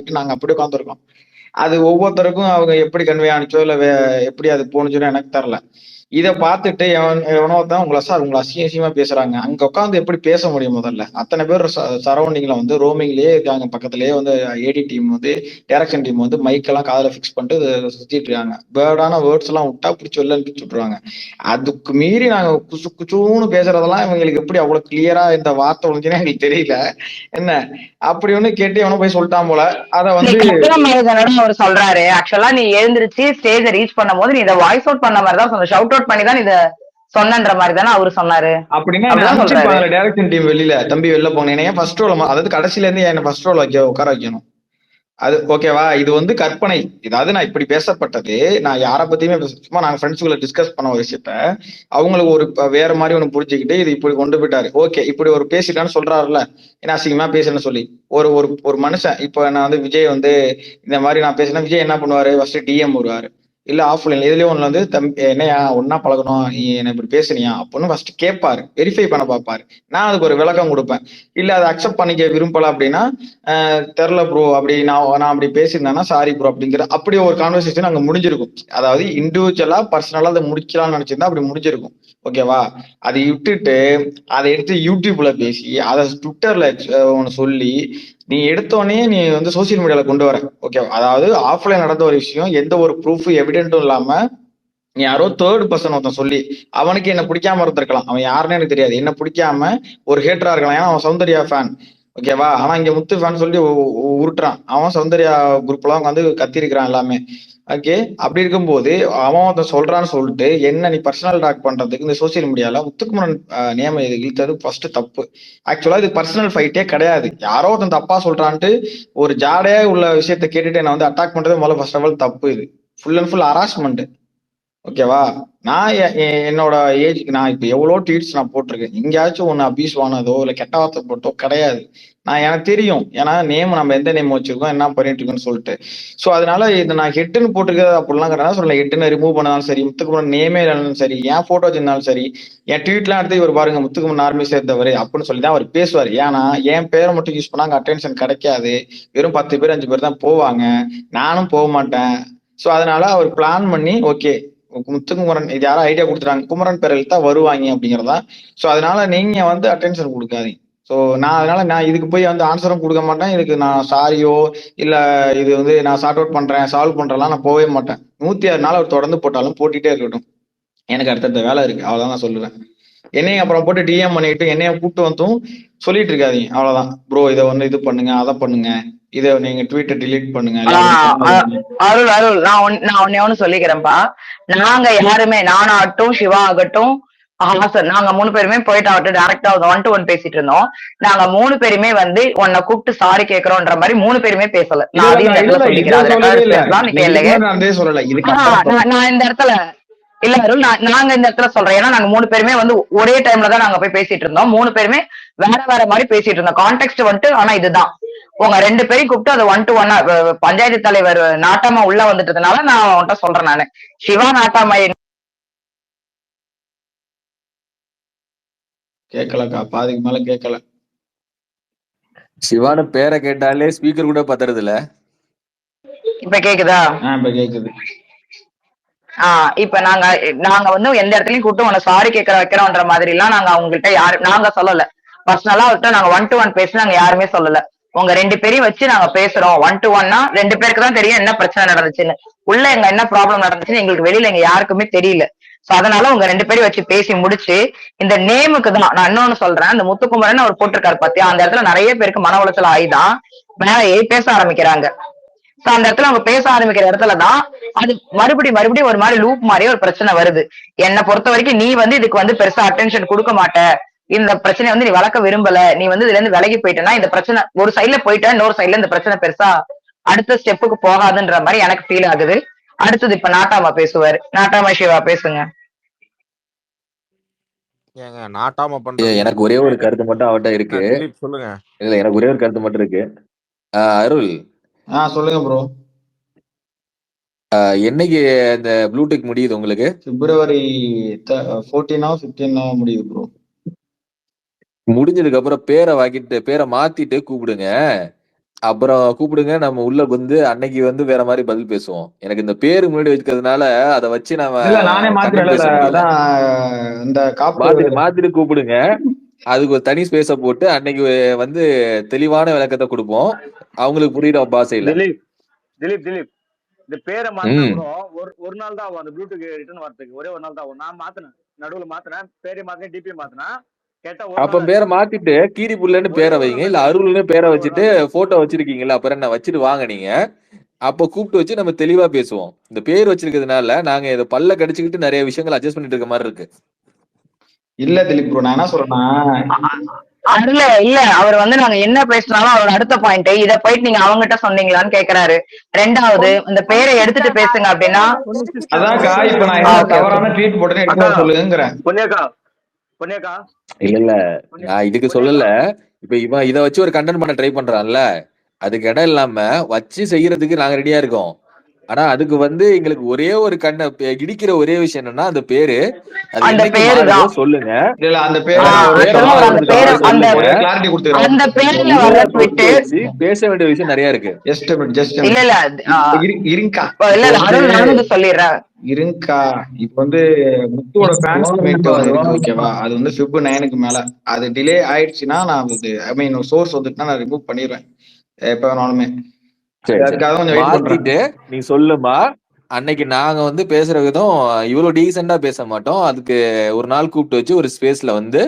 சொல்லிட்டு நாங்க அப்படி உட்காந்துருக்கோம். அது ஒவ்வொருத்தருக்கும் அவங்க எப்படி கன்வே ஆனிச்சோ இல்ல எப்படி அது போனுச்சோன்னு எனக்கு தெரியல. இத பார்த்துட்டு எவனோ தான் உங்களை சார் உங்களை அசிங்கமா பேசுறாங்க. அங்க உட்காந்து எப்படி பேச முடியும்? முதல்ல அத்தனை பேர் சரௌண்டிங்ல வந்து ரோமிங்லயே இருக்காங்க. பக்கத்துலயே வந்து ஏடி டீம் வந்து டைரக்ஷன் டீம் வந்து மைக் எல்லாம் காதுல பிக்ஸ் பண்ணிட்டு சுத்திட்டு இருக்காங்க. பேர்டான வேர்ட்ஸ் எல்லாம் விட்டா பிடிச்சி வெளில பிடிச்சி விட்டுருவாங்க. அதுக்கு மீறி நாங்க குசு குச்சுன்னு பேசுறதெல்லாம் இவங்களுக்கு எப்படி அவ்வளவு கிளியரா இந்த வார்த்தை ஒழிஞ்சுன்னு எங்களுக்கு தெரியல. என்ன அப்படி ஒண்ணு கேட்டு எவனோ போய் சொல்லிட்டான் போல. அத வந்து அவர் சொல்றாரு, ஆக்சுவலா நீ எழுந்திருச்சு ஸ்டேஜ ரீச் பண்ணும் போது நீ இதை வாய்ஸ் அவுட் பண்ண மாதிரி தான் சொன்ன, ஷவுட் அவுட் பண்ணி தான் இத சொன்னன்ற மாதிரி தானே அவரு சொன்னாரு. அப்படின்னா என்ன அப்படிதான் சொல்றாரு. அனுப்பிச்சிருப்பாங்க டைரக்ஷன் டீம் வெளியில, தம்பி வெளில போனேன் ஏன் ஃபர்ஸ்ட் ரோல், அதாவது கடைசில இருந்து என்ன ஃபர்ஸ்ட் ரோல் உட்கார வைக்கணும். அது ஓகேவா? இது வந்து கற்பனை. இதாவது நான் இப்படி பேசப்பட்டது, நான் யாரை பத்தியுமே சும்மா நாங்க ஃப்ரெண்ட்ஸுக்குள்ள டிஸ்கஸ் பண்ண ஒரு விஷயத்த அவங்களுக்கு ஒரு வேற மாதிரி ஒண்ணு புரிஞ்சுக்கிட்டு இது இப்படி கொண்டு போயிட்டாரு. ஓகே, இப்படி ஒரு பேசிட்டான்னு சொல்றாருல்ல, என்ன அசிங்கமா பேசுறேன்னு சொல்லி ஒரு ஒரு ஒரு மனுஷன். இப்போ நான் வந்து விஜய் வந்து இந்த மாதிரி நான் பேசினா விஜய் என்ன பண்ணுவாரு? ஃபர்ஸ்ட் டிஎம் வருவாரு, இல்ல ஆஃப்லைன் இதுலயே ஒண்ணு வந்து தம்பி என்னையா ஒன்னா பழகணும், நீ என்ன இப்படி பேசுனியா அப்படின்னு ஃபர்ஸ்ட் கேட்பாரு, வெரிஃபை பண்ண பார்ப்பாரு. நான் அதுக்கு ஒரு விளக்கம் கொடுப்பேன். இல்ல அதை அக்செப்ட் பண்ணிக்க விரும்பல அப்படின்னா தெரில ப்ரோ அப்படி நான் அப்படி பேசியிருந்தேன்னா சாரி ப்ரோ அப்படிங்கிற அப்படி ஒரு கான்வர்சேஷன் அங்க முடிஞ்சிருக்கும். அதாவது இண்டிவிஜுவலா பர்சனலா அதை முடிக்கலாம்னு நினைச்சிருந்தா அப்படி முடிஞ்சிருக்கும். ஓகேவா? அதை விட்டுட்டு அதை எடுத்து யூடியூப்ல பேசி அதை ட்விட்டர்ல ஒன்னு சொல்லி நீ எடுத்தோடனே நீ வந்து சோசியல் மீடியால கொண்டு வர. ஓகே, அதாவது ஆஃப்லைன் நடந்த ஒரு விஷயம் எந்த ஒரு ப்ரூஃப் எவிடென்ட்டும் இல்லாம நீ யாரோ தேர்ட் பர்சன் ஒருத்தன் சொல்லி அவனுக்கு என்ன பிடிக்காம இருந்திருக்கலாம், அவன் யாருன்னு எனக்கு தெரியாது, என்ன பிடிக்காம ஒரு ஹேட்டரா இருக்கலாம், ஏன்னா அவன் சௌந்தர்யா ஃபேன். ஓகேவா? ஆனா இங்க முத்து ஃபேன் சொல்லி உருட்டுறான், அவன் சௌந்தர்யா குரூப்லாம் வந்து கத்திருக்கிறான் எல்லாமே. ஓகே, அப்படி இருக்கும்போது அவன் ஒருத்தன் சொல்றான்னு சொல்லிட்டு என்ன நீ பர்சனல் டாக் பண்றதுக்கு இந்த சோசியல் மீடியால முத்துக்குமரன் நியமம் இது இழுத்தது ஃபர்ஸ்ட் தப்பு. ஆக்சுவலா இது பர்சனல் ஃபைட்டே கிடையாது. யாரோ ஒருத்தன் தப்பா சொல்றான்ட்டு ஒரு ஜாடையா உள்ள விஷயத்த கேட்டுட்டு என்ன வந்து அட்டாக் பண்றது முதல்ல ஃபர்ஸ்ட் ஆஃப் ஆல் தப்பு. இது ஃபுல் அண்ட் ஃபுல் ஹராஸ்மெண்ட். ஓகேவா? நான் என்னோட ஏஜ்க்கு நான் இப்ப எவ்வளவு ட்வீட்ஸ் நான் போட்டிருக்கேன். எங்கேயாச்சும் ஒண்ணு அபியூஸ் ஆனதோ இல்ல கெட்ட வார்த்தை போட்டோ கிடையாது. நான் எனக்கு தெரியும், ஏன்னா நேம் நம்ம எந்த நேம் வச்சிருக்கோம் என்ன பண்ணிட்டு இருக்கோம்னு சொல்லிட்டு. சோ அதனால இதை நான் ஹெட்னு போட்டிருக்கிறது அப்படிலாம் கிடையாது. சொல்ல ஹெட்னு ரிமூவ் பண்ணாலும் சரி, முத்துக்குமரன் நேமே இல்லைனாலும் சரி, என் போட்டோ வச்சிருந்தாலும் சரி, என் ட்வீட்லாம் எடுத்து இவர் பாருங்க முத்துக்குமரன் ஆர்மி சேர்ந்தவர் அப்படின்னு சொல்லி தான் அவர் பேசுவார். ஏன்னா என் பேரை மட்டும் யூஸ் பண்ணாங்க அட்டென்ஷன் கிடைக்காது, வெறும் 10 பேர் 5 பேர் தான் போவாங்க, நானும் போக மாட்டேன். சோ அதனால அவர் பிளான் பண்ணி ஓகே முத்துக்குமரன் இது யாரும் ஐடியா கொடுத்துட்டாங்க குமரன் பேர் எழுத்தா வருவாங்க அப்படிங்கிறதா. சோ அதனால நீங்க வந்து அட்டென்ஷன் கொடுக்காதீங்க. ஸோ அதனால நான் இதுக்கு போய் வந்து ஆன்சரும் கொடுக்க மாட்டேன். இதுக்கு நான் சாரியோ இல்ல இது வந்து நான் சார்ட் அவுட் பண்றேன் சால்வ் பண்றேன்லாம் நான் போகவே மாட்டேன். 106 நாள் அவர் தொடர்ந்து போட்டாலும் போட்டுட்டே இருக்கட்டும், எனக்கு அடுத்தடுத்த வேலை இருக்கு, அவ்வளவுதான் நான் சொல்லுவேன். என்னையும் அப்புறம் போட்டு டிஎம் பண்ணிட்டு என்னைய கூப்பிட்டு வந்தும் சொல்லிட்டு இருக்காதீங்க. அவ்வளவுதான் ப்ரோ, இதை வந்து இது பண்ணுங்க அதை பண்ணுங்க, இதை நீங்க ட்வீட்டை டிலீட் பண்ணுங்க. அருள் அருள் நான் ஒன்னு சொல்லிக்கிறேன்ப்பா. நாங்க யாருமே நானாகட்டும் சிவா ஆகட்டும் ஹாசன் நாங்க 3 பேருமே போயிட்டு அவர்கிட்ட டைரக்டா 1 to 1 பேசிட்டு இருந்தோம். நாங்க 3 பேருமே வந்து உன்னை கூப்பிட்டு சாரி கேக்குறோம்ன்ற மாதிரி 3 பேருமே பேசல. நான் அதையும் இந்த இடத்துல சொல்லிக்கிறேன். நான் இந்த இடத்துல இல்ல அருள், நாங்க இந்த இடத்துல சொல்றேன். ஏன்னா நாங்க 3 பேருமே வந்து ஒரே டைம்ல தான் நாங்க போய் பேசிட்டு இருந்தோம். 3 பேருமே வேற வேற மாதிரி பேசிட்டு இருந்தோம். கான்டெக்ட் வந்துட்டு ஆனா இதுதான். உங்க 2 பேரையும் கூப்பிட்டு அது 1 to 1 பஞ்சாயத்து தலைவர் நாட்டாமா உள்ள வந்துட்டதுனால நான் உன்கிட்ட சொல்றேன். நானு சிவா நாட்டாமா கேட்கலக்கா, பாதிக்கு மேல கேட்கல. சிவான பேரை கேட்டாலே ஸ்பீக்கர் கூட பத்துறது இல்ல. இப்ப கேக்குதா? இப்ப கேக்குது. இப்ப நாங்க வந்து எந்த இடத்துலயும் கூப்பிட்டு உன்னை சாரி கேட்கற வைக்கிறோம்ன்ற மாதிரி எல்லாம் நாங்க அவங்ககிட்ட நாங்க சொல்லல. பர்சனலா அவர்கிட்ட நாங்க 1 to 1 பேசி நாங்க யாருமே சொல்லல. உங்க 2 பேரையும் வச்சு நாங்க பேசுறோம் 1 to 1னா 2 பேருக்கு தான் தெரியும் என்ன பிரச்சனை நடந்துச்சுன்னு. உள்ள எங்க என்ன ப்ராப்ளம் நடந்துச்சுன்னு எங்களுக்கு வெளியில எங்க யாருக்குமே தெரியல. சோ அதனால உங்க 2 பேரையும் வச்சு பேசி முடிச்சு இந்த நேமுக்கு தான் நான் இன்னொன்னு சொல்றேன். இந்த முத்துக்குமரன் அவர் போட்டிருக்காரு பாத்தியா, அந்த இடத்துல நிறைய பேருக்கு மன உளைச்சல் ஆயிதான் மேல பேச ஆரம்பிக்கிறாங்க. அந்த இடத்துல அவங்க பேச ஆரம்பிக்கிற இடத்துலதான் அது மறுபடியும் ஒரு மாதிரி லூப் மாதிரி ஒரு பிரச்சனை வருது. என்னை பொறுத்த வரைக்கும் நீ வந்து இதுக்கு வந்து பெருசா அட்டென்ஷன் கொடுக்க மாட்ட, இந்த பிரச்சனையை வந்து நீ வளர்க்க விரும்பல, நீ வந்து இதுல இருந்து விலகி போயிட்டேன்னா இந்த பிரச்சனை ஒரு சைட்ல போயிட்டா இன்னொரு சைட்ல இந்த பிரச்சனை பெருசா அடுத்த ஸ்டெப்புக்கு போகாதுன்ற மாதிரி எனக்கு ஃபீல் ஆகுது. அடுத்தது இப்ப நாட்டாமா பேசுவாரு. நாட்டாமா சிவா பேசுங்க. எனக்கு ஒரே ஒரு கருத்து மட்டும் அவட்ட இருக்கு. சொல்லுங்க. இல்ல எனக்கு ஒரே ஒரு கருத்து மட்டும் இருக்கு. அருள் சொல்லுங்க ப்ரோ. என்னைக்கு இந்த ப்ளூடெக் முடியுது உங்களுக்கு? பிப்ரவரி 14 15 முடியுது ப்ரோ. முடிஞ்சதுக்கு அப்புறம் பேரை மாத்திட்டு கூப்பிடுங்க. அப்புறம் கூப்பிடுங்க, நம்ம உள்ள வந்து அன்னைக்கு வந்து வேற மாதிரி பதில் பேசுவோம். எனக்கு இந்த பேரு முன்னாடி வைக்கிறதுனால அதை வச்சு நம்ம இல்ல நானே கண்டென்ட் மாத்திரல, பேச முடியல. அதான் இந்த காப்பு. மாத்திட்டு கூப்பிடுங்க, அதுக்கு ஒரு தனி ஸ்பேஸ போட்டு அன்னைக்கு வந்து தெளிவான விளக்கத்தை கொடுப்போம், அவங்களுக்கு புரியுற பாஷையில. திலீப் திலீப் திலீப் இந்த பேரை மாத்தினா கூட ஒரு நாள் தான் ஆகும் அந்த ப்ளூடூத் ரிட்டர்ன் வரதுக்கு. ஒரே ஒரு நாள் தான் ஆகும். நான் மாத்தினேன், நடுவுல மாத்தினேன், பேரை மாத்தினேன், டிபி மாத்தினேன். கேட்டா ஒரு அப்ப நாள் பேரை மாத்திட்டு கீரி புள்ளன்னு பேரை வைங்க, இல்ல அருள்னு பேரை வச்சுட்டு போட்டோ வச்சிருக்கீங்கல்ல, அப்புறம் என்ன வச்சுட்டு வாங்க நீங்க. அப்ப கூப்பிட்டு வச்சு நம்ம தெளிவா பேசுவோம். இந்த பேர் வச்சிருக்கிறதுனால நாங்க இதை பல்ல கடிச்சுக்கிட்டு நிறைய விஷயங்கள் அட்ஜஸ்ட் பண்ணிட்டு இருக்க மாதிரி இருக்கு. இல்ல திலீப் ப்ரோ, நான் என்ன சொல்றேன்னா, அதுல இல்ல, அவர் வந்து நாங்க என்ன பேசினாலும் அவரோட அடுத்த பாயிண்ட் இத போயிட்டு நீங்க அவங்ககிட்ட சொன்னீங்களான்னு கேக்குறாரு. ரெண்டாவது இந்த பேரை எடுத்துட்டு பேசுங்க அப்படின்னா, அதான்க்கா இப்ப நான் என்ன தவறான ட்வீட் போட்டேன்னு எடுத்து சொல்லுங்கிறேன். பொன்னியக்கா பொன்னியக்கா இல்ல நான் இதுக்கு சொல்லல. இப்ப இவன் இதை வச்சு ஒரு கண்டென்ட் பண்ண ட்ரை பண்றான்ல, அதுக்கு இடம் இல்லாம வச்சு செய்யறதுக்கு நாங்க ரெடியா இருக்கோம். ஆனா அதுக்கு வந்து எங்களுக்கு ஒரே ஒரு இடிக்கிற ஒரே விஷயம் என்னன்னா அந்த பேரு. அது அந்த என்னைக்கு பேரு மாறுதோ தான். சொல்லுங்க. இல்ல அந்த பேரை அந்த கிளாரிட்டி அந்த பேர்ல வர ட்விட்டு வச்சு பேச வேண்டிய விஷயம் நிறைய இருக்கு. இல்ல இல்ல இருங்கா இல்ல இல்ல அருள் நானும் இதை சொல்லிடுறேன். இருங்கா. இப்ப வந்து முத்துவோட ஃபேன்ஸ் மீட் வந்து இருக்கு, ஓகேவா? அது வந்து Feb 9க்கு மேல அது டிலே ஆயிடுச்சுன்னா நான் ஐ மீன் சோர்ஸ் வந்துட்டுனா நான் ரிமூவ் பண்ணிடுவேன் எப்ப வேணாலுமே. அதுக்காக கொஞ்சம் வெயிட் பண்றேன். மாத்திட்டு நீ சொல்லுமா, அன்னைக்கு நாங்க வந்து பேசுற விதம் இவ்வளவு டீசெண்டா பேச மாட்டோம். அதுக்கு ஒரு நாள் கூப்பிட்டு வச்சு ஒரு ஸ்பேஸ்ல வந்து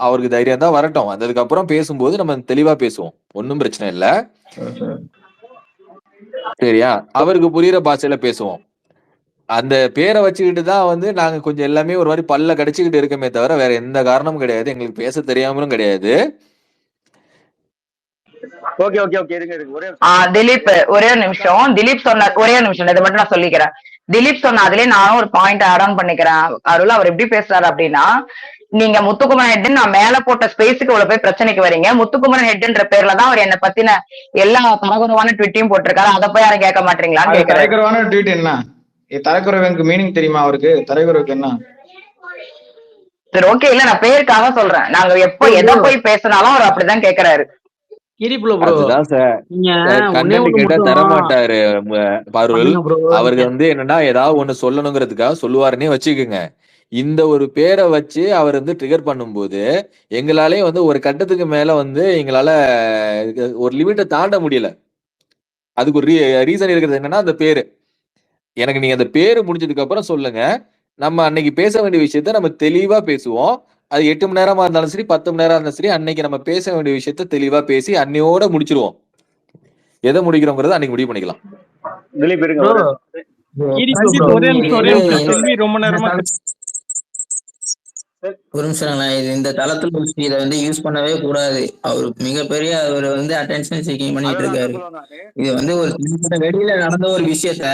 அவருக்கு தைரியம் தான் வரட்டும். வந்ததுக்கு அப்புறம் பேசும்போது நம்ம தெளிவா பேசுவோம், ஒன்னும் பிரச்சனை இல்ல. சரியா? அவருக்கு புரியுற பாஷையில பேசுவோம். அந்த பேரை வச்சுக்கிட்டு தான் வந்து நாங்க கொஞ்சம் எல்லாமே ஒரு மாதிரி பல்ல கடிச்சுக்கிட்டு இருக்கமே தவிர வேற எந்த காரணமும் கிடையாது. எங்களுக்கு பேச தெரியாமலும் கிடையாது. ஓகே ஓகே ஓகே இருங்க ஒரே திலீப் ஒரே ஒரு நிமிஷம். திலீப் சொன்ன ஒரே ஒரு நிமிஷம், இதை மட்டும் நான் சொல்லிக்கிறேன். திலீப் சொன்ன அதுலயே நானும் ஒரு பாயிண்ட் ஆட் ஆன் பண்ணிக்கிறேன். அருள் அவர் எப்படி பேசுறாரு அப்படின்னா, நீங்க முத்துக்குமரன் ஹெட் நான் மேல போட்ட ஸ்பேஸுக்கு உள்ள போய் பிரச்சனைக்கு வரீங்க. முத்துக்குமரன் ஹெட்ன்ற பேர்ல தான் அவர் என்ன பத்தின எல்லா தரகுறவான ட்விட்டையும் போட்டிருக்காரு. அதை போய் யாரும் கேட்க மாட்டீங்களான்னு கேட்கறாரு. தரக்குறவான ட்வீட் என்ன? தரக்குறவனுக்கு மீனிங் தெரியுமா அவருக்கு? தரக்குறவுக்கு என்ன? சரி ஓகே, இல்ல நான் பேருக்காக சொல்றேன். நாங்க எப்ப எதை போய் பேசினாலும் அவர் அப்படிதான் கேக்குறாரு. அதுதான் சார், கண்டென்ட் கேட்டா தரமாட்டாரு அருள். அவருக்கு வந்து என்னன்னா ஏதாவது ஒண்ணு சொல்லணுங்கிறதுக்காக சொல்லுவாருன்னே வச்சுக்கோங்க. இந்த ஒரு பேரை வச்சு அவர் வந்து ட்ரிகர் பண்ணும்போது எங்களாலே வந்து ஒரு கட்டத்துக்கு மேல வந்து எங்களால ஒரு லிமிட்டை தாண்ட முடியல. அதுக்கு ஒரு ரீசன் இருக்கிறது என்னன்னா அந்த பேரு. எனக்கு நீங்க அந்த பேரு முடிஞ்சதுக்கு அப்புறம் சொல்லுங்க, நம்ம அன்னைக்கு பேச வேண்டிய விஷயத்த நம்ம தெளிவா பேசுவோம். அது 8 மணி நேரமா இருந்தாலும் சரி, 10 மணி நேரம் இருந்தாலும் சரி, அன்னைக்கு நம்ம பேச வேண்டிய விஷயத்த தெளிவா பேசி அன்னையோட முடிச்சிருவோம். எதை முடிக்கிறோங்கிறத அன்னைக்கு முடிவு பண்ணிக்கலாம். திலீப் இருங்க ஒரு நிமிஷம், இந்த தளத்துல இதை வந்து யூஸ் பண்ணவே கூடாது. அவர் மிகப்பெரிய அவர் வந்து அட்டென்ஷன் சீக்கிங் பண்ணிட்டு இருக்காரு. இது வந்து ஒரு வெளியில நடந்த ஒரு விஷயத்த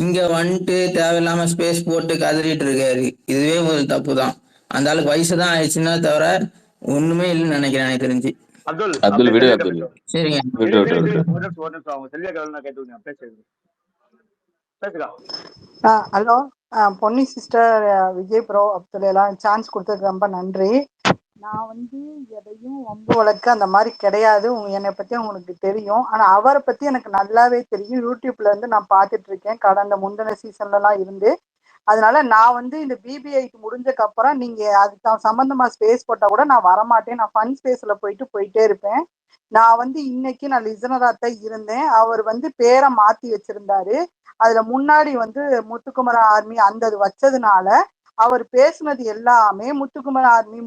இங்க வந்துட்டு தேவையில்லாம ஸ்பேஸ் போட்டு கதறிட்டு இருக்காரு. இதுவே ஒரு தப்பு தான். அந்த ஆளுக்கு வயசுதான் ஆயிடுச்சுன்னா தவிர ஒண்ணுமே இல்லைன்னு நினைக்கிறேன் எனக்கு தெரிஞ்சு. அப்துல் விடு அப்துல். சரிங்க, hello Ponni sister, Vijay bro, Abdul எல்லாம் சான்ஸ் கொடுத்ததுக்கு ரொம்ப நன்றி. நான் வந்து எதையும் வம்பு வழக்கு அந்த மாதிரி கிடையாது. என்னை பத்தி உங்களுக்கு தெரியும். ஆனா அவரை பத்தி எனக்கு நல்லாவே தெரியும். யூடியூப்ல இருந்து நான் பார்த்துட்டு இருக்கேன் கடந்த முந்தின சீசன்லாம் இருந்து. அதனால நான் வந்து இந்த பிபிஐக்கு முடிஞ்சக்கு அப்புறம் நீங்க அதுக்கு சம்பந்தமா ஸ்பேஸ் போட்டா கூட நான் வரமாட்டேன். நான் ஃபன் ஸ்பேஸ்ல போயிட்டே இருப்பேன். நான் வந்து இன்னைக்கு நான் லிசனராத்தான் இருந்தேன். அவர் வந்து பேரை மாத்தி வச்சிருந்தாரு. அதுல முன்னாடி வந்து முத்துக்குமர ஆர்மி அந்த வச்சதுனால அவர் பேசுனது எல்லாமே முத்துக்குமர ஆர்மி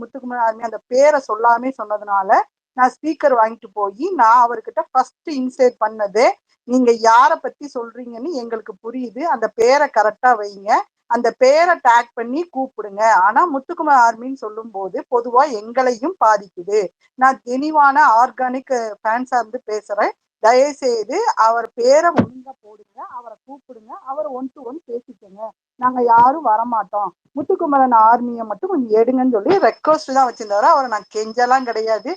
அந்த பேரை சொல்லாமே சொன்னதுனால நான் ஸ்பீக்கர் வாங்கிட்டு போய் நான் அவர்கிட்ட ஃபர்ஸ்ட் இன்சைட் பண்ணதே, நீங்க யார பத்தி சொல்றீங்கன்னு எங்களுக்கு புரியுது, அந்த பேரை கரெக்டா வைங்க, அந்த பேரை டேக் பண்ணி கூப்பிடுங்க. ஆனா முத்துக்குமர் ஆர்மின்னு சொல்லும் போது பொதுவா எங்களையும் பாதிக்குது. நான் தெளிவான ஆர்கானிக் ஃபேன்ஸா இருந்து பேசுறேன். தயவுசெய்து அவர் பேரை ஒழுங்கா போடுங்க, அவரை கூப்பிடுங்க, அவர் 1 to 1 பேசிக்கோங்க. நாங்க யாரும் வரமாட்டோம். முத்துக்குமரன் ஆர்மியை மட்டும் கொஞ்சம் எடுங்கன்னு சொல்லி ரெக்வஸ்ட் தான் வச்சிருந்தாரு. அவரை நான் கெஞ்சலாம் கிடையாது.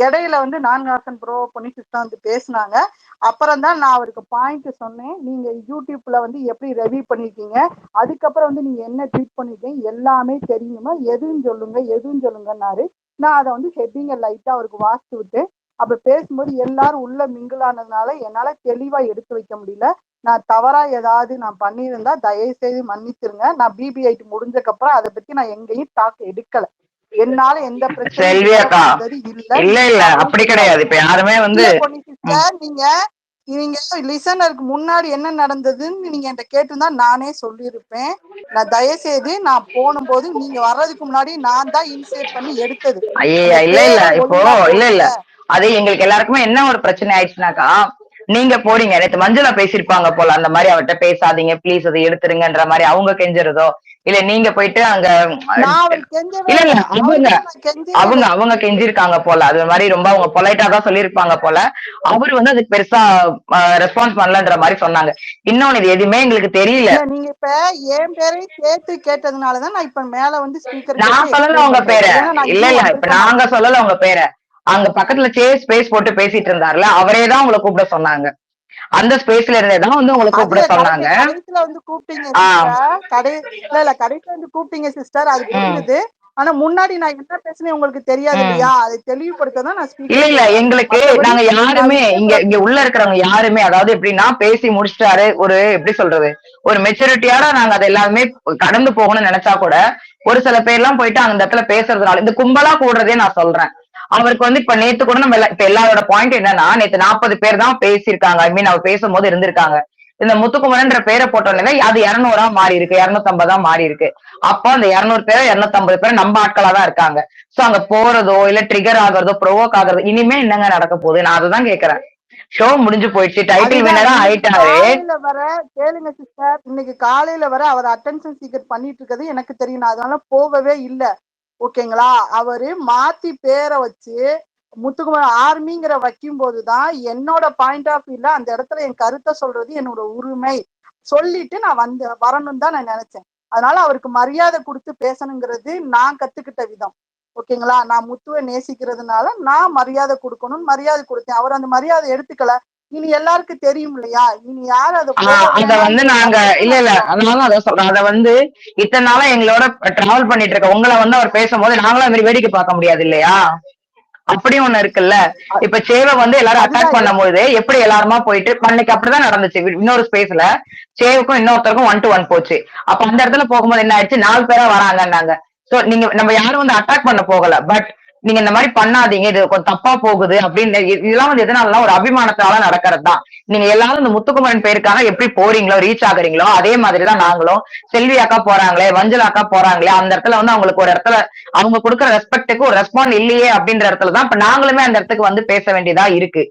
இடையில வந்து நான்காசன் ப்ரோ பொன்னி சிஸ்டர் வந்து பேசினாங்க. அப்புறம் தான் நான் அவருக்கு பாயிண்ட் சொன்னேன். நீங்க யூடியூப்ல வந்து எப்படி ரெவியூ பண்ணிருக்கீங்க, அதுக்கப்புறம் வந்து நீங்க என்ன ட்வீட் பண்ணிருக்கீங்க எல்லாமே தெரியுமா, எதுவும் சொல்லுங்கன்னாரு. நான் அதை வந்து ஹெட்டிங்க லைட்டா அவருக்கு வாசித்து விட்டு அப்ப பேசும்போது எல்லாரும் உள்ள மிங்கிள் ஆனதுனால என்னால தெளிவா எடுத்து வைக்க முடியல. நான் தவறா ஏதாவது நான் பண்ணியிருந்தா தயவு செய்து மன்னிச்சிருங்க. நான் BB8 முடிஞ்சதுக்கு அப்புறம் அதை பத்தி நான் எங்கேயும் டாக் எடுக்கல. என்னால எந்த செல்வி பிரச்சனையும் அக்கா வந்தது இல்ல. இல்ல இல்ல அப்படி கிடையாது. இப்ப யாருமே வந்து இல்ல பொன்னி சிஸ்டர், நீங்க லிசனருக்கு முன்னாடி என்ன நடந்ததுன்னு நீங்க என்கிட்ட கேட்டிருந்தா நானே சொல்லியிருப்பேன். நான் தயவுசெய்து நான் போனும்போது நீங்க வர்றதுக்கு முன்னாடி நான் தான் இனிஷியேட் பண்ணி எடுத்தது. ஐயா இல்ல இல்ல பேரை இப்போ ஒழுங்கா இல்ல இல்ல போடுங்க. அது எங்களுக்கு எல்லாருக்குமே என்ன ஒரு பிரச்சனை ஆயிடுச்சுனாக்கா, நீங்க போறீங்க. நேத்து மஞ்சுளா பேசியிருப்பாங்க போல, அந்த மாதிரி அவர்கிட்ட பேசாதீங்க ப்ளீஸ், அதை எடுத்துருங்கன்ற மாதிரி அவங்க கெஞ்சுறதோ, இல்ல நீங்க போயிட்டு அங்க நான் அவருக்கு கெஞ்சவே இல்ல இல்ல. இல்ல அவங்க அவர்கிட்ட நான் கெஞ்சவே அவங்க இல்ல. அவங்க கெஞ்சிருக்காங்க போல. அது மாதிரி ரொம்ப அவங்க பொலைட்டா தான் சொல்லியிருப்பாங்க போல. அவரு வந்து அதுக்கு பெருசா ரெஸ்பான்ஸ் பண்ணலன்ற மாதிரி சொன்னாங்க. இன்னொன்னு இது எதுவுமே எங்களுக்கு தெரியல. இல்ல நீங்க இப்ப என் பேரையும் சேர்த்து கேட்டதுனாலதான் நான் இப்ப மேல வந்து ஸ்பீக்கர் நான் கேட்டு சொல்லல எக்ஸ்பிளைன் உங்க பண்றேன். பேரை. இல்லைன்னா நான் இல்ல இதுவும் இல்ல இப்ப வந்திருக்க நாங்க மாட்டேன். சொல்லல உங்க பேரை. அங்க பக்கத்துல ஸ்பேஸ் போட்டு பேசிட்டு இருந்தாருல, அவரேதான் உங்களை கூப்பிட சொன்னாங்க. அந்த ஸ்பேஸ்ல இருந்தேதான் வந்து உங்களை அது கூப்பிட சொன்னாங்க. கடைசியில வந்து கூப்பிட்டீங்க ஆஹ் சிஸ்டர். இல்ல கடைசியில வந்து கூப்பிட்டீங்க சிஸ்டர், அது புரிஞ்சுது. ஆனா முன்னாடி நான் என்ன பேசுனேன் உங்களுக்கு தெரியாது உம் இல்லையா? அதை தெளிவுபடுத்ததான் நான் இல்ல ஸ்பீக்கர் இல்ல கேட்டேன். எங்களுக்கு மற்றபடி நாங்க நான் யாருமே இங்க விஜய் இங்க உள்ள இருக்கிறவங்க யாருமே, அதாவது எப்படின்னா பேசி முடிச்சிட்டாரு, ஒரு எப்படி சொல்றது, ஒரு மெச்சூரிட்டியோட நாங்க அதை எல்லாருமே கடந்து போகணும்னு நினைச்சா கூட ஒரு சில பேர் எல்லாம் போயிட்டு அந்த இடத்துல பேசுறதுனால இந்த கும்பலா கூடுறதே நான் சொல்றேன். அவருக்கு வந்து இப்ப நேத்து கூட நம்ம இப்ப எல்லாரோட பாயிண்ட் என்னன்னா, நேத்து 40 பேர் தான் பேசியிருக்காங்க. ஐ மீன் அவர் பேசும்போது இருந்திருக்காங்க. இந்த முத்துக்குமரன்ற பேரை போட்டோன்னே அது 200 மாறி இருக்கு, 250 மாறி இருக்கு. அப்போ அந்த 200 பேர் 250 பேர் நம்ம ஆட்களா தான் இருக்காங்க. சோ அங்க போறதோ இல்ல ட்ரிகர் ஆகுறதோ ப்ரோவோக் ஆகுறதோ இனிமே என்னங்க நடக்க போகுது? நான் அதுதான் கேக்குறேன். ஷோ முடிஞ்சு போயிடுச்சு, டைட்டில் அதுதான் வினரா இன்னைக்கு ஆயிட்டாரு. காலையில வர கேளுங்க சிஸ்டர், இன்னைக்கு காலையில வர அவர் அட்டென்ஷன் சீக்கர் பண்ணிட்டு இருக்கிறது எனக்கு தெரியும். நான் அதனால போகவே இல்லை. ஓகேங்களா? அவரு மாத்தி பேரை வச்சு முத்துக்குமார் ஆர்மிங்கிற வைக்கும் போதுதான் என்னோட பாயிண்ட் ஆஃப் வியூல அந்த இடத்துல என் கருத்தை சொல்றது என்னோட உரிமை. சொல்லிட்டு நான் வரணும்னு தான் நான் நினைச்சேன். அதனால அவருக்கு மரியாதை கொடுத்து பேசணுங்கிறது நான் கத்துக்கிட்ட விதம். ஓகேங்களா? நான் முத்துவை நேசிக்கிறதுனால நான் மரியாதை கொடுக்கணும்னு மரியாதை கொடுத்தேன். அவர் அந்த மரியாதை எடுத்துக்கல. இனி எல்லாருக்கும் தெரியும் இல்லையா? இனி யாரு அதை அத வந்து நாங்க இல்ல இல்ல அதனால அதை சொல்றேன். அத வந்து இத்தனை நாளா எங்களோட டிராவல் பண்ணிட்டு இருக்க உங்களை வந்து அவர் பேசும்போது நாங்களும் அது மாதிரி வேடிக்கை பார்க்க முடியாது இல்லையா? அப்படியும் ஒண்ணு இருக்குல்ல. இப்ப சேவை வந்து எல்லாரும் அட்டாக் பண்ணும்போது எப்படி எல்லாருமா போயிட்டு அன்னைக்கு அப்படிதான் நடந்துச்சு. இன்னொரு ஸ்பேஸ்ல சேவுக்கும் இன்னொருத்தருக்கும் 1 to 1 போச்சு. அப்ப அந்த இடத்துல போகும்போது என்ன ஆயிடுச்சு, 4 பேரா வராங்கன்னாங்க. சோ நீங்க நம்ம யாரும் வந்து அட்டாக் பண்ண போகல. பட் நீங்க இந்த மாதிரி பண்ணாதீங்க, இது கொஞ்சம் தப்பா போகுது அப்படின்னு. இதெல்லாம் வந்து எதனால ஒரு அபிமானத்தால நடக்கிறது தான். நீங்க எல்லாரும் இந்த முத்துக்குமரன் பேருக்காக எப்படி போறீங்களோ ரீச் ஆகுறீங்களோ அதே மாதிரிதான் நாங்களும். செல்வி அக்கா போறாங்களே, மஞ்சள் அக்கா போறாங்களே, அந்த இடத்துல வந்து அவங்களுக்கு ஒரு இடத்துல அவங்க கொடுக்குற ரெஸ்பெக்டுக்கு ஒரு ரெஸ்பாண்ட் இல்லையே அப்படின்ற இடத்துலதான் இப்ப நாங்களுமே அந்த இடத்துக்கு வந்து பேச வேண்டியதா இருக்கு.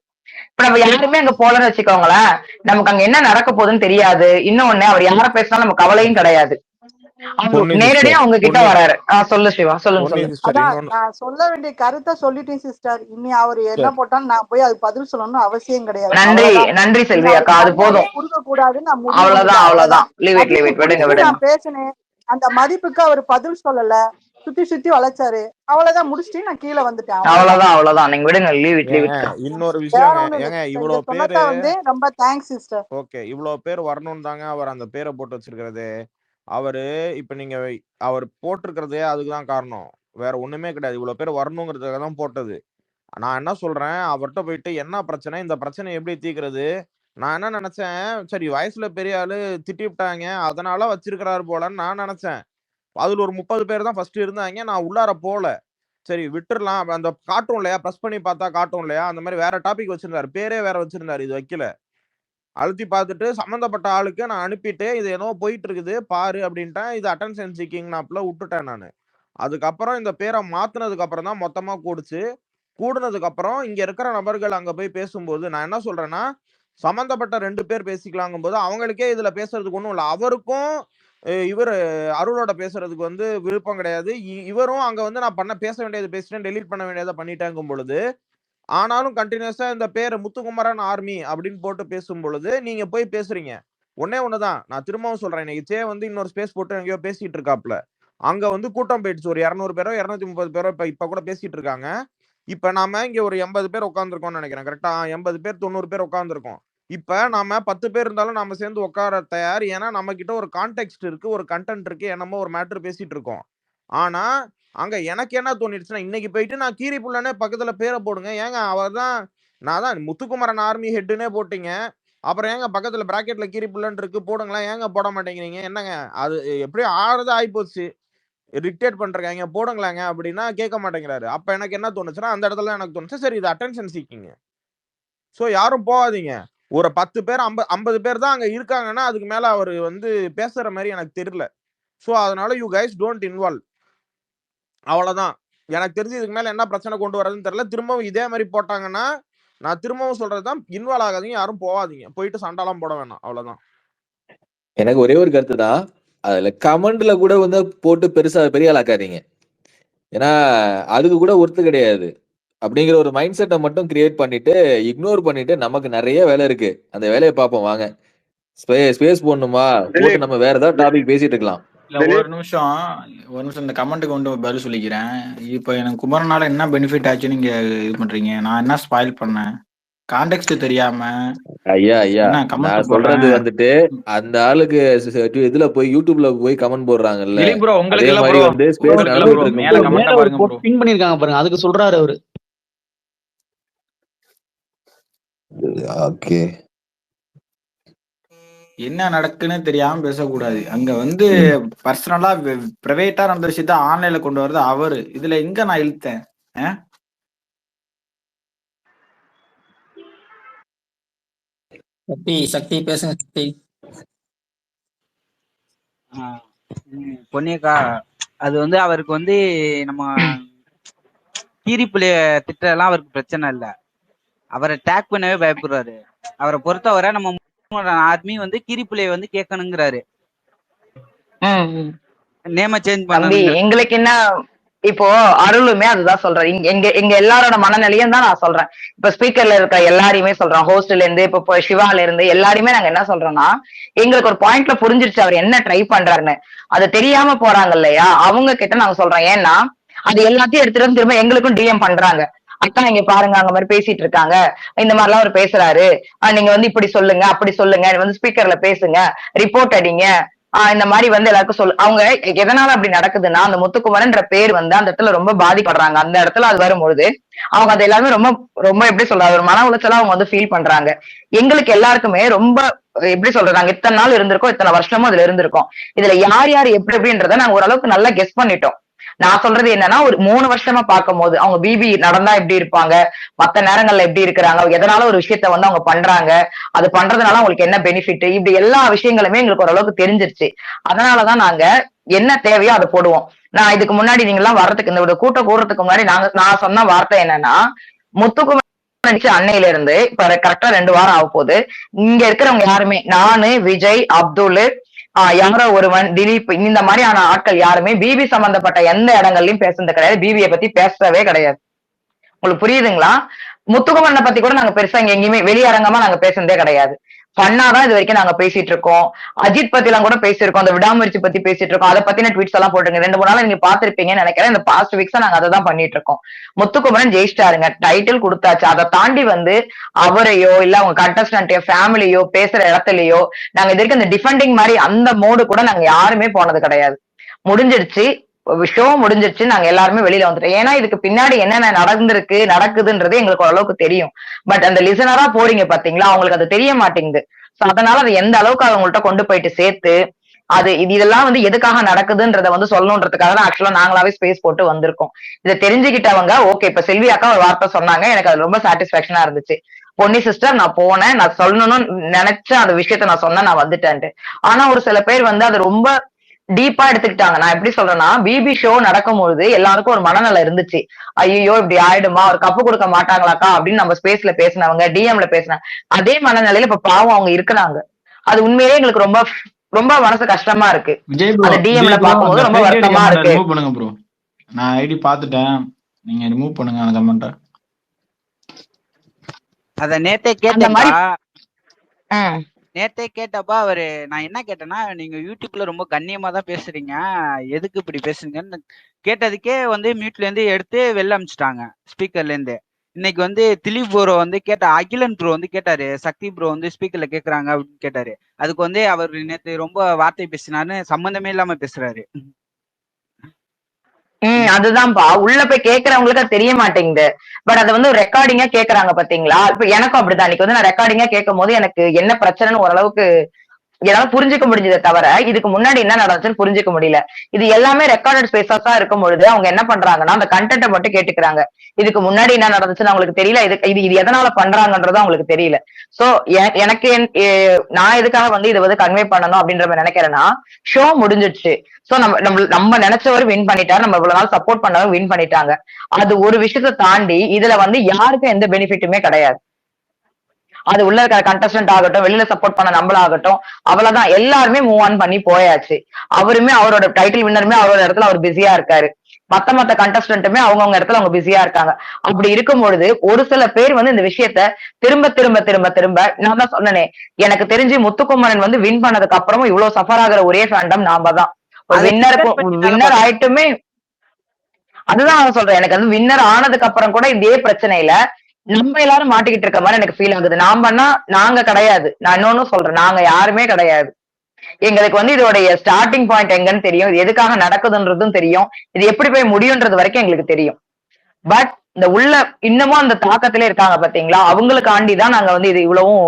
இப்ப நம்ம யாருமே அங்க போலன்னு வச்சுக்கோங்களேன், நமக்கு அங்க என்ன நடக்க போகுதுன்னு தெரியாது. இன்னொன்னு அவர் யார பேசினாலும் நமக்கு கவலையும் கிடையாது. அவரு நேரடியா அவங்க கிட்ட வராரு. சொல்லு சிவா, சொல்லுங்க. அதான் நான் சொல்ல வேண்டிய கருத்தை சொல்லிட்டேன் சிஸ்டர். இனி அவர் என்ன போட்டாலும் நான் போய் அதுக்கு பதில் சொல்லணும்னு அவசியம் கிடையாது. நன்றி செல்வி அக்கா, அது போதும். கொடுக்க கூடாதுன்னு நான் அவ்வளவுதான். நான் பேசினேன். அந்த மதிப்புக்கு அவர் பதில் சொல்லல, சுத்தி சுத்தி வளைச்சாரு. அவ்வளவுதான், முடிச்சுட்டு நான் கீழே வந்துட்டேன். அவ்வளவுதான் நீங்க விடுங்க. Leave it. இன்னொரு விஷயம் இவ்வளவு பேரு வந்து ரொம்ப தேங்க்ஸ் சிஸ்டர். ஓகே, இவ்வளவு பேர் வரணும் தாங்க அவர் அந்த பேரை போட்டு வச்சிருக்கிறது. அவரு இப்ப நீங்க அவர் போட்டிருக்கிறதே அதுக்குதான் காரணம், வேற ஒண்ணுமே கிடையாது. இவ்வளவு பேர் வரணுங்கிறதுக்காக தான் போட்டது. நான் என்ன சொல்றேன், அவர்கிட்ட போயிட்டு என்ன பிரச்சனை, இந்த பிரச்சனை எப்படி தீர்க்கிறது. நான் என்ன நினைச்சேன், சரி வயசுல பெரிய ஆளு திட்டி விட்டாங்க அதனால வச்சிருக்கிறாரு போலன்னு நான் நினைச்சேன். அதுல ஒரு 30 பேர் தான் ஃபர்ஸ்ட் இருந்தாங்க. நான் உள்ளார போல, சரி விட்டுறலாம். அந்த காட்டும் இல்லையா, ப்ரெஸ் பண்ணி பார்த்தா காட்டும் இல்லையா, அந்த மாதிரி வேற டாபிக் வச்சிருந்தாரு, பேரே வேற வச்சிருந்தாரு, இது வைக்கல. அழுத்தி பார்த்துட்டு சம்மந்தப்பட்ட ஆளுக்கு நான் அனுப்பிட்டு இது என்னவோ போயிட்டு இருக்குது பாரு அப்படின்ட்டேன். இது அட்டென்ஷன் சீக்கிங் நாப்ல விட்டுட்டேன் நான். அதுக்கப்புறம் இந்த பேரை மாத்தினதுக்கு அப்புறம் தான் மொத்தமா கூடுச்சு. கூடுனதுக்கு அப்புறம் இங்க இருக்கிற நபர்கள் அங்க போய் பேசும்போது நான் என்ன சொல்றேன்னா, சம்பந்தப்பட்ட 2 பேர் பேசிக்கலாங்கும் போது அவங்களுக்கே இதுல பேசுறதுக்கு ஒண்ணும் இல்ல. அவருக்கும் இவர் அருளோட பேசுறதுக்கு வந்து விருப்பம் கிடையாது. இவரும் அங்க வந்து நான் பேச வேண்டியது பேசிட்டேன், டெலீட் பண்ண வேண்டியதை பண்ணிட்டேங்கும் பொழுது, ஆனாலும் கண்டினியூஸா இந்த பேரை முத்துக்குமரன் ஆர்மி அப்படின்னு போட்டு பேசும் பொழுது நீங்க போய் பேசுறீங்க. ஒன்னே ஒண்ணுதான் நான் திரும்பவும் சொல்றேன், இன்னைக்கு சே வந்து இன்னொரு ஸ்பேஸ் போட்டு எங்கேயோ பேசிட்டு இருக்காப்ல. அங்க வந்து கூட்டம் போயிடுச்சு, ஒரு 200 பேரோ 230 பேரோ இப்ப கூட பேசிட்டு இருக்காங்க. இப்ப நாம இங்க ஒரு 80 பேர் உட்காந்துருக்கோம்னு நினைக்கிறேன், கரெக்டா? 80 பேர் 90 பேர் உட்காந்துருக்கோம். இப்ப நாம 10 பேர் இருந்தாலும் நாம சேர்ந்து உட்கார தயார். ஏன்னா நம்ம கிட்ட ஒரு கான்டெக்ட் இருக்கு, ஒரு கண்டென்ட் இருக்கு, என்னமோ ஒரு மேட்டர் பேசிட்டு இருக்கோம். ஆனா அங்க எனக்கு என்ன தோணிடுச்சுன்னா, இன்னைக்கு போயிட்டு நான் கீரி புள்ளனே பக்கத்துல பேரை போடுங்க. ஏங்க அவர் தான் நான் தான் முத்துக்குமரன் ஆர்மி ஹெட்டுன்னே போட்டீங்க. அப்புறம் ஏங்க பக்கத்துல பிராக்கெட்ல கீரி புள்ளன்னு இருக்கு போடுங்களேன். ஏங்க போட மாட்டேங்கிறீங்க? என்னங்க அது எப்படியோ ஆறது ஆயிப்போச்சு. இரிட்டேட் பண்றாங்க போடுங்களாங்க அப்படின்னா கேட்க மாட்டேங்கிறாரு. அப்ப எனக்கு என்ன தோணுச்சுன்னா, அந்த இடத்துல எனக்கு தோணுச்சு, சரி இது அட்டென்ஷன் சீக்கிங். சோ யாரும் போகாதீங்க. ஒரு 10 பேர் 50 பேர் தான் அங்க இருக்காங்கன்னா, அதுக்கு மேல அவரு வந்து பேசுற மாரி எனக்கு தெரியல. சோ அதனால யூ கைஸ் டோன்ட் இன்வால்வ். அவ்வளவுதான். எனக்கு தெரிஞ்சு இதுக்கு மேல என்ன பிரச்சனை கொண்டு வரதுன்னு தெரியல. திரும்பவும் இதே மாதிரி போட்டாங்கன்னா, நான் திரும்பவும் சொல்றதுதான், இன்வால்வ் ஆகாதீங்க, யாரும் போகாதீங்க. போயிட்டு சண்டைலாம் போட வேணாம். அவ்வளவுதான். எனக்கு ஒரே ஒரு கருத்து தான். அதுல கமெண்ட்ல கூட வந்து போட்டு பெருசா பெரிய ஆளாக்காதீங்க. ஏன்னா அதுக்கு கூட ஒர்த்து கிடையாது. அப்படிங்கிற ஒரு மைண்ட் செட்டை மட்டும் கிரியேட் பண்ணிட்டு இக்னோர் பண்ணிட்டு நமக்கு நிறைய வேலை இருக்கு. அந்த வேலையை பார்ப்போம் வாங்க. ஸ்பேஸ் போடணுமா போட்டு நம்ம வேற ஏதாவது டாபிக் பேசிட்டு இருக்கலாம். இல்ல ஒரு நிமிஷம் இந்த கமெண்ட்டுக்கு வந்து பதில் சொல்லிக்கிறேன். இப்போ எனக்கு குமரனால என்ன பெனிஃபிட் ஆச்சுன்னு நீங்க இது பண்றீங்க? நான் என்ன ஸ்பாயில் பண்ணேன்? கான்டெக்ட் தெரியாம ஐயா என்ன நான் கமெண்ட் சொல்றது போடுறேன்? வந்துட்டு அந்த ஆளுக்கு இதுல போய் யூடியூப்ல போய் கமெண்ட் போடுறாங்கல்ல, திலீப் ப்ரோ அதே உங்களுக்கு இல்ல மாதிரி ப்ரோ, வந்து ஸ்பேஸ் உங்களுக்கு இல்ல நடந்துட்டு ப்ரோ, இருக்கும் மேல போது கமெண்ட் பாருங்க ப்ரோ. பின் பண்ணிருக்காங்க பாருங்க, அதுக்கு சொல்றாரு அவரு. ஓகே, என்ன நடக்குன்னு தெரியாம பேசக்கூடாது. அங்க வந்து பர்சனலா பிரைவேட்டா நடந்த விஷயத்த ஆன்லைன்ல கொண்டு வரது அவரு. இதுல எங்க நான் இழுத்தேன்? சக்தி பேசுங்க சக்தி. பொன்னியக்கா, அது வந்து அவருக்கு வந்து நம்ம கீரிப்புள்ளைய திட்டெல்லாம் அவருக்கு பிரச்சனை இல்லை. அவரை டேக் பண்ணவே பயப்படுறாரு. அவரை பொறுத்தவரை நம்ம ஆர்மி வந்து கீரிப்புள்ளைய வந்து கேட்கணுங்கிறாரு, நேம சேஞ்ச் தம்பி பண்ணணும். எங்களுக்கு என்ன இப்போ அருளுமே அதுதான் சொல்றேன். எங்க எல்லாரோட மனநிலையும் தான் நான் சொல்றேன். இப்ப ஸ்பீக்கர்ல இருக்க எல்லாரையுமே சொல்றேன், ஹோஸ்ட்ல இருந்து இப்ப சிவால இருந்து எல்லாருமே நாங்க என்ன சொல்றோம்னா, எங்களுக்கு ஒரு பாயிண்ட்ல புரிஞ்சிருச்சு அவர் என்ன ட்ரை பண்றாருன்னு. அது தெரியாம போறாங்க இல்லையா, அவங்க கிட்ட நாங்க சொல்றோம். ஏன்னா அது எல்லாத்தையும் எடுத்துட்டு வந்து திரும்ப எங்களுக்கும் டிஎம் பண்றாங்க. அக்கா இங்க பாருங்க அங்க மாதிரி பேசிட்டு இருக்காங்க, இந்த மாதிரி எல்லாம் அவர் பேசுறாரு, நீங்க வந்து இப்படி சொல்லுங்க அப்படி சொல்லுங்க, வந்து ஸ்பீக்கர்ல பேசுங்க, ரிப்போர்ட் அடிங்க, இந்த மாதிரி வந்து எல்லாருக்கும் சொல்லு. அவங்க எதனால அப்படி நடக்குதுன்னா, அந்த முத்துக்குமரன்ற பேர் வந்து அந்த இடத்துல ரொம்ப பாதிப்படுறாங்க. அந்த இடத்துல அது வரும்பொழுது அவங்க அது எல்லாமே ரொம்ப ரொம்ப எப்படி சொல்றாங்க, ஒரு மன உளைச்சலா அவங்க வந்து ஃபீல் பண்றாங்க. எங்களுக்கு எல்லாருக்குமே ரொம்ப எப்படி சொல்றது, நாங்க இத்தனை நாள் இருந்திருக்கோம், இத்தனை வருஷமும் அதுல இருந்திருக்கோம். இதுல யார் யார் எப்படி எப்படின்றத நாங்க ஓரளவுக்கு நல்லா கெஸ் பண்ணிட்டோம். நான் சொல்றது என்னன்னா, ஒரு 3 வருஷமா பார்க்கும் போது அவங்க பிபி நடந்தா எப்படி இருப்பாங்க, மத்த நேரங்கள்ல எப்படி இருக்கிறாங்க, எதனால ஒரு விஷயத்த வந்து அவங்க பண்றாங்க, அது பண்றதுனால அவங்களுக்கு என்ன பெனிஃபிட், இப்படி எல்லா விஷயங்களுமே எங்களுக்கு ஓரளவுக்கு தெரிஞ்சிருச்சு. அதனாலதான் நாங்க என்ன தேவையோ அதை போடுவோம். நான் இதுக்கு முன்னாடி நீங்க எல்லாம் வர்றதுக்கு, இந்த கூட்டம் கூடுறதுக்கு முன்னாடி நான் சொன்ன வார்த்தை என்னன்னா, முத்துக்குமரன் அன்னையில இருந்து இப்ப கரெக்டா 2 வாரம் ஆக போகுது. இங்க இருக்கிறவங்க யாருமே, நானு, விஜய், அப்துல், யாரோ ஒருவன், திலீப், இந்த மாதிரியான ஆட்கள் யாருமே பிபி சம்பந்தப்பட்ட எந்த இடங்கள்லயும் பேசுறது கிடையாது. பிபியை பத்தி பேசவே கிடையாது. உங்களுக்கு புரியுதுங்களா? முத்துக்குமரனை பத்தி கூட நாங்க பெருசா இங்க எங்கேயுமே வெளியரங்கமா நாங்க பேசுனதே கிடையாது. ஃபன்னாதான் இது வரைக்கும் நாங்க பேசிட்டு இருக்கோம். அஜித் பத்தி எல்லாம் கூட பேசியிருக்கோம், அந்த விடாமுயற்சி பத்தி பேசிட்டு இருக்கோம். அதை பத்தின ட்வீட்ஸ் எல்லாம் போட்டுருங்க. 2-3 நாள் நீங்க பாத்திருப்பீங்கன்னு நினைக்கிறேன். இந்த பாஸ்ட் வீக்ஸா நாங்க அதை தான் பண்ணிட்டு இருக்கோம். முத்துக்குமரன் ஜெயிச்சிட்டாருங்க, டைட்டில் கொடுத்தாச்சு. அதை தாண்டி வந்து அவரையோ இல்ல அவங்க கண்டஸ்டன்டையோ ஃபேமிலியோ பேசுற இடத்துலயோ நாங்க இது வரைக்கும் அந்த டிஃபெண்டிங் மாதிரி அந்த மோடு கூட நாங்க யாருமே போனது கிடையாது. முடிஞ்சிருச்சு, ஷோ முடிஞ்சிருச்சு, நாங்க எல்லாருமே வெளியில வந்துட்டோம். ஏன்னா இதுக்கு பின்னாடி என்னென்ன நடக்குதுன்றது எங்களுக்கு ஓரளவுக்கு தெரியும். பட் அந்த லிசனரா போறீங்க பாத்தீங்களா, அவங்களுக்கு அது தெரிய மாட்டேங்குது. அதனால அது எந்த அளவுக்கு அவங்கள்ட்ட கொண்டு போயிட்டு சேர்த்து அது இதெல்லாம் வந்து எதுக்காக நடக்குதுன்றத வந்து சொல்லணுன்றதுக்காக தான் ஆக்சுவலா நாங்களாவே ஸ்பேஸ் போட்டு வந்திருக்கோம். இதை தெரிஞ்சுக்கிட்டவங்க ஓகே. இப்ப செல்வி அக்கா ஒரு வார்த்தை சொன்னாங்க, எனக்கு அது ரொம்ப சாட்டிஸ்பாக்சனா இருந்துச்சு. பொன்னி சிஸ்டர் நான் போனேன், நான் சொல்லணும்னு நினைச்ச அந்த விஷயத்த நான் சொன்னேன், நான் வந்துட்டேன்ட்டு. ஆனா ஒரு சில பேர் வந்து அது ரொம்ப டீப்பா எடுத்துக்கிட்டாங்க. நான் எப்படி சொல்றேன்னா, பிபி ஷோ நடக்கும்போது எல்லாருக்கும் ஒரு மனநலம் இருந்துச்சு. ஐயோ இப்படி ஆயிடுமா, ஒரு கப்பு கொடுக்க மாட்டாங்களாக்கா அப்படின்னு நம்ம ஸ்பேஸ்ல பேசினவங்க, டிஎம்ல பேசின அதே மனநிலையில இப்ப பாவம் அவங்க இருக்கிறாங்க. அது உண்மையிலேயே எங்களுக்கு ரொம்ப ரொம்ப மனசு கஷ்டமா இருக்கு. அந்த டிஎம்ல பாக்கும்போது ரொம்ப வருத்தமா இருக்கு. ரிமூவ் பண்ணுங்க ப்ரோ, நான் ஐடி பாத்துட்டேன், நீங்க ரிமூவ் பண்ணுங்க அந்த கமெண்ட. அத நேத்தே கேட்டப்பா அவரு, நான் என்ன கேட்டேன்னா, நீங்க யூடியூப்ல ரொம்ப கண்ணியமா தான் பேசுறீங்க, எதுக்கு இப்படி பேசுறீங்கன்னு கேட்டதுக்கே வந்து மியூட்ல இருந்து எடுத்து வெளில அமிச்சிட்டாங்க ஸ்பீக்கர்ல இருந்து. இன்னைக்கு வந்து திலீப் ப்ரோ வந்து அகிலன் ப்ரோ வந்து கேட்டாரு, சக்தி ப்ரோ வந்து ஸ்பீக்கர்ல கேக்குறாங்க அப்படின்னு கேட்டாரு. அதுக்கு வந்து அவர் நேத்து ரொம்ப வார்த்தை பேசினாருன்னு சம்பந்தமே இல்லாம பேசுறாரு. அதுதான்ப்பா. உள்ள போய் கேக்குறவங்களுக்கு அது தெரிய மாட்டேங்குது. பட் அது வந்து ஒரு ரெக்கார்டிங்கா கேக்குறாங்க பாத்தீங்களா? இப்ப எனக்கும் அப்படிதான். அன்னைக்கு வந்து நான் ரெக்கார்டிங்கா கேட்கும்போது எனக்கு என்ன பிரச்சனைன்னு ஓரளவுக்கு என்னால புரிஞ்சுக்க முடிஞ்சதே தவிர, இதுக்கு முன்னாடி என்ன நடந்துச்சுன்னு புரிஞ்சுக்க முடியல. இது எல்லாமே ரெக்கார்டட் ஸ்பேஸஸா இருக்கும் பொழுது, அவங்க என்ன பண்றாங்கன்னா, அந்த கன்டென்ட்ட மட்டும் கேட்டுக்கிறாங்க. இதுக்கு முன்னாடி என்ன நடந்துச்சுன்னு அவங்களுக்கு தெரியல. இது இது இது எதனால பண்றாங்கன்றதும் அவங்களுக்கு தெரியல. சோ எனக்கு நான் எதுக்காக வந்து இத வந்து கன்வே பண்ணணும் அப்படின்ற மாரி நெனைக்கிறேன்னா, ஷோ முடிஞ்சிடுச்சு. சோ நம்ம நெனைச்சவரு வின் பண்ணிட்டாரு. நம்ம இவ்வளவு நாள் சப்போர்ட் பண்ணவங்க வின் பண்ணிட்டாங்க. அது ஒரு விஷயத்த தாண்டி, இதுல வந்து யாருக்கும் எந்த பெனிஃபிட்டுமே கிடையாது. அது உள்ள இருக்கிற கண்டஸ்டன்ட் ஆகட்டும், வெளியில சப்போர்ட் பண்ண நம்மளாகட்டும், அவ்வளவுதான். எல்லாருமே மூவ் ஆன் பண்ணி போயாச்சு. அவருமே அவரோட டைட்டில் வின்னருமே அவரோட இடத்துல அவர் பிஸியா இருக்காரு. மத்த கண்டஸ்டன்ட்டுமே அவங்கவங்க இடத்துல அவங்க பிஸியா இருக்காங்க. அப்படி இருக்கும் பொழுது ஒரு சில பேர் வந்து இந்த விஷயத்த திரும்ப திரும்ப திரும்ப திரும்ப நான் தான் சொன்னனே, எனக்கு தெரிஞ்சு முத்துக்குமரன் வந்து வின் பண்ணதுக்கு அப்புறமும் இவ்வளவு சஃபர் ஆகுற ஒரே ஃபேண்டம் நாம தான். ஒரு வின்னர் ஆயிட்டுமே அதுதான் நான் சொல்றேன். எனக்கு வந்து வின்னர் ஆனதுக்கு அப்புறம் கூட இதே பிரச்சனையில நம்ம எல்லாரும் மாட்டிக்கிட்டு இருக்க மாதிரி எனக்கு ஃபீல் ஆகுது. நான் பண்ணா நாங்க கிடையாது. நான் இன்னொன்னு சொல்றேன். நாங்க யாருமே கிடையாது. எங்களுக்கு வந்து இதோடைய ஸ்டார்டிங் பாயிண்ட் எங்கன்னு தெரியும். இது எதுக்காக நடக்குதுன்றதும் தெரியும். இது எப்படி போய் முடியுன்றது வரைக்கும் எங்களுக்கு தெரியும். பட் இந்த உள்ள இன்னமும் அந்த தாக்கத்திலே இருக்காங்க பாத்தீங்களா? அவங்களுக்காண்டி தான் நாங்க வந்து இது இவ்வளவும்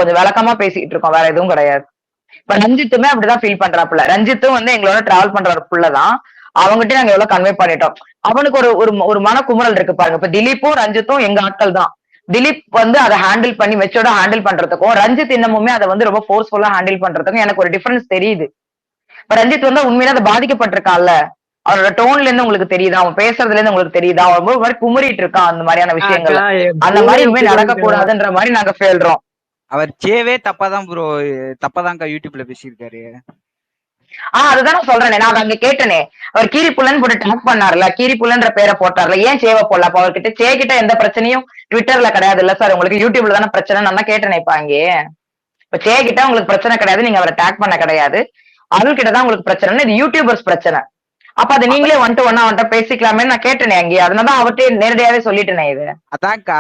கொஞ்சம் விளக்கமா பேசிட்டு இருக்கோம். வேற எதுவும் கிடையாது. இப்ப ரஞ்சித்துமே அப்படிதான் ஃபீல் பண்றாப்புல. ரஞ்சித்தும் வந்து எங்களோட டிராவல் பண்ற ஒரு புள்ளதான். அவங்ககிட்ட நாங்க எவ்வளவு கன்வே பண்ணிட்டோம். அவனுக்கு ஒரு ஒரு ஒரு மனக்குமுறல் இருக்கு பாருங்க. இப்ப திலீப்பும் ரஞ்சித்தும் எங்க ஆட்கள் தான். திலீப் வந்து அதை ஹேண்டில் பண்ணி மெச்சோட ஹேண்டில் பண்றதுக்கும், ரஞ்சித் இன்னமுமே அதை வந்து ரொம்ப ஃபோர்ஸ்ஃபுல்லா ஹேண்டில் பண்றதுக்கும் எனக்கு ஒரு டிஃபரன்ஸ் தெரியுது. இப்ப ரஞ்சித் வந்து உண்மையில அதை பாதிக்கப்பட்டிருக்கான்ல. அவரோட டோன்ல இருந்து உங்களுக்கு தெரியுதா? அவன் பேசுறதுல இருந்து உங்களுக்கு தெரியுதா? அவன் ஒரு மாதிரி குமுறிட்டு இருக்கான் அந்த மாதிரியான விஷயங்கள். அந்த மாதிரி இனிமே நடக்க கூடாதுன்ற மாதிரி நாங்க சொல்றோம். அவர் சேவே தப்பாதான் ப்ரோ, தப்பாதான்க்கா யூடியூப்ல பேசியிருக்காரு. அதுதான் நான் சொல்றேனே. நான் அங்க கேட்டனே. அவர் கீரி புள்ளன்னு போட்டு டேக் பண்ணார்ல, கீரி புள்ளன்ற பேரை போட்டார்ல, ஏன் சேவை போடல? அப்ப அவர்கிட்ட கிட்ட எந்த பிரச்சனையும் ட்விட்டர்ல கிடையாது இல்ல சார், உங்களுக்கு யூடியூப்ல தானே பிரச்சனை நான் தான் கேட்டேனே. இப்ப அங்கே இப்ப கிட்ட உங்களுக்கு பிரச்சனை கிடையாது, நீங்க அவரை டேக் பண்ண கிடையாது. அருள் கிட்டதான் உங்களுக்கு பிரச்சனை. இது யூடியூபர்ஸ் பிரச்சனை. அப்ப அது நீங்களே ஒன் டு ஒன்னா அவன்கிட்ட பேசிக்கலாமே நான் கேட்டேனே அங்கே. அதனாலதான் அவர்கிட்ட நேரடியாவே சொல்லிட்டேனே இது. அதான்க்கா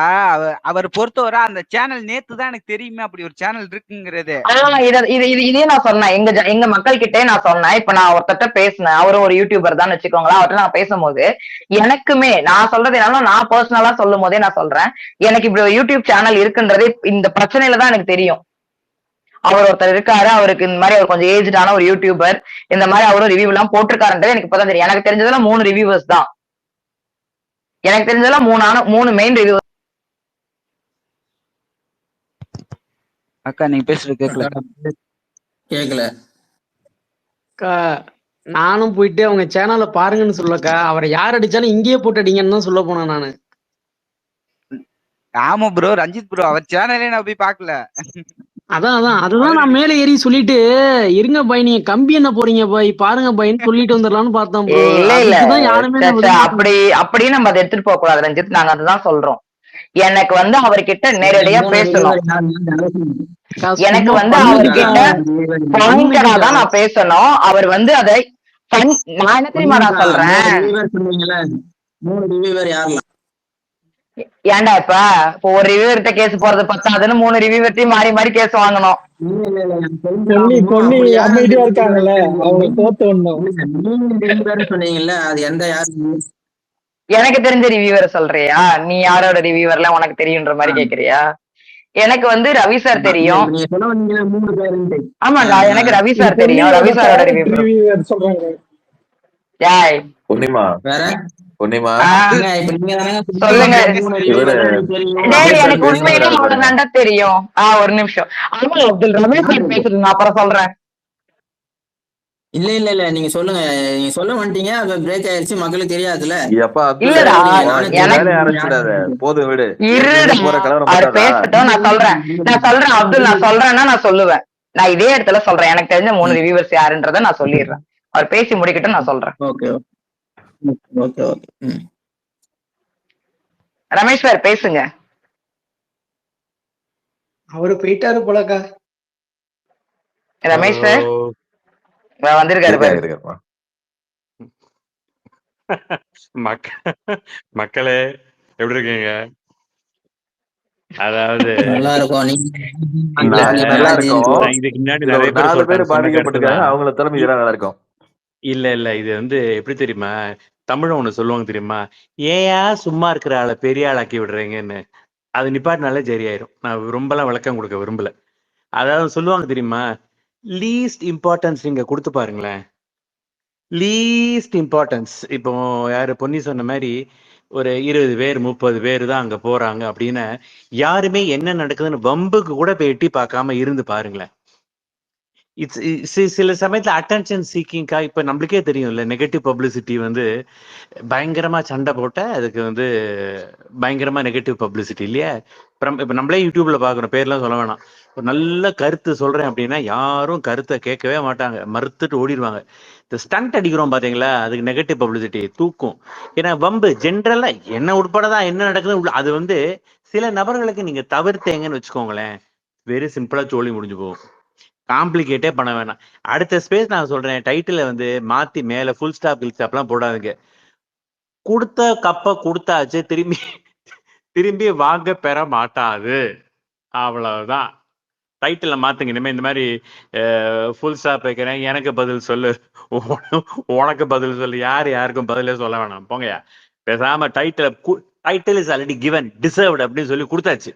அவர் பொறுத்தவரை அந்த சேனல் நேத்து தான் எனக்கு தெரியுமே அப்படி ஒரு சேனல் இருக்குங்கிறது. இதே நான் சொன்னேன். எங்க மக்கள் கிட்டே நான் சொன்னேன். இப்ப நான் ஒருத்தட்ட பேசினேன். அவரும் ஒரு யூடியூபர் தான் வச்சுக்கோங்களேன். அவர்கிட்ட நான் பேசும்போது எனக்குமே நான் சொல்றது என்னன்னா, நான் பர்சனலா சொல்லும் போதே நான் சொல்றேன், எனக்கு இப்படி ஒரு யூடியூப் சேனல் இருக்குன்றதே இந்த பிரச்சனையில தான் எனக்கு தெரியும். அவர் ஒருத்தர் இருக்காரு, அவருக்கு இந்த மாதிரி அவர் கொஞ்சம் ஏஜ்டான ஒரு யூடியூபர், இந்த மாதிரி அவரும் ரிவ்யூ எல்லாம் போட்டிருக்காருன்றது எனக்கு இப்பதான் தெரியும். எனக்கு தெரிஞ்சதெல்லாம் 3 ரிவ்யூவர்ஸ் தான். எனக்கு தெரிஞ்சதெல்லாம் 3 மெயின் ரிவ்யூ. அக்கா நீங்க பேசுறது கேக்கல. நானும் போயிட்டு அவங்க சேனலை பாருங்கன்னு சொல்லக்கா, அவரை யார் அடிச்சாலும் இங்கேயே போட்டு அடிங்கன்னு தான் சொல்ல போனேன் நானு. ஆமா ப்ரோ, ரஞ்சித் ப்ரோ அவர் சேனலே நான் போய் பாக்கல. அதுதான் நான் மேல ஏறி சொல்லிட்டு இருங்க பாய், நீங்க கம்பி என்ன போறீங்க பாய் பாருங்க பாய்ன்னு சொல்லிட்டு வந்துடலாம்னு பார்த்தோம். அப்படி நம்ம அதை எடுத்துட்டு போக கூடாது ரஞ்சித். நாங்க அதுதான் சொல்றோம். எனக்கு வந்து அவர்கிட்ட நேரடியா பேசணும். எனக்கு வந்து அவர்கிட்ட பாயிண்டரா தான் நான் பேசணும். அவர் வந்து அதை நான் என்ன தெரியுமா நான் சொல்றேன், ஏன்டா இப்ப ஒரு ரிவ்யூவர்கிட்ட கேஸ் போறது பத்தாதுன்னு 3 ரிவ்யூவர்ட்டையும் மாறி மாறி கேஸ் வாங்கணும். அமைதியா இருக்காங்கல்ல அவங்க சொன்னீங்கல்ல, அது எந்த எனக்கு தெரிஞ்ச ரிவ்யூவர் சொல்றியா? நீ யாரோட ரிவ்யூவர்லாம் உனக்கு தெரியுன்ற மாதிரி கேக்குறியா? எனக்கு வந்து ரவி சார் தெரியும். ஆமாண்டா, எனக்கு ரவி சார் தெரியும். ரவி சாரோட ரிவ்யூவர் சொல்றாங்க. யாய் பொன்னிமா வேற பொன்னிமா சொல்லுங்க. எனக்கு உண்மையிலே அவரோட நண்டா தெரியும். ஒரு நிமிஷம். ஆமா அப்துல் ரமேஷ் சார் பேசுறது நான் அப்புறம் சொல்றேன். இல்ல நீங்க சொல்லுங்க. நீங்க சொல்ல வந்துட்டீங்க, அது பிரேக் ஆயிருச்சு, மக்களுக்கு தெரியாதுல. இல்லடா போதும் விடு. அவர் பேசட்டும், நான் சொல்றேன் அப்துல். நான் சொல்றேன்னா நான் சொல்லுவேன். நான் இதே இடத்துல சொல்றேன். எனக்கு தெரிஞ்ச 3 ரிவ்யூவர்ஸ் யாருன்றத நான் சொல்லிடுறேன். அவர் பேசி முடிக்கட்டும், நான் சொல்றேன். Okay okay okay. Ramesh sir பேசுங்க. அவரு போயிட்டாரு போலக்கா. ரமேஷ் சார் வந்திருக்காரு பாரு. மக்களே எப்படி இருக்கீங்க? அதாவது நல்லா இருக்கும். இதுக்கு முன்னாடி நிறைய பேர் பாதிக்கப்பட்டிருக்காங்க. அவங்கள தலைமை நல்லா இருக்கும். இல்ல இது வந்து எப்படி தெரியுமா, தமிழ் ஒண்ணு சொல்லுவாங்க தெரியுமா, ஏயா சும்மா இருக்கிற ஆளை பெரிய ஆளாக்கி விடுறீங்கன்னு. அது நிப்பாட்டினாலே சரியாயிரும். நான் ரொம்பலாம் விளக்கம் கொடுக்க விரும்பல. அதாவது சொல்லுவாங்க தெரியுமா, லீஸ்ட் இம்பார்ட்டன்ஸ் நீங்க கொடுத்து பாருங்களேன். Least importance. இப்போ யாரு பொன்னி சொன்ன மாதிரி ஒரு 20 பேர் 30 பேர் தான் அங்க போறாங்க அப்படின்னு யாருமே என்ன நடக்குதுன்னு வம்புக்கு கூட போய் எட்டி பார்க்காம இருந்து பாருங்களேன். சில சமயத்துல அட்டென்ஷன் சீக்கிங்கா இப்ப நம்மளுக்கே தெரியும்ல, நெகட்டிவ் பப்ளிசிட்டி வந்து பயங்கரமா சண்டை போட்ட அதுக்கு வந்து பயங்கரமா நெகட்டிவ் பப்ளிசிட்டி இல்லையா. இப்ப நம்மளே யூடியூப்ல பாக்குறோம், பேர்லாம் சொல்ல வேணாம். ஒரு நல்ல கருத்து சொல்றேன் அப்படின்னா யாரும் கருத்தை கேட்கவே மாட்டாங்க, மறுத்துட்டு ஓடிடுவாங்க. இந்த ஸ்டண்ட் அடிக்கிறோம் பாத்தீங்களா, அதுக்கு நெகட்டிவ் பப்ளிசிட்டி தூக்கும். ஏன்னா வம்பு ஜென்ரலா என்ன உட்படதான் என்ன நடக்குது அது வந்து சில நபர்களுக்கு நீங்க தவிர்த்தேங்கன்னு வச்சுக்கோங்களேன், வெரி சிம்பிளா சோழி முடிஞ்சு போகும். காம்ப்ளிகேட்டே பண்ண வேணாம். அடுத்த ஸ்பேஸ் நான் சொல்றேன், டைட்டில வந்து மாத்தி மேல ஃபுல் ஸ்டாப் கில் ஸ்டாப்லாம் போடாதுங்க. கொடுத்த கப்ப கொடுத்தாச்சு, திரும்பி வாங்க பெற மாட்டாது, அவ்வளவுதான். டைட்டில மாத்துங்க. இனிமே இந்த மாதிரி ஃபுல் ஸ்டாப் வைக்கிறேன், எனக்கு பதில் சொல்லு, உனக்கு பதில் சொல்லு, யாருக்கும் பதிலே சொல்ல வேணாம், போங்கயா பேசாம. Title is already given, deserved அப்படின்னு சொல்லி கொடுத்தாச்சு.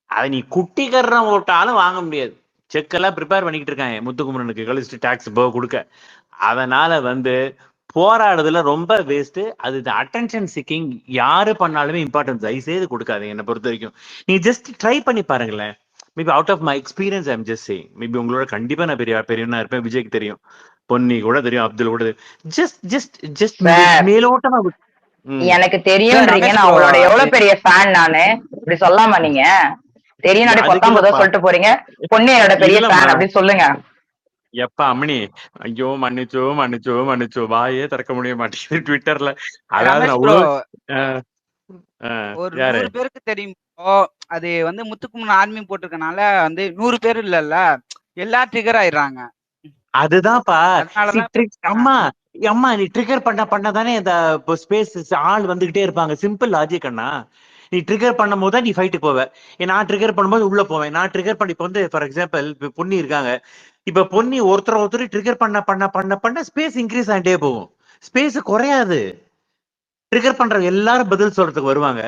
அதை நீ குட்டிக்கறம் ஓட்டாலும் வாங்க முடியாது. செக்கெல்லாம் ப்ரிப்பேர் பண்ணிக்கிட்டு இருக்காங்க முத்துக்குமரனுக்கு கழிச்சுட்டு டாக்ஸ் போக கொடுக்க. அதனால வந்து போராடுறதுல ரொம்ப வேஸ்ட். அது அட்டென்ஷன் சீக்கிங் யாரு பண்ணாலுமே இம்பார்ட்டன்ஸ் தயவுசெய்து கொடுக்காது. என்னை பொறுத்த வரைக்கும் நீ ஜஸ்ட் ட்ரை பண்ணி பாருங்களேன். Maybe out of my experience I'm just saying. Maybe உங்களோட கண்டிப்பா நான் பெரியவனா இருப்பேன், விஜய்க்கு தெரியும், பொன்னி கூட தெரியும், அப்துல் கூட தெரியும். ஜஸ்ட் மேலோட்டமா எனக்கு தெரியும்ன்றீங்க. நான் உங்களோட எவ்வளவு பெரிய ஃபேன் நானு, இப்படி சொல்லாமா நீங்க? தெரியும் நாடி பத்தாம் சொல்லிட்டு போறீங்க, பொண்ணு என்னோட பெரிய ஃபேன் அப்படி சொல்லுங்க. எப்ப அம்மணி, ஐயோ மன்னிச்சோ வாயே திறக்க முடிய மாட்டேங்குது ட்விட்டர்ல. அதாவது ஒரு 100 பேருக்கு தெரியும். அது வந்து முத்துக்குமரன் ஆர்மி போட்டிருக்கனால வந்து 100 பேர் இல்லல்ல, எல்லா ட்ரிகர் ஆயிடுறாங்க. அதுதான்ப்பா. அம்மா நீ ட்ரிகர் பண்ணதானே இந்த ஸ்பேஸ் ஆள் வந்துகிட்டே இருப்பாங்க. சிம்பிள் லாஜிக் அண்ணா. நீ ட்ரிகர் பண்ணும் போது நீ ஃபைட்டுக்கு போவ. நான் ட்ரிகர் பண்ணும்போது உள்ள போவேன். நான் ட்ரிகர் பண்ணி இப்போ வந்து ஃபார் எக்ஸாம்பிள் இப்ப பொன்னி இருக்காங்க. இப்ப பொன்னி ஒருத்தர் ட்ரிகர் பண்ண ஸ்பேஸ் இன்க்ரீஸ் ஆகிட்டே போகும், ஸ்பேஸ் குறையாது. ட்ரிகர் பண்ற எல்லாரும் பதில் சொல்றதுக்கு வருவாங்க.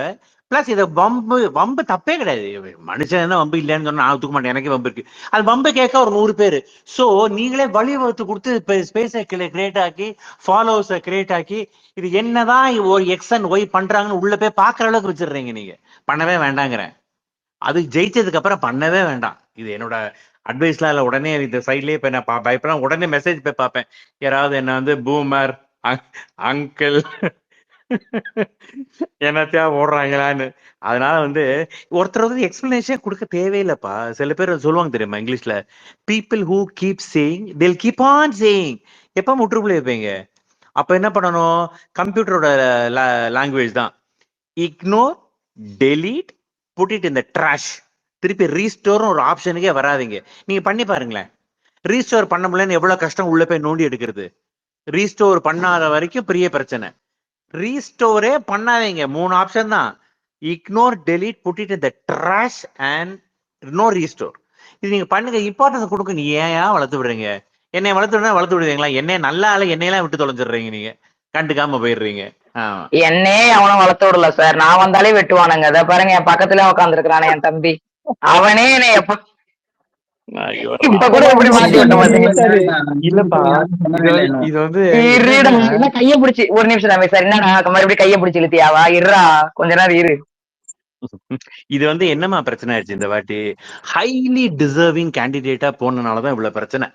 பிளஸ் இதை வம்பு தப்பே கிடையாது. மனுஷன் தான் வம்பு இல்லைன்னு சொன்னா நான் ஒத்துக்க மாட்டேன், எனக்கே வம்பு இருக்கு. அது வம்பு கேட்க ஒரு 100 பேர். சோ நீங்களே வழிவகுத்து கொடுத்து இப்ப ஸ்பேஸை கிரியேட் ஆக்கி ஃபாலோவர்ஸை கிரியேட் ஆக்கி இது என்னதான் ஒரு எக்ஸ் அண்ட் ஒய் பண்றாங்கன்னு உள்ள போய் பாக்குற அளவுக்கு வச்சிடுறீங்க. நீங்க பண்ணவே வேண்டாங்கிறேன். அது ஜெயிச்சதுக்கு அப்புறம் பண்ணவே வேண்டாம். இது என்னோட அட்வைஸ்லாம் இல்லை. உடனே இந்த சைட்லயே போய் நான் பயப்பட உடனே மெசேஜ் போய் பார்ப்பேன், யாராவது என்ன வந்து பூமர் அங்கிள் என்னத்தையா ஓடுறாங்களான்னு. அதனால வந்து ஒருத்தர் வந்து எக்ஸ்பிளனேஷன் கொடுக்க தேவையில்லைப்பா. சில பேர் சொல்லுவாங்க தெரியுமா இங்கிலீஷ்ல, people who keep saying they'll keep on saying. எப்ப முற்றுப்புள்ளி வைப்பீங்க? அப்ப என்ன பண்ணணும்? கம்ப்யூட்டரோட லாங்குவேஜ் தான். Ignore, delete, put it in the trash. திருப்பி ரீஸ்டோர்னு ஒரு ஆப்ஷனுக்கே வராதிங்க. நீங்க பண்ணி பாருங்களேன். ரீஸ்டோர் பண்ண முடியலன்னு எவ்வளவு கஷ்டம் உள்ள போய் நோண்டி எடுக்கிறது. ரீஸ்டோர் பண்ணாத வரைக்கும் பெரிய பிரச்சனை. ரீஸ்டோரே பண்ணாதீங்க. 3 ஆப்ஷன் தான், ignore, delete, put it in the trash and no restore. இது நீங்க பண்ணுங்க, இம்பார்ட்டன்ஸ் கொடுக்க. நீ ஏன் வளர்த்து விடுறீங்க? என்னை வளர்த்து விடுவீங்களா? என்னைய நல்லா இல்ல, என்னையெல்லாம் விட்டு தொலைஞ்சிடுறீங்க, நீங்க கண்டுக்காம போயிடுறீங்க. என்னையே அவனும் வளர்த்து விடல சார், நான் வந்தாலே வெட்டுவானுங்க. அதை பாருங்க, என் பக்கத்துல உட்கார்ந்து இருக்கிறானே என் தம்பி, அவனே என்னை எப்ப கைய பிடிச்சி ஒரு நிமிஷம் தான் சார், என்ன மறுபடியும் கைய பிடிச்சி இழுத்தியாவா? இருறா கொஞ்ச நேரம் இரு. இது வந்து என்னமா பிரச்சனை ஆயிடுச்சு இந்த வாட்டி? ஹைலி டிசர்விங் கேண்டிடேட்டா போனனாலதான் இவ்வளவு பிரச்சனை.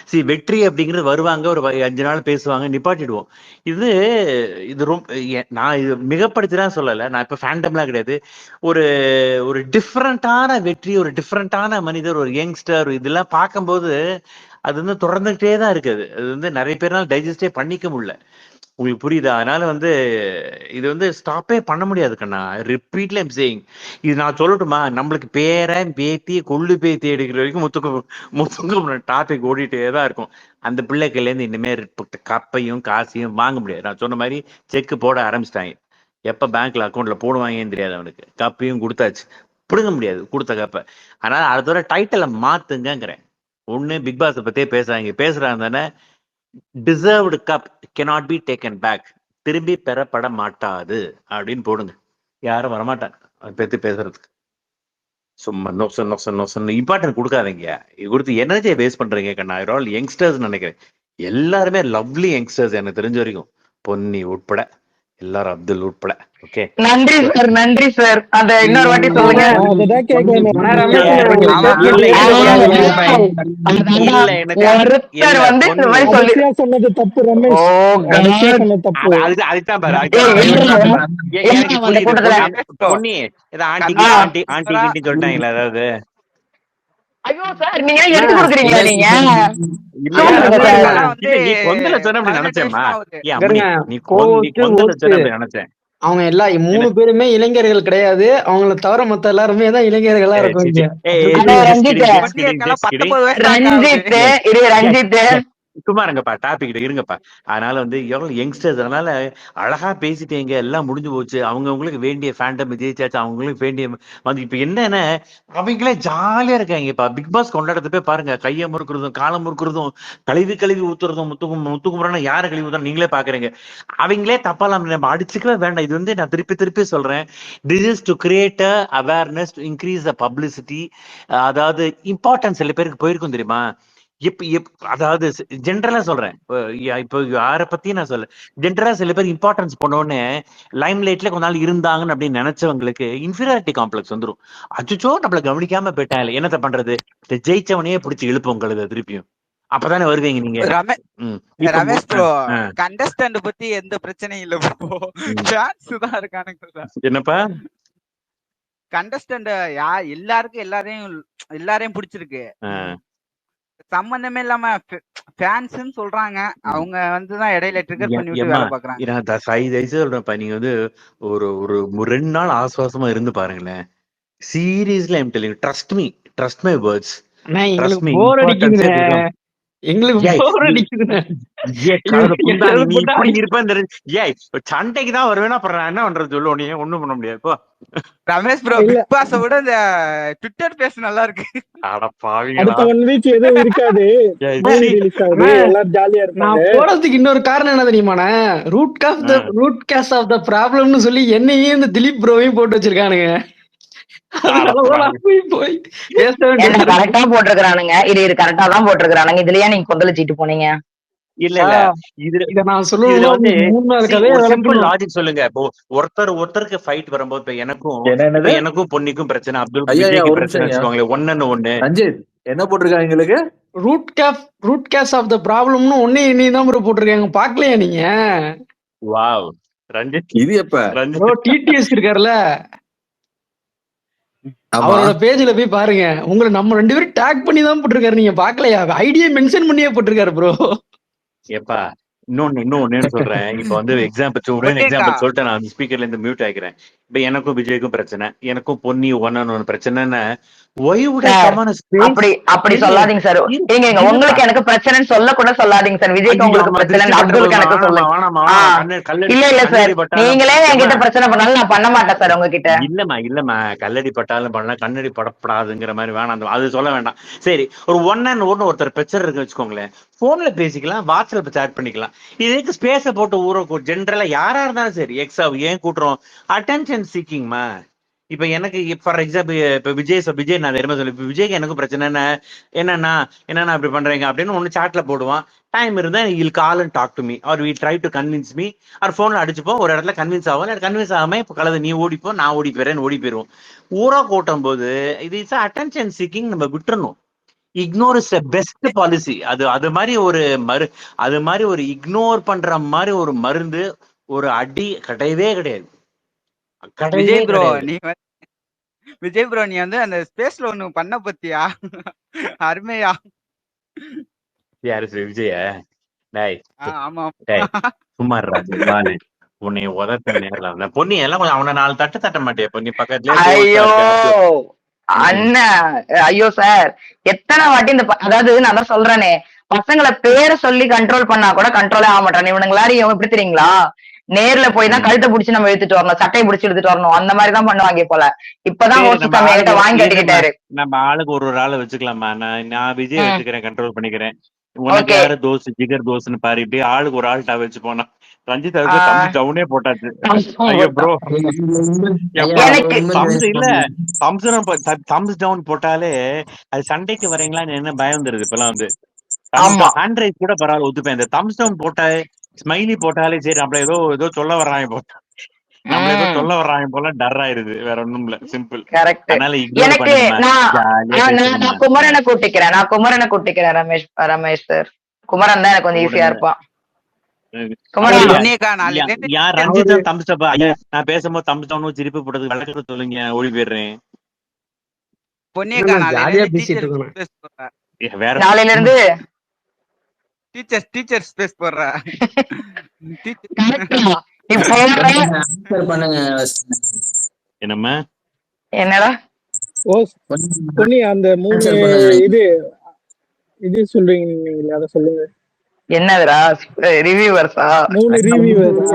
சரி, வெற்றி அப்படிங்கிறது வருவாங்க, ஒரு 5 நாள் பேசுவாங்க, நிப்பாட்டிடுவோம். இது ரொம்ப நான் இது மிகப்படுத்திதான் சொல்லல. நான் இப்ப ஃபேண்டம்லாம் கிடையாது. ஒரு டிஃப்ரெண்டான வெற்றி, ஒரு டிஃப்ரெண்டான மனிதர், ஒரு யங்ஸ்டர், இதெல்லாம் பார்க்கும்போது அது வந்து தொடர்ந்துகிட்டே தான் இருக்குது. அது வந்து நிறைய பேர்னால டைஜஸ்டே பண்ணிக்க முடியல. உங்களுக்கு புரியுதா? அதனால வந்து இது வந்து ஸ்டாப்பே பண்ண முடியாது கண்ணா. ரிப்பீட்ல ஐம் சேயிங். இது நான் சொல்லட்டுமா, நம்மளுக்கு பேரன் பேத்தி கொள்ளு பேத்தி எடுக்கிற வரைக்கும் முத்துக்கு டாபிக் ஓடிட்டே தான் இருக்கும். அந்த பிள்ளைகள்ல இருந்து இனிமே கப்பையும் காசையும் வாங்க முடியாது. நான் சொன்ன மாதிரி செக் போட ஆரம்பிச்சிட்டாங்க. எப்ப பேங்க்ல அக்கௌண்ட்ல போடுவாங்கன்னு தெரியாது அவனுக்கு. கப்பையும் கொடுத்தாச்சு, பிடுங்க முடியாது கொடுத்த கப்பை. அதனால அடுத்த வர டைட்டில மாத்துங்கிறேன். ஒண்ணு பிக் பாஸ் பத்தியே பேசுறாங்க தானே. Deserved cup cannot be taken back. திரும்பி பெறப்பட மாட்டாது அப்படின்னு போடுங்க. யாரும் வரமாட்டாங்க அதை பத்தி பேசுறதுக்கு. சும்மா நொசன் இம்பார்ட்டன்ட் கொடுக்காதீங்க. இது கொடுத்து எனர்ஜியை வேஸ்ட் பண்றீங்க. கண்ணா ஆல் யங்ஸ்டர்ஸ் நினைக்கிறேன். எல்லாருமே லவ்லி யங்ஸ்டர்ஸ் எனக்கு தெரிஞ்ச வரைக்கும், பொன்னி உட்பட எல்லாரும், அப்துல் உட்பட. ஓகே, நன்றி சார், நன்றி சார். அத இன்னொரு வாட்டி சொல்லுங்க. அதுதான் கேட்கணும். ஒருத்தர் வந்து இந்த மாதிரி சொல்லி அதுக்கே சொன்னது தப்பு ரமேஷ். அதுக்கே சொன்னது தப்பு. அதுதான் பாரு. பொன்னி ஏதோ ஆண்டி கிண்டி சொல்லிட்டாங்களா ஏதாவது? ஐயோ சார், நீங்க எடுத்து கொடுக்குறீங்களா? நீங்க நீ கொந்தல சொன்ன அப்படி நினைச்சேம்மா. நீ கொந்தல சொன்ன அப்படி நினைச்சேன். அவங்க எல்லா 3 பேருமே இளைஞர்கள் கிடையாது. அவங்கள தவிர மத்த எல்லாருமே தான் இளைஞர்களா இருக்கும். ரஞ்சித் சும்மா இருங்கப்பா, டாபிக் இருங்கப்பா. அதனால வந்து எவ்வளவு யங்ஸ்டர்ஸ், அதனால அழகா பேசிட்டீங்க, எல்லாம் முடிஞ்சு போச்சு. அவங்களுக்கு வேண்டிய ஃபேண்டம் ஜெயிச்சாச்சு, அவங்களுக்கு வேண்டிய வந்து இப்ப என்னன்னா அவங்களே ஜாலியா இருக்காங்கப்பா. பிக் பாஸ் கொண்டாடத்தை போய் பாருங்க. கையை முறுக்குறதும் காலம் முறுக்குறதும் கழுவி ஊத்துறதும் முத்துக்குமுறனா யாரு கழுவி ஊத்துறோம் நீங்களே பாக்குறீங்க. அவங்களே தப்பாலாம் நம்ம அடிச்சுக்கவே வேண்டாம். இது வந்து நான் திருப்பி சொல்றேன். This is to create awareness, to increase the publicity. அதாவது இம்பார்ட்டன்ஸ் சில பேருக்கு போயிருக்கும் தெரியுமா. அதாவது ஜென்ரலா சொல்றேன். இப்போ யாரை பத்தி நான் சொல்ல, ஜென்ரலா சில பேர் இம்பார்ட்டன்ஸ் பண்ணோன்னு லைம் லைட்ல கொஞ்ச நாள் இருந்தாங்கன்னு அப்படின்னு நினைச்சவங்களுக்கு இன்ஃபீரியாரிட்டி காம்ப்ளெக்ஸ் வந்துடும். அச்சோ நம்மள கவனிக்காம போயிட்டாங்க, என்னத்த பண்றது, ஜெயிச்சவனையே பிடிச்சி இழுப்போம் உங்களுக்கு திருப்பியும். அப்பதானே வருவீங்க நீங்க. ரமேஷ் ப்ரோ, கண்டஸ்டன்ட் பத்தி எந்த பிரச்சனையும் இல்ல ப்ரோ, ஃபேன்ஸ் தான் இருக்கானுங்க. என்னப்பா கண்டஸ்டன்ட் எல்லாருக்கும் எல்லாரையும் பிடிச்சிருக்கு. சம்பந்தமே இல்லாம ஃபேன்ஸ்னு சொல்றாங்க. அவங்க வந்து தான் இடையில ட்ரிகர் பண்ணி விட்டு வேலை பாக்குறாங்க. நான் சொல்றேன்ப்பா, நீங்க வந்து ஒரு 2 நாள் ஆசுவாசமா இருந்து பாருங்களேன். Seriously I am telling, trust my words. எங்களுக்கு போர் அடிக்குதுங்க. சண்டைக்கு தான் வருவேன்னா என்ன பண்றது சொல்லு, ஒண்ணும் பண்ண முடியாது. இப்போ ரமேஷ் ப்ரோ, பிக் பாஸ விட இந்த ட்விட்டர் பேஸ் நல்லா இருக்கு. அடுத்த 1 வீக் எதுவும் இருக்காது, எல்லாரும் ஜாலியா இருப்பாங்க. நான் போறதுக்கு இன்னொரு காரணம் என்ன தெரியுமாண்ணே, ரூட் காஸ் ஆஃப் த ப்ராப்ளம்னு சொல்லி என்னையும் இந்த திலீப் ப்ரோவையும் போட்டு வச்சிருக்கானுங்க. கரெக்டா போட்டிருக்கானுங்க. இது கரெக்டா தான் போட்டிருக்கானுங்க. இதுலயே நீங்க கொந்தளிச்சிட்டு போனீங்க. இல்ல இத நான் லாஜிக் சொல்லுங்க. இப்போ ஒருத்தருக்கு ஃபைட் வரும்போது, இப்ப எனக்கும் பொன்னிக்கும் பிரச்சனை, அப்துல் பிரச்சனை வச்சுக்கோங்களேன். 1 ரஞ்சித் என்ன போட்டிருக்காங்க எங்களுக்கு, ரூட் காஸ் ஆஃப் த ப்ராப்ளம்னு ஒன்னே தான் போட்டிருக்காங்க. பாக்கலையா நீங்க? வாவ் ரஞ்சித், இது எப்ப டிடிஎஸ் இருக்காருல்ல, அவரோட பேஜ்ல போய் பாருங்க. உங்களை நம்ம 2 பேரும் டேக் பண்ணி தான் போட்டிருக்காரு. நீங்க பாக்கலையா? ஐடியா மென்ஷன் பண்ணியே போட்டிருக்காரு ப்ரோ. ஏப்பா இன்னொன்னு சொல்றேன். இப்ப வந்து எக்ஸாம்பிள் சொல்லிட்டு நான் ஸ்பீக்கர்ல இருந்து மியூட் ஆகிக்கிறேன். இப்ப எனக்கும் விஜய்க்கும் பிரச்சனை, எனக்கும் பொன்னி 1 பிரச்சனைன்னு அப்படி சொல்லாதீங்க சார். உங்களுக்கு எனக்கு பிரச்சனைன்னு சொல்ல கூட சொல்லாதீங்க சார். விஜய்க்கு உங்களுக்கு பிரச்சனை, அப்துலுக்கு எனக்கு சொல்லுங்க. இல்ல சார், நீங்களே என்கிட்ட பிரச்சனை பண்ணாலும் நான் பண்ண மாட்டேன் சார் உங்ககிட்ட. இல்லம்மா கல்லடி பட்டாலும் பண்ணலாம், கண்ணடி படப்படாதுங்கிற மாதிரி வேணாம், அது சொல்ல வேண்டாம். சரி, ஒரு 1 ஒருத்தர் பிரச்சனை இருக்கு வச்சுக்கோங்களேன், போன்ல பேசிக்கலாம், வாட்ஸ்அப்ல சாட் பண்ணிக்கலாம். இதுக்கு ஸ்பேஸ போட்டு ஊற ஜென்ரலா யாரா இருந்தாலும் சரி, ஏன் கூட்டுறோம், அட்டென்ஷன் சீக்கிங்மா. இப்ப எனக்கு ஃபார் எக்ஸாம்பிள் இப்ப விஜய் நான் தெரியுமா சொல்லி, இப்ப விஜய்க்கு எனக்கு பிரச்சனை என்னன்னா இப்படி பண்றீங்க அப்படின்னு ஒண்ணு சாட்ல போடுவான். டைம் இருந்தா will call and talk to me or we try to convince me or போன்ல அடிச்சுப்போம். ஒரு இடத்துல கன்வின்ஸ் ஆகும், கன்வின்ஸ் ஆகாம இப்ப கலந்து நீ ஓடிப்போ நான் ஓடி போயிடுவோம். ஊரா கூட்டும் போது இது இஸ் அட்டென்ஷன் சீக்கிங், நம்ம விட்டுறணும். Ignore is the best policy. அது மாதிரி ஒரு இக்னோர் பண்ற மாதிரி ஒரு மருந்து, ஒரு அடி கிடையவே கிடையாது. விஜய் ப்ரோ நீ வந்து அந்த ஸ்பேஸ்ல ஒண்ணு பண்ண பத்தியா, அருமையா. யாரு விஜய? ஆமா, சும்மா உன்னை உதட்ட நேரல பொன்னி எல்லாம் அவனை 4 தட்ட மாட்டியா பொன்னி பக்கத்துல? ஐயோ அண்ணன், ஐயோ சார், எத்தனை வாட்டி இந்த அதாவது நான் தான் சொல்றேனே, பசங்களை பேரை சொல்லி கண்ட்ரோல் பண்ணா கூட கண்ட்ரோலே ஆக மாட்டான். இவனுங்க எல்லாரும் எப்படி தெரியுங்களா, நேர்ல போய் தான் கழுத்தை பிடிச்சி நம்ம எடுத்துட்டு வரணும், சட்டையை பிடிச்சி எடுத்துட்டு வரணும், அந்த மாதிரிதான் பண்ணுவாங்க போல. இப்பதான் வாங்கி கட்டிக்கிட்டாரு. நம்ம ஆளுக்கு ஒரு ஆளை வச்சுக்கலாமா? நான் விஜய் வச்சுக்கிறேன், கண்ட்ரோல் பண்ணிக்கிறேன். உனக்கு ஓகே. யாரு தோசு ஜிகர் தோசுன்னு பாரு, இப்படியே ஆளுக்கு ஒரு ஆள்கிட்ட வச்சு போனா ரஞ்சித் அதுக்கு தம்ஸ் டவுனே போட்டாச்சு. ஐயோ ப்ரோ எப்பா எனக்கு தம்ஸ் இல்ல தம்ஸ் டவுன் போட்டாலே அது சண்டைக்கு வரீங்களான்னு என்ன பயம் வந்துருது இப்பெல்லாம் வந்து. தம்ஸ் ஆமா. டவுன் ஹேண்ட் ரைஸ் கூட பரவாயில்ல ஒத்துப்பேன். இந்த தம்ஸ் டவுன் போட்டாலே ஸ்மைலி போட்டாலே சரி நம்மள ஏதோ ஏதோ சொல்ல வர்றாங்க போல, நம்மள ஏதோ சொல்ல வர்றாங்க போல டர் ஆயிருது. வேற ஒண்ணும் இல்ல, சிம்பிள். கரெக்ட். அதனால இக்னோர் எனக்கு பண்ணுங்கம்மா, ஜாலியா பேசுங்கம்மா. நான் குமரனை கூட்டிக்கிறேன் ரமேஷ் சார். குமரன் தான் எனக்கு கொஞ்சம் ஈஸியா இருப்பான். குமரா பொன்னியக்கா நாளைல இருந்து யார் ரஞ்சித் தான் தம்ஸ் அப். நான் பேசும்போது தம்ஸ் டவுன் சிரிப்பு போட்டது விளக்கத்தை சொல்லுங்க, ஓடி போயிடுறேன். பொன்னியக்கா நாளைல ஜாலியா இருந்து பேசிட்டு டீச்சர் இருக்கோம். ஸ்பேஸ் போடுறா. வேற நாளையில இருந்து டீச்சர் ஸ்பேஸ் போடுறா. பண்ணுங்க. என்னம்மா என்னடா ஓ பொன்னி அந்த 3 இது இது சொல்றீங்க, அத சொல்லுங்க. என்னதுடா ரிவ்யூவர்ஸா? 3 ரிவ்யூவர்ஸ்.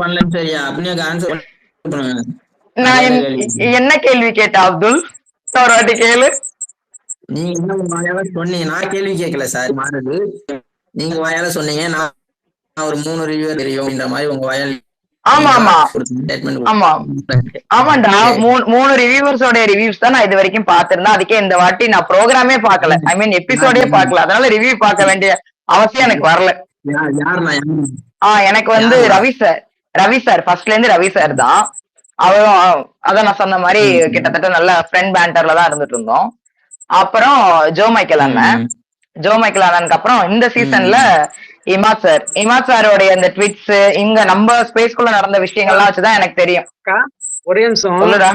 பண்ணல சரியா? அப்படியே ஆன்சர் பண்ணுங்க. நான் என்ன கேள்வி கேட்டா அப்துல்? ஒரு வாட்டி கேளு. நீங்க என்ன வாயால சொன்னீங்க, நான் கேள்வி கேட்கல சார். மாறுது நீங்க வாயால சொன்னீங்க, நான் ஒரு 3 ரிவ்யூ தெரியும் அப்படின்ற மாதிரி உங்க வாயால். ஆமா ஆமா ஆமா ஆமாண்டா. 3 ரிவ்யூவர்ஸோட ரிவ்யூஸ் தான் நான் இது வரைக்கும் பாத்திருந்தேன். அதுக்கே இந்த வாட்டி நான் ப்ரோக்ராமே பார்க்கல, ஐ மீன் எபிசோடே பார்க்கல. அதனால ரிவ்யூ பார்க்க வேண்டிய அவசியம் எனக்கு வரல. எனக்கு வந்து ரவி சார் ஃபர்ஸ்ட்ல இருந்து ரவி சார் தான். அவரும் அதான் நான் சொன்ன மாதிரி கிட்டத்தட்ட நல்ல ஃப்ரெண்ட் பேண்டர்ல தான் இருந்துட்டு இருந்தோம். அப்புறம் ஜோ மைக்கேல் அண்ணனுக்கு அப்புறம் இந்த சீசன்ல இமாத் சாரோடைய அந்த ட்வீட்ஸ், இங்க நம்ம ஸ்பேஸ்க்குள்ள நடந்த விஷயங்கள்லாம் வச்சுதான் எனக்கு தெரியும். ஒரே நிமிஷம் சொல்லுடா.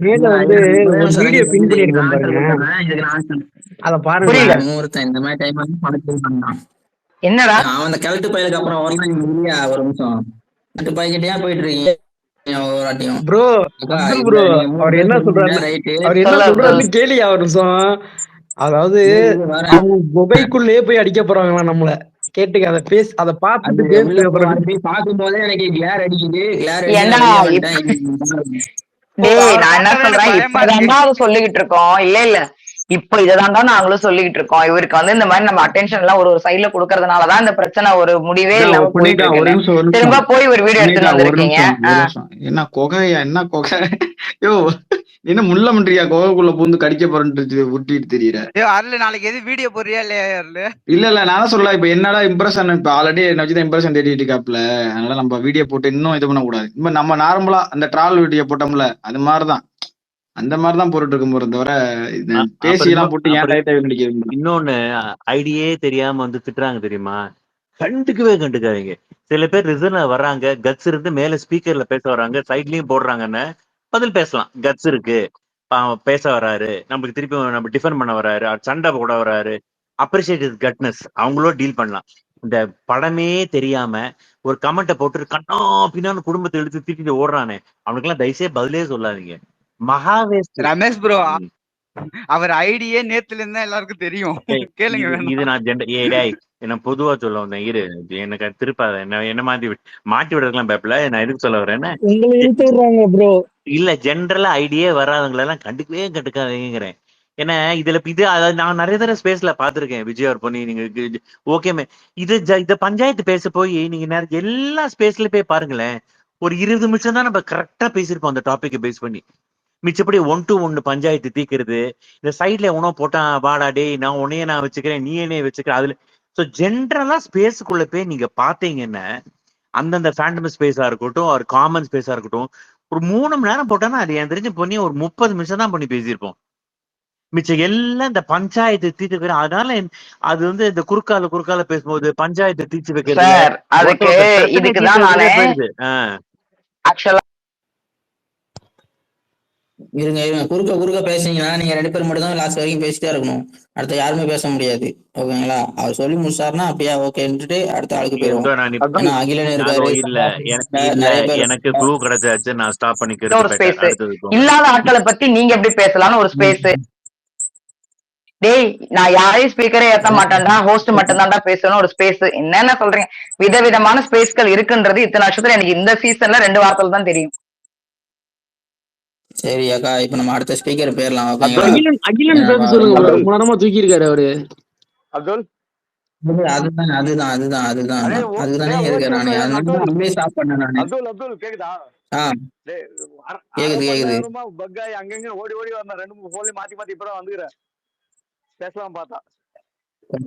மேல வந்து ஒரு வீடியோ பின் பண்ணிருக்கேன் பாருங்க, அத பாருங்க. புரியல இந்த மாதிரி டைம் என்னடா அவன் அந்த கலட்டு பயிலுக்கு அப்புறம் வரலாம். ஒரு நிமிஷம் கலட்டு பையன்கிட்டயா போயிட்டு இருக்கீங்க ப்ரோ ப்ரோ அவர் என்ன சொல்றாரு கேளியா ஒரு நிமிஷம். அதாவது அவங்க குகைக்குள்ளே போய் அடிக்க போறாங்களா நம்மள, கேட்டுக்க. அத பேஸ் அத பாத்துட்டு பாக்கும்போதே எனக்கு கிளார் அடிக்குது. நான் என்ன சொல்றேன், இப்பதான்டா அதை சொல்லிக்கிட்டு இருக்கோம். இல்ல இப்ப இததான்டா நாங்களும் சொல்லிக்கிட்டு இருக்கோம். இவருக்கு வந்து இந்த மாதிரி நம்ம அட்டென்ஷன் எல்லாம் ஒரு சைட்ல கொடுக்கறதுனாலதான் இந்த பிரச்சனை ஒரு முடிவே இல்லாம போயிட்டு இருக்கு. திரும்ப போய் ஒரு வீடியோ எடுத்துட்டு வந்திருக்கீங்க. என்ன கொகையா, என்ன கொகை? யோ என்ன முள்ள மன்றியா கோகைக்குள்ள பூந்து கடிக்க போறேன்னு உருட்டிட்டு தெரியற. அருள் நாளைக்கு எது வீடியோ போறியா இல்லையா அருள்? இல்ல நான் சொல்ல இப்ப என்னடா இம்ப்ரெஷன், இப்ப ஆல்ரெடி வச்சுதான் இம்ப்ரெஷன் தேடிட்டு இருக்காப்ல. அதனால நம்ம வீடியோ போட்டு இன்னும் இது பண்ண கூடாது. இப்ப நம்ம நார்மலா அந்த டிராவல் வீடியோ போட்டோம்ல, அது மாதிரிதான் அந்த மாதிரிதான் போட்டுட்டு இருக்கும் போற தவிர பேசி எல்லாம் போட்டு ஏன் டைட்டா நடிக்கிறது. இன்னொன்னு ஐடியே தெரியாம வந்து திட்டுறாங்க தெரியுமா, கண்டுக்காதீங்க. சில பேர் ரிசர்வ்ல வர்றாங்க, கட்ஸ் இருந்து மேல ஸ்பீக்கர்ல பேச வர்றாங்க, சைட்லயும் போடுறாங்கன்னு பதில் பேசலாம். கட்ஸ் இருக்கு, பேச வர்றாரு, நம்மளுக்கு திருப்பி நம்ம டிஃபெண்ட் பண்ண வர்றாரு, சண்டை போட வர்றாரு, அப்ரிஷியேட் இஸ் கட்னஸ், அவங்களோ டீல் பண்ணலாம். இந்த படமே தெரியாம ஒரு கமெண்ட்டை போட்டு கண்ணா பின்னான்னு குடும்பத்தை எடுத்து திட்டிட்டு ஓடுறானே, அவனுக்கு எல்லாம் தயவுசெய்து பதிலே சொல்லாதீங்க. ரமேஷ் ப்ரோ அவர் ஐடியே நேத்துல இருந்தா எல்லாருக்கும் தெரியும். கேளுங்க. இது நான் என்ன பொதுவா சொல்ல வந்தேன். இரு, எனக்கு திருப்பாத என்ன மாட்டி விடுறதுலாம் பேப்பல. நான் எதுக்கு சொல்ல வரேன்னா, இல்ல ஜென்ரலா ஐடியே வராதவங்களை எல்லாம் கண்டுக்காதீங்கிறேன். ஏன்னா இதுல அதாவது நான் நிறைய தடவை ஸ்பேஸ்ல பாத்திருக்கேன். விஜய் அவர் பண்ணி நீங்க ஓகேமே இத பஞ்சாயத்து பேச போய் நீங்க எல்லா ஸ்பேஸ்ல போய் பாருங்களேன், ஒரு 20 நிமிஷம் தான் நம்ம கரெக்டா பேசியிருப்போம் அந்த டாபிக் பேஸ் பண்ணி. மிச்சப்படி 1 to 1 பஞ்சாயத்து தீக்கிறது, இந்த சைட்ல உணவு போட்டா வாடா டே நான் உன்னையே நான் வச்சுக்கிறேன் நீ என்னைய வச்சுக்கிறேன். அதுல சோ ஜென்ரலா ஸ்பேஸுக்குள்ள போய் நீங்க பாத்தீங்கன்னா அந்தந்த ஃபேண்டம் ஸ்பேஸா இருக்கட்டும், ஒரு காமன் ஸ்பேஸா இருக்கட்டும், ஒரு 3 மணி நேரம் போட்டானா அது என் தெரிஞ்சு பண்ணி ஒரு 30 நிமிஷம் தான் பண்ணி பேசியிருப்போம். மிச்சம் எல்லாம் இந்த பஞ்சாயத்து தீர்த்து வைக்கிற. அதனால அது வந்து இந்த குறுக்கால பேசும்போது பஞ்சாயத்து தீர்த்து வைக்கிறது போயிடுது. இருங்க குறுக்க பேசுனீங்கன்னா நீங்க 2 பேர் மட்டும் தான் லாஸ்ட் வரைக்கும் பேசிட்டே இருக்கணும். அடுத்த யாருமே பேச முடியாது. ஓகேங்களா? அவர் சொல்லி முடிச்சாருன்னா அப்படியே ஓகேன்னுட்டு அடுத்த ஆளுக்கு போயிடுவோம். அகிலன் இருக்காரு, எனக்கு க்ளூ கிடைச்சாச்சு, நான் ஸ்டாப் பண்ணிக்கிறேன். இல்லாத ஆட்களை பத்தி நீங்க எப்படி பேசலாம்னு ஒரு ஸ்பேஸ். டேய் நான் யாரையும் ஸ்பீக்கரே ஏத்த மாட்டேன்டா, ஹோஸ்ட் மட்டும் தான்டா பேசணும் ஒரு ஸ்பேஸ். என்னென்ன சொல்றீங்க? விதவிதமான ஸ்பேஸ்கள் இருக்குன்றது இத்தனை வருஷத்துல எனக்கு இந்த சீசன்ல 2 வாரத்துல தான் தெரியும். சரி அக்கா, இப்ப நம்ம அடுத்த ஸ்பீக்கர் போயிடலாம். அகிலன் பேச சொல்லுங்க. தூக்கி இருக்காரு அவரு. அப்துல் அதுதான் அதுதான் அதுதான் அதுதான் அதே அதுதானே இருக்கு. நானு அதனால ஸ்டாப் பண்ணேன் நானு. அப்துல் கேக்குதா? கேக்குது கேக்குது. பக்காய் அங்கங்க ஓடி ஓடி வந்தேன், 2-3 போன்ல மாத்தி மாத்தி இப்பதான் வந்துக்கிறேன், பேசலாம் பார்த்தா.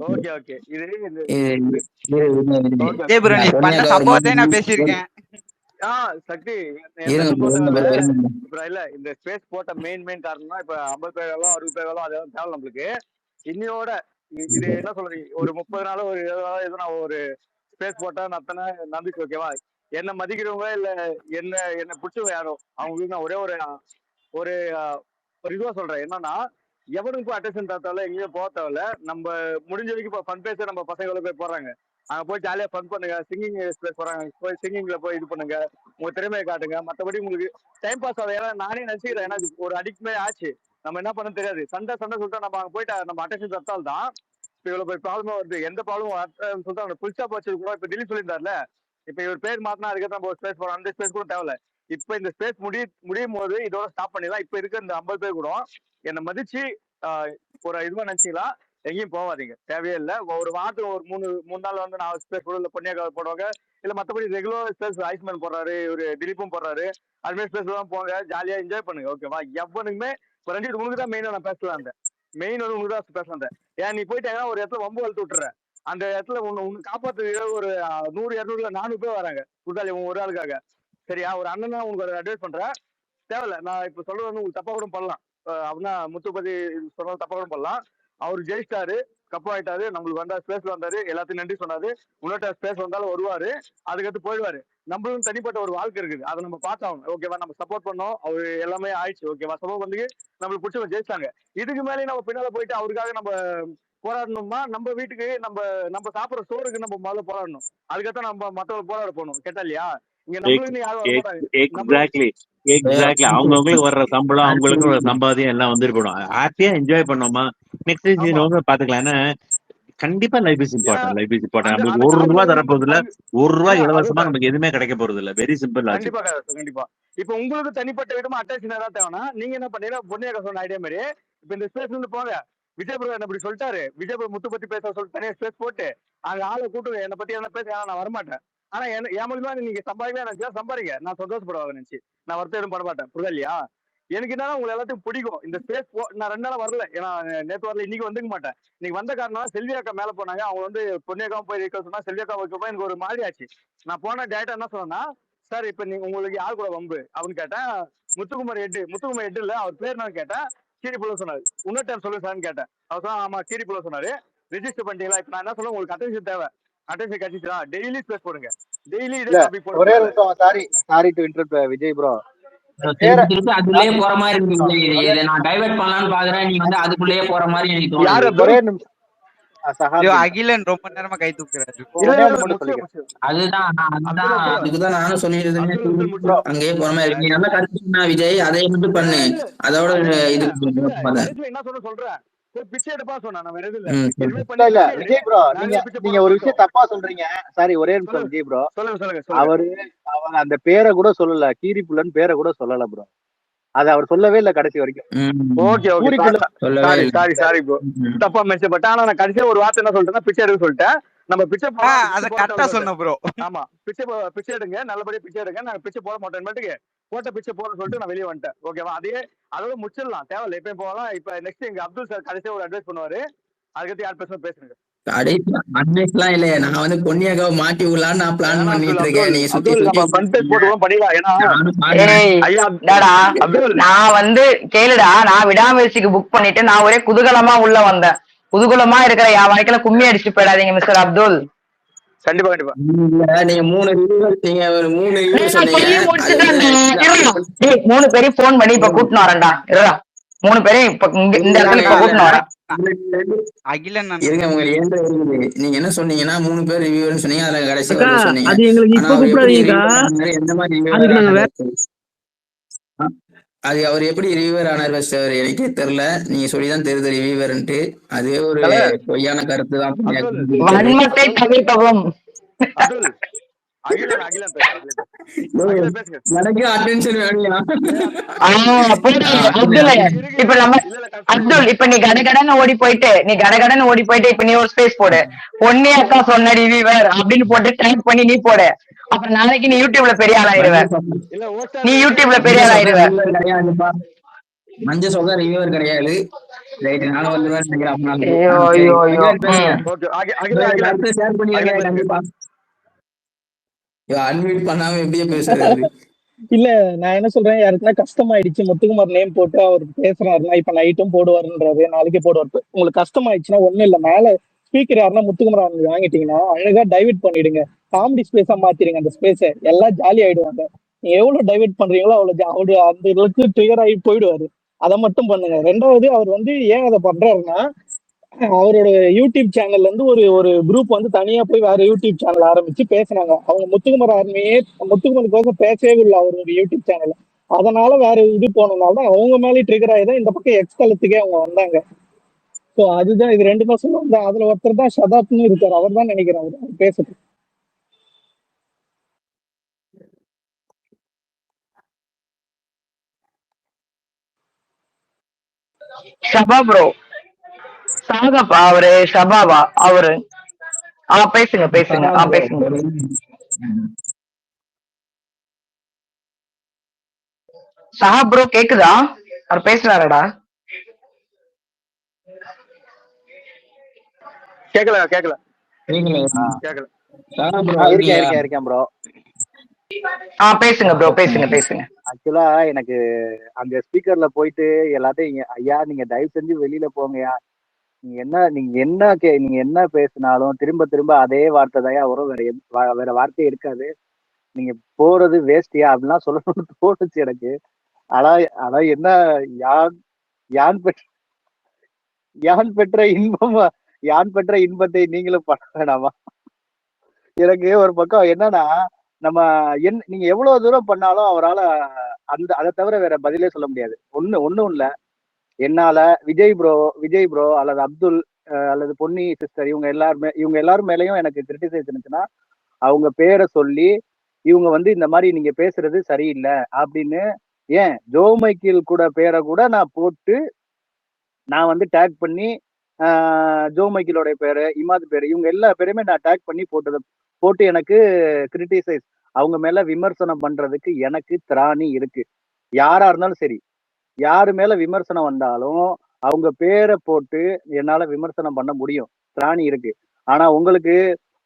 Okay okay. இது நான் பேசியிருக்கேன். சக்தி இல்ல, இந்த ஸ்பேஸ் போட்ட மெயின் காரணம்னா இப்ப 50 பேர் 60 பேர் அதெல்லாம் தேவை நம்மளுக்கு. இன்னையோட இது என்ன சொல்றீங்க, ஒரு 30 நாள் ஒரு 20 நாள் எதுவும் நான் ஒரு ஸ்பேஸ் போட்டா நத்தனை நம்பிக்கை ஓகேவா? என்ன மதிக்கிறவங்க இல்ல என்ன பிடிச்சவங்க யாரோ அவங்களுக்கு நான் ஒரே ஒரு இதுவா சொல்றேன் என்னன்னா, எவனுக்கும் அட்டென்ஷன் தேவையில்ல, எங்கேயும் போக தேவையில்ல. நம்ம முடிஞ்ச வரைக்கும் இப்போ ஃபன் பேச நம்ம பசங்களை போய் போறாங்க, அங்க போய் ஜாலியா ஃபன் பண்ணுங்க, சிங்கிங் எக்ஸ்பிரஸ் போறாங்க, போய் சிங்கிங்ல போய் இது பண்ணுங்க, உங்க திறமையை காட்டுங்க. மற்றபடி உங்களுக்கு டைம் பாஸ் ஆகும். ஏன்னா நானே நினைச்சுக்கிறேன், ஏன்னா ஒரு அடிக்ட் ஆச்சு, நம்ம என்ன பண்ண தெரியாது. சண்டை சொல்லிட்டு நம்ம அங்க போயிட்டு நம்ம அட்டென்ஷன் தத்தால் தான் இப்ப இவ்வளவு போய் ப்ராப்ளமா வருது. எந்த ப்ராப்ளமும் சொல்லிட்டு புதுசா போச்சு கூட. இப்ப திலீப் சொல்லியிருந்தாருல, இப்ப இவர் பேர் மாத்தினா அதுக்கு நம்ம ஒரு ஸ்பேஸ் போறோம், அந்த ஸ்பேஸ் கூட தேவையில்ல. இப்ப இந்த ஸ்பேஸ் முடியும் போது இதோட ஸ்டாப் பண்ணிடலாம். இப்ப இருக்க இந்த 50 பேர் கூட என்னை மதிச்சு ஒரு இதுவா நினைச்சீங்களா, எங்கேயும் போவாதீங்க, தேவையே இல்லை. ஒரு வாரத்துக்கு ஒரு மூணு நாள் வந்து நான் ஸ்பேஸ் போடுவோம், பொன்னியாக்காவை போடுவாங்க, இல்ல மற்றபடி ரெகுலர் ஸ்பேஸ் ஐஸ்மேன் போடுறாரு, இவரு திலீப்பும் போடுறாரு, அதுமாதிரி ஸ்பேஸ் எல்லாம் போங்க, ஜாலியா என்ஜாய் பண்ணுங்க ஓகேவா? எவனுக்குமே இப்ப ரஞ்சித் உனக்கு தான் மெயினா நான் பேசலாம், மெயின் வந்து உங்களுக்கு தான் பேசலாம். ஏன் நீ போயிட்டு ஒரு இடத்துல வம்பு வளர்த்து விட்டுற, அந்த இடத்துல உன்னை காப்பாத்து ஒரு 100 200 400 பேர் வராங்க கூட்டாளி ஒரு ஆளுக்காக, சரியா? ஒரு அண்ணன் உங்களுக்கு ஒரு அட்வைஸ் பண்றேன், தேவையில்ல. நான் இப்ப சொல்றது வந்து உங்களுக்கு தப்பா கூட பண்ணலாம், அப்படின்னா முத்துப்பதி சொன்னது தப்பா கூட பண்ணலாம். அவர் ஜெயிச்சிட்டாரு, கப் ஆயிட்டாரு, நம்மளுக்கு வந்தா ஸ்பேஸ்ல வந்தாரு, எல்லாத்தையும் நன்றி சொன்னாரு, உன்னோட ஸ்பேஸ் வந்தாலும் வருவாரு, அதுக்கடுத்து போயிடுவாரு. நம்மளும் தனிப்பட்ட ஒரு வாழ்க்கை இருக்குது, அதை நம்ம பார்த்தாகணும் ஓகேவா? நம்ம சப்போர்ட் பண்ணோம், அவரு எல்லாமே ஆயிடுச்சு ஓகேவா? சப்போர்ட் வந்து நம்மளுக்கு பிடிச்சவங்க ஜெயிச்சாங்க. இதுக்கு மேலே நம்ம பின்னால போயிட்டு அவருக்காக நம்ம போராடணும்னா, நம்ம வீட்டுக்கு நம்ம சாப்பிடுற சோறுக்கு நம்ம முதல்ல போராடணும், அதுக்கப்புறம் நம்ம மற்றவங்க போராட போகணும், கேட்டா இல்லையா? இங்க நம்மளுக்கு யாரும் வர மாட்டாங்க. எக்ஸாக்ட்லி அவங்கவுங்களுக்கு வர்ற சம்பளம், அவங்களுக்கு ஒரு சம்பாதியம் எல்லாம் வந்துருக்கணும். ஹாப்பியா என்ஜாய் பண்ணோமா, நெக்ஸ்ட் சீசன் பாத்துக்கலாம். ஏன்னா கண்டிப்பா life is important, life is important. நம்மளுக்கு 1 ரூபா தரப்போறது இல்ல, 1 ரூபாய் இலவசமா நமக்கு எதுவுமே கிடைக்க போறது இல்ல. Very simple. கண்டிப்பா கண்டிப்பா. இப்ப உங்களுக்கு தனிப்பட்ட விதமா அட்டென்ஷன் ஏதாவது தேவைன்னா, நீங்க என்ன பண்ணீங்கன்னா, பொன்னியாக்கா சொன்ன ஐடியா மாதிரி இப்ப இந்த ஸ்பேஸ்ல இருந்து போங்க. விஜய் ப்ரோ என்ன இப்படி சொல்லிட்டாரு, விஜய் ப்ரோ முத்து பத்தி பேச சொல்லிட்டு தனியா ஸ்பேஸ் போட்டு அங்க ஆளை கூட்டு என்னை பத்தி என்ன பேச, நான் வரமாட்டேன். ஆனா என் மூலியமா நீங்க சம்பாதிக்கவே நினைச்சா சம்பாதிங்க, நான் சந்தோஷப்படுவாங்க நினைச்சு, நான் வருத்தம் எதுவும் பண்ண மாட்டேன், புரியுதா இல்லையா? எனக்கு என்னன்னா உங்களை எல்லாத்தையும் பிடிக்கும். இந்த ஸ்பேஸ் நான் 2 நாள் வரல, ஏன்னா நேற்று வரல, இன்னைக்கு வந்துக்க மாட்டேன். இன்னைக்கு வந்த காரணம் செல்வியாக்கா மேல போனாங்க, அவங்க வந்து பொன்னியாக்கா போய் இருக்க சொன்னா, செல்வியாக்கா வைக்கப்போ எனக்கு ஒரு மாதிரி ஆச்சு. நான் போன டேட்டா என்ன சொன்னேன்னா, சார் இப்ப நீங்க உங்களுக்கு யார் கூட வம்பு அப்படின்னு கேட்டேன். முத்துக்குமார் ஹெட் இல்ல, அவர் பேர் நான் கேட்டேன். கீரிப்புள்ள சொன்னாரு. இன்னொரு டைம் சொல்லுங்க சார்னு கேட்டேன். அவர் சொன்னா ஆமா கீரிப்புள்ள சொன்னாரு. ரெஜிஸ்டர் பண்ணிட்டீங்களா? இப்ப நான் என்ன சொல்ல, உங்களுக்கு அட்டென்ஷன் தேவை, அட்டென்ஷன் கிடைச்சிச்சா, டெய்லி ஸ்பேஸ் போடுங்க, டெய்லி இதே டாபிக் போடுங்க. ஒரே நிமிஷம், sorry to interrupt Vijay bro. அதுக்குள்ளேயே போற மாதிரி இருக்கு. இதை நான் டைவர்ட் பண்ணலாம்னு பாக்குறேன், நீ வந்து அதுக்குள்ளேயே போற மாதிரி எனக்கு தோணுது. ஒரே நிமிஷம், அகிலன் ரொம்ப நேரமா கை தூக்குறாரு. அதுதான் அதுக்குதான் நானும் சொல்லிட்டு அங்கேயே போற மாதிரி இருக்கு. நல்லா கருத்து சொன்னா விஜய், அதை மட்டும் பண்ணு, அதோட இது என்ன சொல்றேன், பிச்சை எடுப்பா சொன்னா. இல்ல விஜய் ப்ரோ, நீங்க ஒரு விஷயம் தப்பா சொல்றீங்க. சாரி, ஒரே நிமிஷம் விஜய் ப்ரோ. அவர் அந்த பேரை கூட சொல்லல, கீரிப்புள்ளன் பேரை கூட சொல்லல ப்ரோ. அது அவர் சொல்லவே இல்ல கடைசி வரைக்கும். சாரி ப்ரோ, தப்பா மென்ஷன் பண்ணேன். ஆனா நான் கடைசியா ஒரு வார்த்தை என்ன சொல்லிட்டேன்னா, பிச்சை எடுக்க சொல்லிட்டேன். நம்ம பிச்சை சொன்ன ப்ரோ. ஆமா, பிச்சை எடுங்க, நல்லபடியா பிச்சை எடுங்க, நாங்க பிச்சை போட மாட்டோம், போட்ட பிச்சை போறேன்னு சொல்லிட்டு நான் வெளியே வந்துட்டேன் ஓகேவா? அதோட முடிச்சிடலாம், தேவையில்ல, எப்பயும் போகலாம். இப்ப நெக்ஸ்ட் எங்க அப்துல் சார் கடைசியா ஒரு அட்வைஸ் பண்ணுவாரு, அதுக்கடுத்து யார் பேசுங்க. அட்வைஸ்லாம் இல்லையே, நான் வந்து பொன்னியாக்காவை மாட்டி விடலான்னு நான் பிளான் பண்ணிட்டு இருக்கேன். நீங்க நான் வந்து கேளுடா, நான் விடாமுயற்சிக்கு புக் பண்ணிட்டு நான் ஒரே குதூகலமா உள்ள வந்தேன். குதூகலமா இருக்கிற என் வாழ்க்கையில கும்மி அடிச்சு போயிடாதீங்க மிஸ்டர் அப்துல். கண்டிப்பா நீங்க 3 பேரையும் போன் பண்ணி இப்ப கூட்டினு வரேன்டா. 3 பேரையும் இப்ப இந்த இடத்துல இப்ப கூட்டினு வரேன். நீங்க என்ன சொன்னீங்கன்னா 3 பேர் ரிவ்யூன்னு சொன்னீங்க, அதுல கடைசி சொன்னீங்க. அது அவர் எப்படி ரிவ்யூவர் ஆனார் சார் எனக்கே தெரியல, நீங்க சொல்லிதான் தெரியுது ரிவ்யூவர்ன்ட்டு. அதே ஒரு பொய்யான கருத்து தான். அகிலன் அகிலன் பேசுங்க. எனக்கு அட்டென்ஷன் வேணும்யா. இப்ப நம்ம அப்துல், இப்ப நீ கடகடன்னு ஓடி போயிட்டு இப்ப நீ ஒரு ஸ்பேஸ் போடு, பொன்னி அக்கா சொன்ன ரிவ்யூவர் அப்படின்னு போட்டு டைப் பண்ணி நீ போடு. அப்புறம் நாளைக்கு நீ யூடியூப்ல பெரிய ஆளாயிருவ. நீ யூடியூப்ல பெரிய ஆளாயிருவ. மஞ்ச சொகா ரிவ்யூவர் கிடையாது. ரைட், நானும் வந்துருவேன் நினைக்கிறேன். ஷேர் பண்ணிடுங்க கண்டிப்பா. அன்மியூட் பண்ணாம எப்படியே பேசுறாரு. இல்ல நான் என்ன சொல்றேன், யாருக்குன்னா கஷ்டமாயிடுச்சு முத்துக்குமார் நேம் போட்டு அவர் பேசுறாருன்னா இப்ப நைட்டும் போடுவாருன்றாரு, நாளைக்கே போடுவாரு. உங்களுக்கு கஷ்டமாயிடுச்சுன்னா ஒண்ணும் இல்ல, மேல ஸ்பீக்கர் யாருன்னா முத்துக்குமார் வாங்கிட்டீங்கன்னா அழகா டைவர்ட் பண்ணிடுங்க, காமெடி ஸ்பேஸா மாத்திடுங்க அந்த ஸ்பேஸ, எல்லாம் ஜாலி ஆயிடுவாங்க. நீங்க எவ்வளவு டைவர்ட் பண்றீங்களோ அவ்வளவு அவரு அந்த இதுக்கு ட்ரிகர் ஆகி போயிடுவாரு. அதை மட்டும் பண்ணுங்க. ரெண்டாவது, அவர் வந்து ஏன் அதை பண்றாருன்னா, அவரோட யூடியூப் சேனல்ல இருந்து ஒரு குரூப் வந்து தனியா போய் வேற யூடியூப் சேனல் ஆரம்பிச்சு பேசினாங்க. அவங்க முத்துக்குமார் ஆர்மியே முத்துக்குமாருக்கோசம் பேசவே இல்லை அவரோட யூடியூப் சேனல்ல. அதனால வேற இது போனதுனால தான் அவங்க மேலே ட்ரிகர் ஆகிதான் இந்த பக்கம் எக்ஸ் தளத்துக்கே அவங்க வந்தாங்க. ஸோ அதுதான், இது 2 தான் சொல்லுவாங்க. அதுல ஒருத்தர் தான் ஷதாப்னு இருக்காரு, அவர் தான் நினைக்கிறேன் அவர் பேசுறது. ஷபா ப்ரோ, சாகப்பா அவரு, ஷபாவா அவரு? பேசுங்க பேசுங்க பேசுங்க. சஹா ப்ரோ கேக்குதா? அவர் பேசுறாரடா? கேக்கல கேக்கல கேக்கல. இருக்கேன் ப்ரோ. பேசுங்க ப்ரோ, பேசுங்க பேசுங்க. ஆக்சுவலா எனக்கு அந்த ஸ்பீக்கர்ல போயிட்டு எல்லாத்தையும், ஐயா நீங்க தயவு செஞ்சு வெளியில போங்கயா, நீங்க என்ன பேசினாலும் திரும்ப திரும்ப அதே வார்த்தை தான் வரும், வேற வார்த்தையே இருக்காது, நீங்க போறது வேஸ்டியா அப்படிலாம் சொல்லணும்னு தோணுச்சு எனக்கு. ஆனா என்ன, யான் பெற்ற இன்பத்தை நீங்களும் பண்ண வேணாமா? எனக்கு ஒரு பக்கம் என்னன்னா, நம்ம நீங்க எவ்வளவு தூரம் பண்ணாலும் அவரால் அதை தவிர வேற பதிலே சொல்ல முடியாது. ஒண்ணும் இல்ல, என்னால விஜய் ப்ரோ அல்லது அப்துல் அல்லது பொன்னி சிஸ்டர் இவங்க எல்லாரும் மேலேயும் எனக்கு கிரிட்டிசைஸ் இருந்துச்சுன்னா அவங்க பேரை சொல்லி இவங்க வந்து இந்த மாதிரி நீங்க பேசுறது சரியில்லை அப்படின்னு, ஏன் ஜோ மைக்கேல் கூட பேரை கூட நான் போட்டு நான் வந்து டேக் பண்ணி ஜோ மைக்கேலோட பேரு, இமாத் பேரு, இவங்க எல்லா பேருமே நான் டேக் பண்ணி போட்டு எனக்கு கிரிட்டிசைஸ், அவங்க மேல விமர்சனம் பண்றதுக்கு எனக்கு திராணி இருக்கு. யாரா இருந்தாலும் சரி, யாரு மேல விமர்சனம் வந்தாலும் அவங்க பேரை போட்டு என்னால விமர்சனம் பண்ண முடியும், திராணி இருக்கு. ஆனா உங்களுக்கு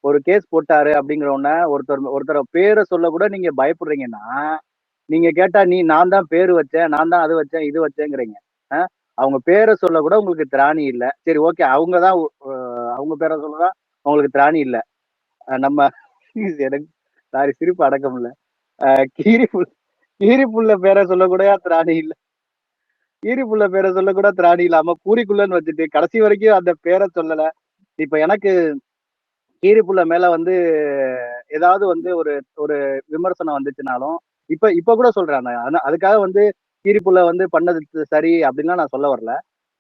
ஒரு கேஸ் போட்டாரு அப்படிங்கிறவன ஒருத்தர் பேரை சொல்ல கூட நீங்க பயப்படுறீங்கன்னா, நீங்க கேட்டா நான் தான் பேரு வச்சேன், நான் தான் அது வச்சேன் இது வச்சேங்கிறீங்க. அவங்க பேரை சொல்ல கூட உங்களுக்கு திராணி இல்லை. சரி ஓகே, அவங்க பேரை சொல்லதான் உங்களுக்கு திராணி இல்லை. நம்ம எனக்கு சாரி சிரிப்பு அடக்க முடியல. கீரிப்புள்ள பேரை சொல்ல கூட திராணி இல்லை. கீரிப்புள்ள பேரை சொல்ல கூட திராணி இல்லாம பூரிக்குள்ளன்னு வச்சுட்டு கடைசி வரைக்கும் அந்த பேரை சொல்லல. இப்ப எனக்கு கீரிப்புள்ள மேல வந்து ஏதாவது வந்து ஒரு விமர்சனம் வந்துச்சுனாலும் இப்ப கூட சொல்றேன், அதுக்காக வந்து கீரிப்புள்ள வந்து பண்ணது சரி அப்படின்லாம் நான் சொல்ல வரல.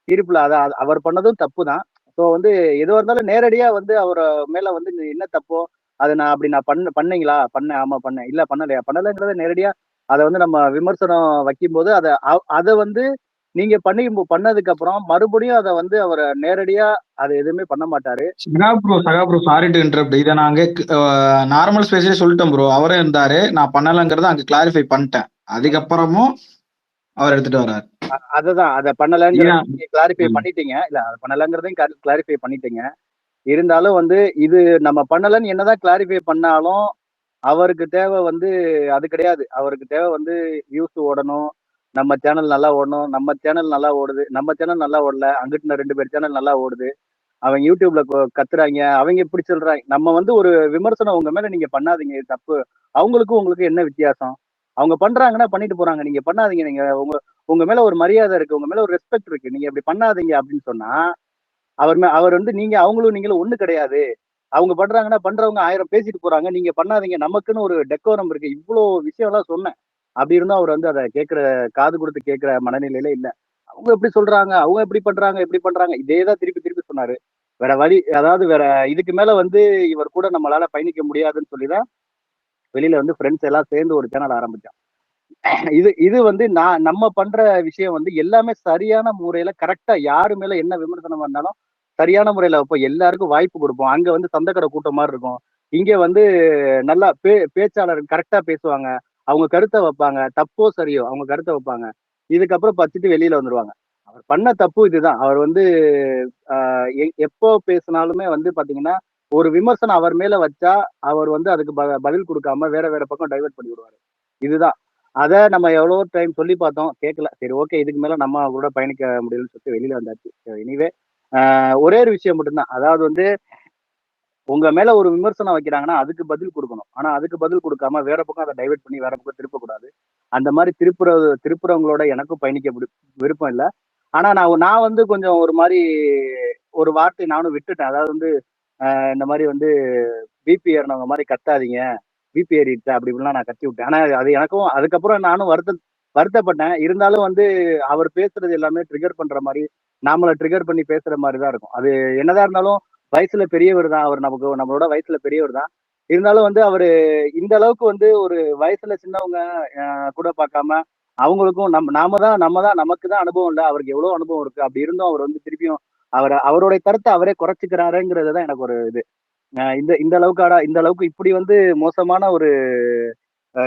கீரிப்புள்ள அவர் பண்ணதும் தப்பு தான். ஸோ வந்து எதுவாக இருந்தாலும் நேரடியா வந்து அவர் மேல வந்து என்ன தப்போ அதை நான் பண்ணீங்களா, ஆமா பண்ணேன், இல்ல பண்ணலைங்கிறத நேரடியா அதை வந்து நம்ம விமர்சனம் வைக்கும் போது அதை வந்து நீங்க பண்ணதுக்கு அப்புறம் மறுபடியும் அதை வந்து அவர் நேரடியா அதை எதுவுமே பண்ண மாட்டாரு. சகா ப்ரோ சாரி டு இன்டரப்ட். இதை நான் அங்கே நார்மல் ஸ்பேஸ்லயே சொல்லிட்டேன் ப்ரோ, அவரே இருந்தாரு, நான் பண்ணலங்கிறத அங்க கிளாரிஃபை பண்ணிட்டேன். அதுக்கப்புறமும் அவர் எடுத்துட்டு வர்றாரு. அதுதான், அதை பண்ணலங்கிறத கிளாரிஃபை பண்ணிட்டீங்க. இல்ல அதை பண்ணலங்கிறதையும் கிளாரிஃபை பண்ணிட்டீங்க. இருந்தாலும் வந்து இது நம்ம பண்ணலன்னு என்னதான் கிளாரிஃபை பண்ணாலும் அவருக்கு தேவை வந்து அது கிடையாது. அவருக்கு தேவை வந்து வியூஸ் ஓடணும், நம்ம சேனல் நல்லா ஓடணும். நம்ம சேனல் நல்லா ஓடுது, நம்ம சேனல் நல்லா ஓடல, அங்கிட்டு 2 பேர் சேனல் நல்லா ஓடுது, அவங்க யூடியூப்ல கத்துறாங்க, அவங்க இப்படி சொல்றாங்க. நம்ம வந்து ஒரு விமர்சனம் உங்க மேல நீங்க பண்ணாதீங்க, இது தப்பு. அவங்களுக்கும் உங்களுக்கு என்ன வித்தியாசம்? அவங்க பண்றாங்கன்னா பண்ணிட்டு போறாங்க, நீங்க பண்ணாதீங்க. நீங்க உங்க மேல ஒரு மரியாதை இருக்கு, உங்க மேல ஒரு ரெஸ்பெக்ட் இருக்கு, நீங்க இப்படி பண்ணாதீங்க அப்படின்னு சொன்னா அவர் வந்து நீங்களும் ஒண்ணு கிடையாது. அவங்க பண்றாங்கன்னா பண்றவங்க 1000 பேசிட்டு போறாங்க, நீங்க பண்ணாதீங்க, நமக்குன்னு ஒரு டெக்கோரம் இருக்கு, இவ்வளவு விஷயம் எல்லாம் சொன்னேன். அப்படி இருந்தும் அவர் வந்து அதை காது கொடுத்து கேட்கிற மனநிலையில இல்ல. அவங்க எப்படி சொல்றாங்க, அவங்க எப்படி பண்றாங்க இதேதான் திருப்பி சொன்னாரு. வேற வழி, அதாவது வேற இதுக்கு மேல வந்து இவர் கூட நம்மளால பயணிக்க முடியாதுன்னு சொல்லிதான் வெளியில வந்து ஃப்ரெண்ட்ஸ் எல்லாம் சேர்ந்து ஒரு சேனல் ஆரம்பிச்சோம். இது வந்து நம்ம பண்ற விஷயம் வந்து எல்லாமே சரியான முறையில கரெக்டா யாரு மேல என்ன விமர்சனம் வந்தாலும் சரியான முறையில வைப்போம். எல்லாருக்கும் வாய்ப்பு கொடுப்போம். அங்க வந்து சந்தக்கடை கூட்டம் மாதிரி இருக்கும். இங்க வந்து நல்லா பேச்சாளர் கரெக்டா பேசுவாங்க. அவங்க கருத்தை வைப்பாங்க. தப்போ சரியோ அவங்க கருத்தை வைப்பாங்க. இதுக்கப்புறம் பச்சிட்டு வெளியில வந்துருவாங்க. அவர் பண்ண தப்பு இதுதான். அவர் வந்து எப்போ பேசினாலுமே வந்து பாத்தீங்கன்னா ஒரு விமர்சனம் அவர் மேல வச்சா அவர் வந்து அதுக்கு பதில் கொடுக்காம வேற வேற பக்கம் டைவர்ட் பண்ணி விடுவாரு. இதுதான். அத நம்ம எவ்வளவோ டைம் சொல்லி பார்த்தோம், கேட்கல. சரி ஓகே, இதுக்கு மேல நம்ம அவரோட பயணிக்க முடியும்னு சொல்லிட்டு வெளியில வந்தாச்சு. எனிவே ஒரே ஒரு விஷயம் மட்டும்தான். அதாவது வந்து உங்க மேல ஒரு விமர்சனம் வைக்கிறாங்கன்னா அதுக்கு பதில் கொடுக்கணும். ஆனா அதுக்கு பதில் கொடுக்காம வேற பக்கம் அதை டைவர்ட் பண்ணி வேற பக்கம் திருப்பக்கூடாது. அந்த மாதிரி திருப்புறவங்களோட எனக்கும் பயணிக்க விருப்பம் இல்லை. ஆனா நான் வந்து கொஞ்சம் ஒரு மாதிரி ஒரு வார்த்தை நானும் விட்டுட்டேன். அதாவது வந்து இந்த மாதிரி வந்து பிபி ஏறினவங்க மாதிரி கத்தாதீங்க, பிபி ஏறிட்டு அப்படி இப்படிலாம் நான் கத்தி விட்டேன். ஆனா அது எனக்கும் அதுக்கப்புறம் நானும் வருத்தப்பட்டேன். இருந்தாலும் வந்து அவர் பேசுறது எல்லாமே ட்ரிகர் பண்ற மாதிரி, நாமளை ட்ரிகர் பண்ணி பேசுற மாதிரி தான் இருக்கும். அது என்னதான் இருந்தாலும் வயசுல பெரியவர் தான். அவர் நம்மளோட வயசுல பெரியவர் தான். இருந்தாலும் வந்து அவரு இந்த அளவுக்கு வந்து ஒரு வயசுல சின்னவங்க கூட பார்க்காம அவங்களுக்கும் நம்ம தான் நமக்கு தான் அனுபவம் இல்லை, அவருக்கு எவ்வளவு அனுபவம் இருக்கு. அப்படி இருந்தும் அவர் வந்து திருப்பியும் அவருடைய கருத்தை அவரே குறைச்சிக்கிறாருங்கிறது தான் எனக்கு ஒரு இது. இந்த அளவுக்கு இப்படி வந்து மோசமான ஒரு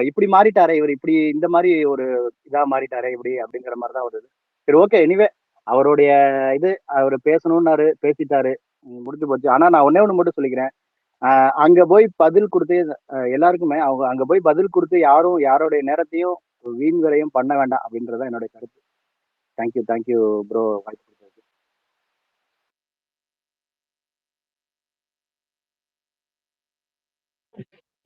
இப்படி மாறிட்டாரே இவர், இப்படி இந்த மாதிரி ஒரு இதா மாறிட்டாரே இப்படி அப்படிங்கிற மாதிரிதான் ஒரு இது. சரி ஓகே, எனிவே அவருடைய இது அவர் பேசணும்னாரு, பேசிட்டாரு, முடிஞ்சு போச்சு. ஆனா நான் ஒன்னே ஒண்ணு மட்டும் சொல்லிக்கிறேன். அங்க போய் பதில் கொடுத்து எல்லாருக்குமே அவங்க அங்க போய் பதில் கொடுத்து யாரும் யாரோடைய நேரத்தையும் வீண் விரையும் பண்ண வேண்டாம் அப்படின்றதான் என்னுடைய கருத்து. தேங்க்யூ ப்ரோ, வாய்ப்பு கொடுத்தது.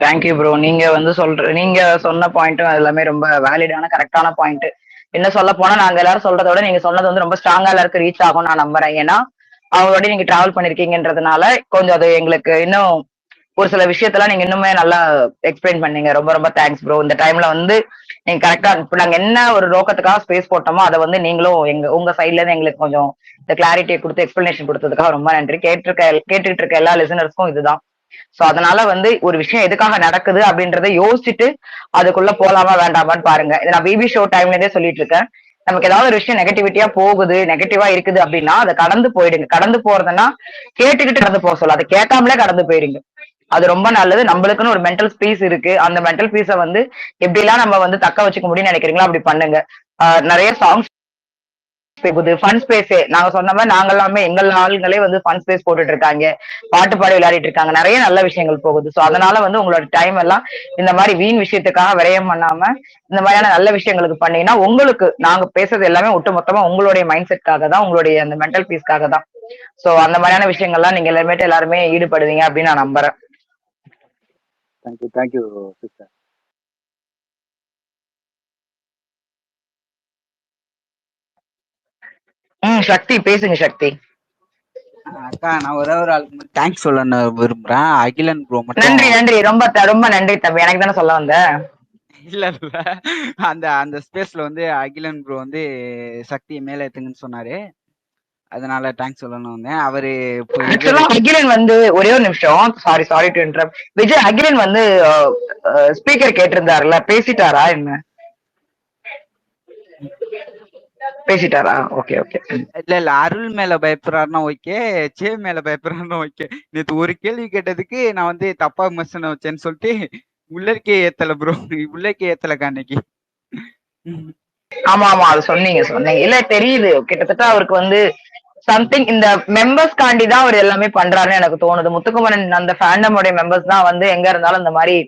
Thank you bro. நீங்க வந்து நீங்க சொன்ன பாயிண்ட்டும் எல்லாமே ரொம்ப வேலிடான கரெக்டான பாயிண்ட். என்ன சொல்ல போனா நாங்க எல்லாரும் சொல்றதை விட நீங்க சொன்னது வந்து ரொம்ப ஸ்ட்ராங்கா எல்லாருக்கும் ரீச் ஆகும் நான் நம்புறேன். ஏன்னா அவங்களோட நீங்க டிராவல் பண்ணிருக்கீங்கன்றதுனால கொஞ்சம் அது எங்களுக்கு இன்னும் ஒரு சில விஷயத்தெல்லாம் நீங்க இன்னுமே நல்லா எக்ஸ்பிளைன் பண்ணீங்க. ரொம்ப ரொம்ப தேங்க்ஸ் ப்ரோ. இந்த டைம்ல வந்து நீங்க கரெக்டா இப்ப நாங்க என்ன ஒரு நோக்கத்துக்காக ஸ்பேஸ் போட்டோமோ அதை வந்து நீங்களும் உங்க சைட்ல இருந்து எங்களுக்கு கொஞ்சம் இந்த கிளாரிட்டியை கொடுத்து எக்ஸ்பிளனேஷன் கொடுத்ததுக்காக ரொம்ப நன்றி. கேட்டுட்டு இருக்க எல்லா லிசனர்ஸ்க்கும் இதுதான். சோ அதனால வந்து ஒரு விஷயம் எதுக்காக நடக்குது அப்படின்றத யோசிச்சுட்டு அதுக்குள்ள போலாமா வேண்டாமான்னு பாருங்க. இதை நான் பிபி ஷோ டைம்ல இருந்தே சொல்லிட்டு இருக்கேன். நமக்கு ஏதாவது ஒரு விஷயம் நெகட்டிவிட்டியா போகுது, நெகட்டிவா இருக்குது அப்படின்னா அதை கடந்து போயிடுங்க. கடந்து போறதுன்னா கேட்டுக்கிட்டு கடந்து போக சொல்ல, அதை கேட்காமலே கடந்து போயிடுங்க. அது ரொம்ப நல்லது. நம்மளுக்குன்னு ஒரு மென்டல் பீஸ் இருக்கு. அந்த மென்டல் பீஸை வந்து எப்படி எல்லாம் நம்ம வந்து தக்க வச்சுக்க முடியும்னு நினைக்கிறீங்களோ அப்படி பண்ணுங்க. நிறைய சாங்ஸ் போகுது, ஃபன் ஸ்பேஸ் நாங்க சொன்ன மாதிரி நாங்க எல்லாமே எங்கள் ஆளுங்களே வந்து ஃபன் ஸ்பேஸ் போட்டுட்டு இருக்காங்க, பாட்டு பாடி விளையாடிட்டு இருக்காங்க, நிறைய நல்ல விஷயங்கள் போகுது. சோ அதனால வந்து உங்களோட டைம் எல்லாம் இந்த மாதிரி வீண் விஷயத்துக்காக விரயம் பண்ணாம இந்த மாதிரியான நல்ல விஷயங்களுக்கு பண்ணீங்கன்னா உங்களுக்கு நாங்க பேசுறது எல்லாமே ஒட்டு மொத்தமா உங்களுடைய மைண்ட் செட்காக தான், உங்களுடைய அந்த மென்டல் பீஸ்க்காக தான். சோ அந்த மாதிரியான விஷயங்கள்லாம் நீங்க எல்லாருமே ஈடுபடுவீங்க அப்படின்னு நான் நம்புறேன். Thank you sister. சக்தி பேசுங்க. சக்தி அக்கா, நான் ஒரே ஒரு ஆளுக்கு தேங்க்ஸ் சொல்ல விரும்புறேன். அகிலன் ப்ரோ மட்டும். நன்றி ரொம்ப ரொம்ப நன்றி தம்பி. எனக்கு தானே சொல்ல வந்த. இல்ல அந்த ஸ்பேஸ்ல வந்து அகிலன் ப்ரோ வந்து சக்தியை மேல ஏத்துங்கன்னு சொன்னாரு. அதனால தேங்க்ஸ் சொல்லணும் வந்தேன். அவரு அகிலன் வந்து ஒரே ஒரு நிமிஷம், sorry to interrupt. Vijay, Akilan வந்து ஸ்பீக்கர் கேட்டிருந்தாருல, பேசிட்டாரா என்ன? பேசிட்டாரா? ஓகே. இல்ல அருள் மேல பயப்படுறாருன்னா ஓகே, ஜே மேல பயப்படுறாருன்னா ஓகே. நேத்து ஒரு கேள்வி கேட்டதுக்கு நான் வந்து தப்பா விமர்சனம் வச்சேன்னு சொல்லிட்டு உள்ளருக்கே ஏத்தல ப்ரோ, உள்ளருக்கே ஏத்தலக்கா அன்னைக்கு. ஆமா அது சொன்னீங்க. இல்ல தெரியுது, கிட்டத்தட்ட அவருக்கு வந்து சம்திங் இந்த மெம்பர்ஸ் காண்டி தான் அவர் எல்லாமே பண்றாருன்னு எனக்கு தோணுது. முத்துக்குமரன் அந்த ஃபேண்டமோட மெம்பர்ஸ் தான் வந்து எங்க இருந்தாலும் இந்த மாதிரி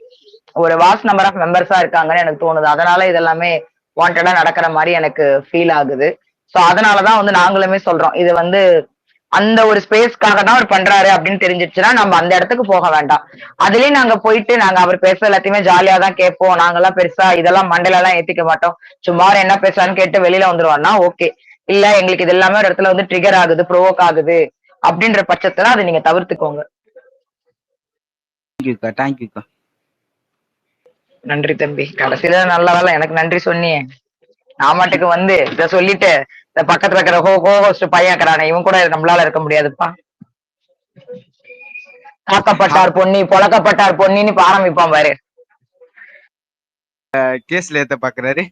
ஒரு வாஸ்ட் நம்பர் ஆஃப் மெம்பர்ஸா இருக்காங்கன்னு எனக்கு தோணுது. அதனால இதெல்லாமே வாண்டடா நடக்கிற மாதிரி எனக்கு ஃபீல் ஆகுது. சோ அதனாலதான் வந்து நாங்களுமே சொல்றோம், இது வந்து அந்த ஒரு ஸ்பேஸ்க்காக தான் அவர் பண்றாரு அப்படின்னு தெரிஞ்சிருச்சுன்னா நம்ம அந்த இடத்துக்கு போக வேண்டாம். அதுலயும் நாங்க போயிட்டு நாங்க அவர் பேச எல்லாத்தையுமே ஜாலியா தான் கேட்போம். நாங்கெல்லாம் பெருசா இதெல்லாம் மண்டல எல்லாம் ஏத்திக்க மாட்டோம். சும்மா என்ன பேசுறான்னு கேட்டு வெளியில வந்துருவான்னா ஓகே. இல்ல எங்களுக்கு இது எல்லாமே ஒரு இடத்துல வந்து ட்ரிகர் ஆகுது, ப்ரோவோக் ஆகுது அப்படின்ற பட்சத்துல அதை நீங்க தவிர்த்துக்கோங்க. தேங்க்யூக்கா. நன்றி தம்பி. கடைசியில நல்ல வேலை எனக்கு நன்றி சொன்னியே. நான் மாட்டுக்கு வந்து இத சொல்லிட்டு இந்த பக்கத்துல இருக்கிற ஹோஸ்ட் பையன் இருக்கிறானே, இவன் கூட நம்மளால இருக்க முடியாதுப்பா. தாக்கப்பட்டார் பொன்னி, பொழக்கப்பட்டார் பொன்னின்னு ஆரம்பிப்பான் பாரு. கேஸ்ல ஏத்த பாக்குறாரு.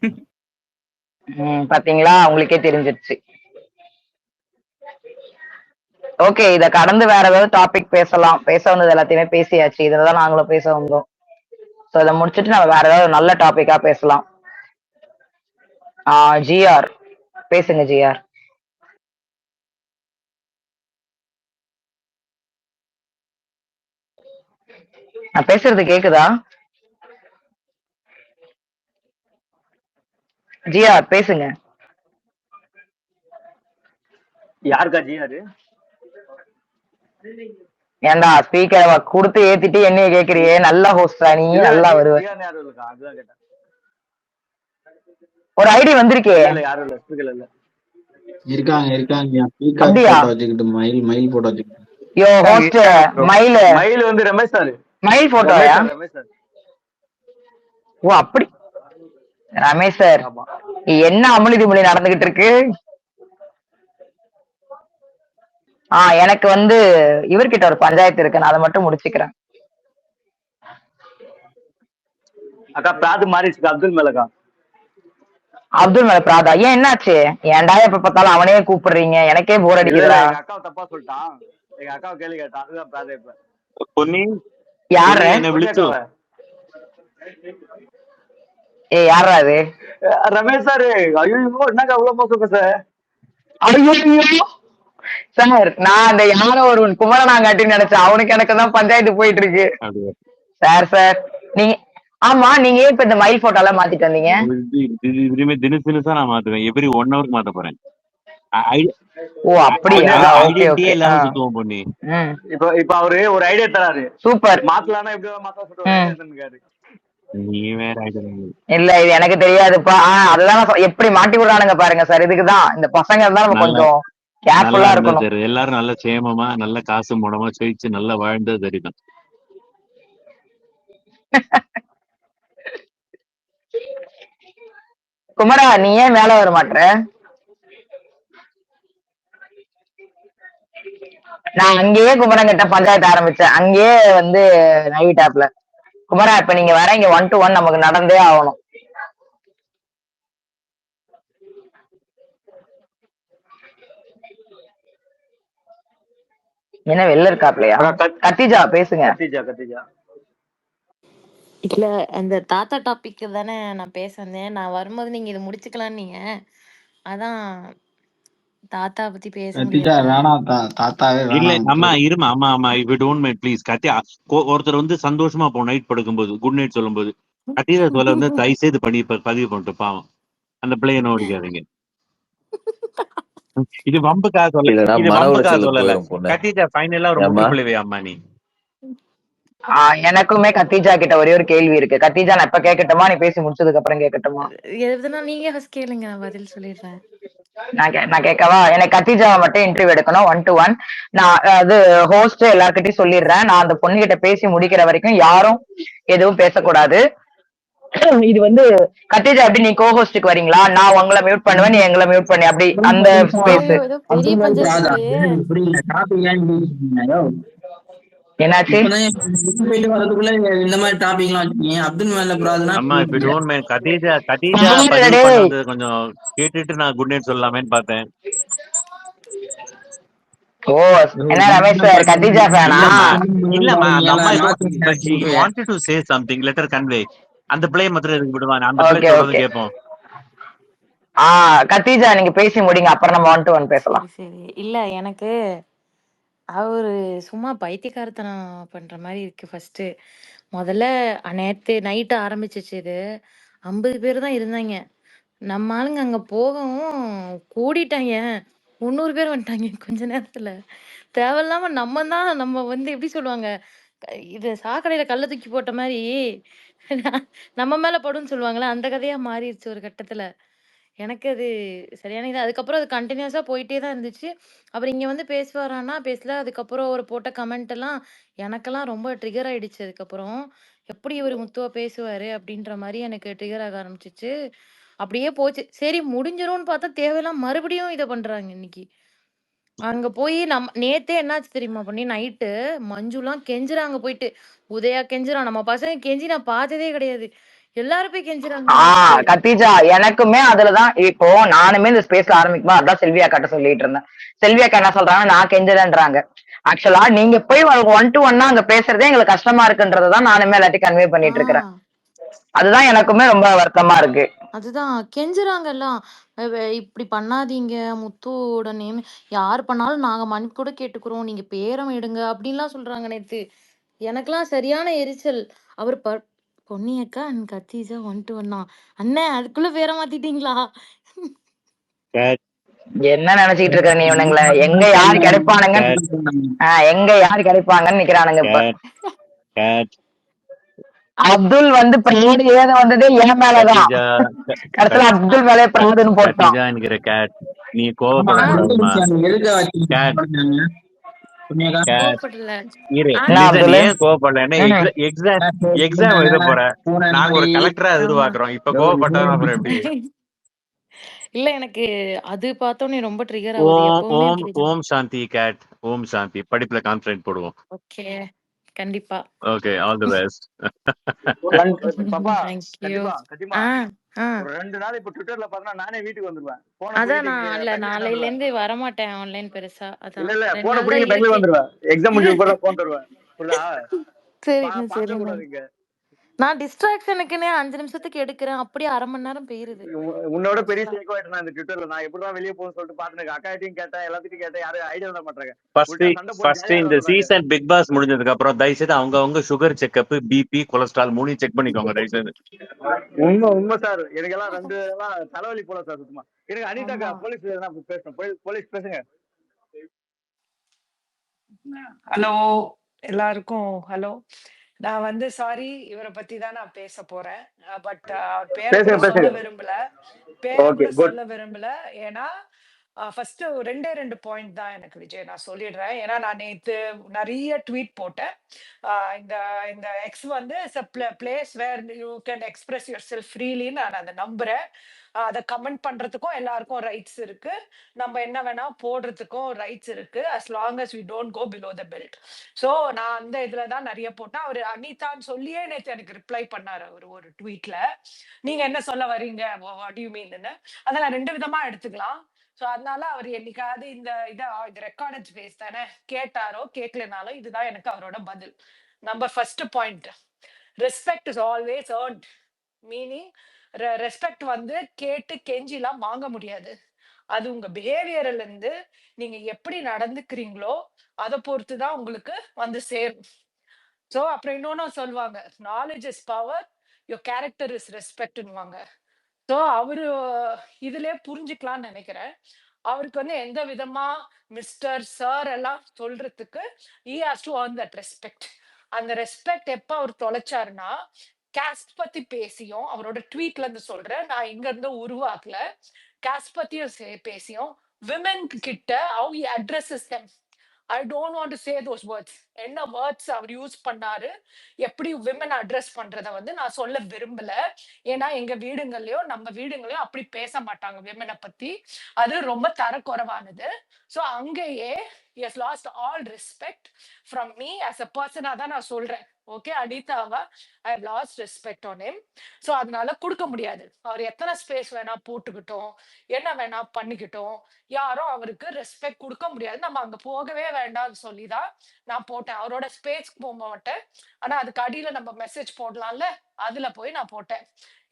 பாத்தீங்களா, உங்களுக்கே தெரிஞ்சிருச்சு. ஓகே, இத கடந்து வேற ஏதாவது டாபிக் பேசலாம். பேச வந்தது எல்லாத்தையுமே பேசியாச்சு. இதுலதான் நாங்களும் பேச வந்தோம். சோ இதை முடிச்சுட்டு நம்ம வேற ஏதாவது நல்ல டாபிக்கா பேசலாம். ஜிஆர் பேசுங்க. ஜிஆர் நான் பேசுறது கேக்குதா? ஜிஆர் பேசுங்க. யாருக்கா ஜிஆர்? ஏன்டா ஸ்பீக்கரை கொடுத்து ஏத்திட்டு என்னைய கேக்குறியே? நல்ல ஹோஸ்டா நீ, நல்லா வருவ. ஒரு ஐடி வந்திருக்கே. யாரும் இல்ல, ஸ்பீக்கர்ல இல்ல. இருக்காங்க. ஸ்பீக்கர் போட்டோ வச்சுக்கிட்டு மயில் போட்டோ வச்சுக்கிட்டு. யோ ஹோஸ்ட் மயில் வந்து ரமேஷ் சார். மயில் போட்டோயா? ரமேஷ் சார். ஓ அப்படி. ரமேஷ் சார், என்ன அமளி திமளி நடந்துகிட்டு இருக்கு? எனக்கு வந்து இவர்கிட்ட ஒரு பஞ்சாயத்து இருக்கு, நான் அதை மட்டும் முடிச்சுக்கிறேன். அக்கா பிராது மாறிடுச்சு அப்துல் மேலக்கா. அப்துல் மேல பிராதா? ஏன் என்னாச்சு? ஏன்டா எப்ப பார்த்தாலும் அவனே கூப்பிடுறீங்க? எனக்கே போர் அடிக்குதா? எங்க அக்காவை தப்பா சொல்லிட்டான். எங்க அக்காவை கேள்வி கேட்டான். அதுதான் பிராதா. இப்ப பொன்னி யாரு என்ன விழிச்சு? யாரா அது? ரமேஷ் சார். ஐயோ என்னக்கா அவ்வளவு மோசம் சார்? ஐயோ சார், நான் அந்த யாரோ ஒரு குமரனாங்காட்டின்னு நினைச்சேன். அவனுக்கு எனக்கு தான் பஞ்சாயத்து போயிட்டு இருக்கு சார். நீங்க ஆமா, நீங்க ஏன் இப்ப இந்த மயில் போட்டோ எல்லாம் மாத்திட்டு வந்தீங்க? தினசா நான் மாத்துவேன். எவ்ரி 1 ஹவருக்கு மாத்த போறேன். ஓ அப்படியா? Okay okay. எல்லாரும் சுத்துவோம் பொன்னி. இப்ப அவரு ஒரு ஐடியா தராரு. சூப்பர். மாத்தலாம்னா எப்படி மாத்த சொல்றாரு? நீ வேற இல்ல, இது எனக்கு தெரியாதுப்பா. அதுதான் எப்படி மாட்டி விடுறானுங்க பாருங்க சார். இதுக்குதான் இந்த பசங்க தான் நம்ம கொஞ்சம் கேர்ஃபுல்லா இருக்கணும். எல்லாரும் நல்ல சேமமா, நல்ல காசு மூலமா ஜெயிச்சு நல்லா வாழ்ந்தது சரிதான். குமரா, நீ ஏன் மேல வர மாட்டற? நான் அங்கேயே குமரன் கிட்ட பஞ்சாயத்து ஆரம்பிச்சேன். அங்கேயே வந்து நைட் ஆப்ல. குமரா, இப்ப நீங்க வர இங்க 1 to 1 நமக்கு நடந்தே ஆகணும். என்ன வெளில இருக்காப்லையா? கத்திஜா பேசுங்க. கத்திஜா. இல்ல, அந்த தாத்தா டாபிக் தானே நான் பேச வந்தேன். நான் வரும்போது நீங்க இதை முடிச்சுக்கலாம். நீங்க அதான் தாத்தா பத்தி பேச தாத்தாவே இல்ல. அம்மா இருமா. அம்மா if you don't mind please. ஒருத்தர் வந்து சந்தோஷமா போ நைட் படுக்கும்போது குட் நைட் சொல்லும் போது கத்திஜா சொல்ல வந்து தயவு செய்து பதிவு பண்ணிட்டு பாவம் அந்த பிள்ளைய நோடிக்காதீங்க. இது வம்புக்காக சொல்லல. கத்திஜா ஃபைனலா ஒரு முற்றுப்புள்ளி அம்மா நீ. எனக்குமே கத்திஜா கிட்ட ஒரே ஒரு கேள்வி இருக்கு. கத்திஜா, நான் இப்ப கேட்கட்டுமா? நீ பேசி முடிச்சதுக்கு அப்புறம் கேட்கட்டுமா? எதுனா நீங்க ஃபர்ஸ்ட் கேளுங்க, நான் பதில் சொல்லிடுறேன். நான் கேட்கவா? எனக்கு கத்திஜாவை மட்டும் இன்டர்வியூ எடுக்கணும் 1 to 1. நான் அது ஹோஸ்ட் எல்லார்கிட்டயும் சொல்லிடுறேன். நான் அந்த பொண்ணு கிட்ட பேசி முடிக்கிற வரைக்கும் யாரும் எதுவும் பேசக்கூடாது. இது வந்து கத்திஜா, எப்படி நீ கோ-ஹோஸ்டுக்கு வரீங்களா? நான் உங்களை மியூட் பண்ணுவேன், நீ எங்களை மியூட் பண்ணி, அப்படி அந்த ஸ்பேஸ். என்னாச்சு? இந்த மாதிரி டாபிக் எல்லாம் வச்சுக்கீங்க. அப்துல் மேல அம்மா இப்ப டோன்ட் மைண்ட். கத்திஜா பதிவு பண்ணது கொஞ்சம் கேட்டுட்டு நான் குட் நைட் சொல்லலாமேன்னு பார்த்தேன். ஓ என்ன ரமேஷ் சார், கத்திஜா ஃபேனா? இல்லம்மா, அந்த அம்மா she wanted to say something, let her convey. அந்த பிளே மாத்திரம் எதுக்கு விடுவாங்க? அந்த பிளே சொல்றது கேட்போம். கத்திஜா, நீங்க பேசி முடிங்க, அப்புறம் நம்ம 1 to 1 பேசலாம். சரி. இல்ல, எனக்கு அவரு சும்மா பைத்தியக்காரத்தனம் பண்ற மாதிரி இருக்கு. ஃபர்ஸ்ட் முதல்ல நேத்து நைட்டு ஆரம்பிச்சிச்சு இது. 50 பேர் தான் இருந்தாங்க. நம்ம ஆளுங்க அங்க போகவும் கூடிட்டாங்க. 300 பேர் வந்துட்டாங்க கொஞ்ச நேரத்துல. தேவையில்லாம நம்ம வந்து எப்படி சொல்லுவாங்க, இது சாக்கடையில கல்ல தூக்கி போட்ட மாதிரி நம்ம மேல படும்னு சொல்லுவாங்களே, அந்த கதையா மாறிடுச்சு ஒரு கட்டத்துல. எனக்கு அது சரியான இது. அதுக்கப்புறம் அது கண்டினியூஸா போயிட்டே தான் இருந்துச்சு. அப்புறம் இங்க வந்து பேசுவாரான்னா பேசல. அதுக்கப்புறம் ஒரு போட்ட கமெண்ட் எல்லாம் எனக்கெல்லாம் ரொம்ப ட்ரிகர் ஆயிடுச்சு. அதுக்கப்புறம் எப்படி இவர் முத்துவா பேசுவாரு அப்படின்ற மாதிரி எனக்கு ட்ரிகர் ஆக ஆரம்பிச்சிச்சு. அப்படியே போச்சு. சரி முடிஞ்சிரும்னு பார்த்தா தேவையில்லாம் மறுபடியும் இதை பண்றாங்க இன்னைக்கு. அங்க போய் நேத்தே என்னாச்சு தெரியுமா பண்ணி, நைட்டு மஞ்சுலாம் கெஞ்சுறாங்க போயிட்டு. உதயா கெஞ்சுறான். நம்ம பசங்க கெஞ்சி நான் பார்த்ததே கிடையாது. எல்லாரும் போய் கெஞ்சுறாங்க. கத்தீஜா எனக்குமே அதுலதான் இப்போ நானுமே இந்த ஸ்பேஸ்ல ஆரம்பிக்குமா அதான் செல்வி அக்காட்ட சொல்லிட்டு இருந்தேன். செல்வி அக்கா என்ன சொல்றாங்க, நான் கெஞ்சலன்றாங்க. ஆக்சுவலா நீங்க போய் 1-to-1 அங்க பேசுறதே எங்களுக்கு கஷ்டமா இருக்குன்றதான் நானுமே எல்லாத்தையும் கன்வே பண்ணிட்டு இருக்கிறேன். அதுதான் எனக்குமே ரொம்ப வருத்தமா இருக்கு. அதுதான் கெஞ்சுறாங்க எல்லாம். இப்படி பண்ணாதீங்க, முத்துவோட நேம் யார் பண்ணாலும் நாங்க மன்னிப்பு கூட கேட்டுக்கிறோம், நீங்க பேரம் எடுங்க அப்படின்லாம் சொல்றாங்க. நேத்து எனக்கெல்லாம் சரியான எரிச்சல். அவர் பொன்னியக்கா அண்ட் கத்தீஜா 1-to-1 அண்ணே அதுக்குள்ள பேர மாத்திட்டீங்களா? என்ன நினைச்சிட்டு இருக்க நீ இவனுங்கள? எங்க யாரு கிடைப்பாங்கன்னு நிக்கிறானுங்க இப்ப. அப்துல் வந்து பிராடு ஏத வந்ததே என் மேலதான். கடைசியில அப்துல் மேலே பிராடுன்னு போட்டான். நீ கோவப்படக்கூடாதுமா. ஏன் கோவப்படல? எக்ஸாம் எழுத போற, நாங்க ஒரு கலெக்டரா எதிர்பார்க்கிறோம். இப்ப கோவப்பட்டா அப்புறம் எப்படி? இல்ல எனக்கு அது பார்த்தோன்னே ரொம்ப ட்ரிகர் ஆகுது. எப்பவுமே ஓம் சாந்தி கேட், ஓம் சாந்தி. படிப்புல கான்சென்ட்ரேட் போடுவோம். ஓகே கண்டிப்பா. Okay, all the best. பாப்பா தேங்க்யூ. கண்டிப்பா ஒரு 2 நாள் இப்ப ட்விட்டர்ல பார்த்தா நானே வீட்டுக்கு வந்துருவேன். அதான் நான் இல்ல நாளையில இருந்து வரமாட்டேன் ஆன்லைன் பெருசா. அதான் இல்ல போன புடிங்க பெங்களூர் வந்துருவேன். எக்ஸாம் முடிஞ்ச பிறகு போன் தருவேன். ஃபுல்லா சரிங்க. நான் டிஸ்ட்ராக்ஷனுக்குனே 5 நிமிஷத்துக்கு எடுக்கிறேன், அப்படியே அரை மணி நேரம் போயிருது. உன்னோட பெரிய சேக் ஆயிட்டேன் நான் இந்த ட்விட்டர்ல. நான் எப்படிதான் வெளியே போகணும்னு சொல்லிட்டு பாத்துனேன். அக்காட்டையும் கேட்டேன், எல்லாத்தையும் கேட்டேன், யாரும் ஐடியா தர மாட்டாங்க. ஃபர்ஸ்ட் இந்த சீசன் பிக் பாஸ் முடிஞ்சதுக்கு அப்புறம் தயவுசெய்து அவங்க sugar checkup, BP, cholesterol 3 check பண்ணிக்கோங்க தயவுசெய்து. உண்மை சார். எனக்கு எல்லாம் 2 தலைவலி போல சார் சுத்தமா. எனக்கு அனிதா போலீஸ் பேசணும். போலீஸ் பேசுங்க. ஹலோ எல்லாருக்கும் ஹலோ. நான் வந்து சாரி, இவரை பத்தி தான் நான் பேச போறேன். பட் பேரை சொல்ல விரும்பல. ஏன்னா ஃபர்ஸ்ட் 2 பாயிண்ட் தான் எனக்கு விஜய் நான் சொல்லிடுறேன். ஏன்னா நான் நேத்து நிறைய ட்வீட் போட்டேன். இந்த இந்த எக்ஸ் வந்து place where you can express yourself ஃப்ரீலின்னு நான் அதை நம்புறேன். அதை கமெண்ட் பண்றதுக்கும் எல்லாருக்கும் ரைட்ஸ் இருக்கு, நம்ம என்ன வேணா போடுறதுக்கும் ரைட்ஸ் இருக்கு, as long as we don't go below the belt. So நான் அந்த இதுல தான் நிறைய போட்டேன். அவர் அனிதான்னு சொல்லியே நேற்று எனக்கு ரிப்ளை பண்ணாரு அவர் ஒரு ட்வீட்ல. நீங்க என்ன சொல்ல வரீங்க, வாட் யூ மீன்னு. அதை நான் 2 விதமா எடுத்துக்கலாம். ஸோ அதனால அவர் என்னைக்காவது இது ரெக்கார்டட் ஸ்பேஸ் தானே, கேட்டாரோ கேட்கலனாலும் இதுதான் எனக்கு அவரோட பதில். Number first point, respect is always earned. Meaning respect வந்து கேட்டு கெஞ்சிலாம் வாங்க முடியாது. அது உங்க பிஹேவியர்ல இருந்து நீங்க எப்படி நடந்துக்கிறீங்களோ அதை பொறுத்துதான் உங்களுக்கு வந்து சேரும். ஸோ அப்புறம் இன்னொன்னு சொல்லுவாங்க, knowledge is power, your character is ரெஸ்பெக்ட்னுவாங்க. ஸோ அவரு இதுலயே புரிஞ்சுக்கலாம்னு நினைக்கிறேன். அவருக்கு வந்து எந்த விதமா மிஸ்டர் சார் எல்லாம் சொல்றதுக்கு he has to earn that respect. அந்த ரெஸ்பெக்ட் எப்ப அவர் தொலைச்சாருன்னா, காஸ்ட் பத்தி பேசியும் அவரோட ட்வீட்ல இருந்து சொல்றேன், நான் இங்க இருந்து உருவாக்கல, காஸ்ட் பத்தியும் பேசியும் விமென் கிட்ட how he addresses them. I don't want to say those words. என்ன வேர்ட்ஸ் அவர் யூஸ் பண்ணாரு, எப்படி விமன் அட்ரஸ் பண்றத வந்து நான் சொல்ல விரும்பல. ஏன்னா எங்க வீடுங்களையும் நம்ம வீடுங்களையும் அப்படி பேச மாட்டாங்க விமனை பத்தி, அது ரொம்ப தரக்குறைவானது. ஸோ அங்கேயே he has lost all respect from me as a person. தான் நான் சொல்றேன். ஓகே, அனிதாவா I have lost respect on him. So அதனால கொடுக்க முடியாது. அவர் எத்தனை ஸ்பேஸ் வேணா போட்டுக்கிட்டோம், என்ன வேணா பண்ணிக்கிட்டோம், யாரும் அவருக்கு ரெஸ்பெக்ட் கொடுக்க முடியாது. நம்ம அங்க போகவே வேண்டாம்னு சொல்லிதான் நான் போட்டேன். அவரோட ஸ்பேஸ்க்கு போக மாட்டேன், ஆனா அதுக்கு அடியில நம்ம மெசேஜ் போடலாம்ல, அதுல போய் நான் போட்டேன்,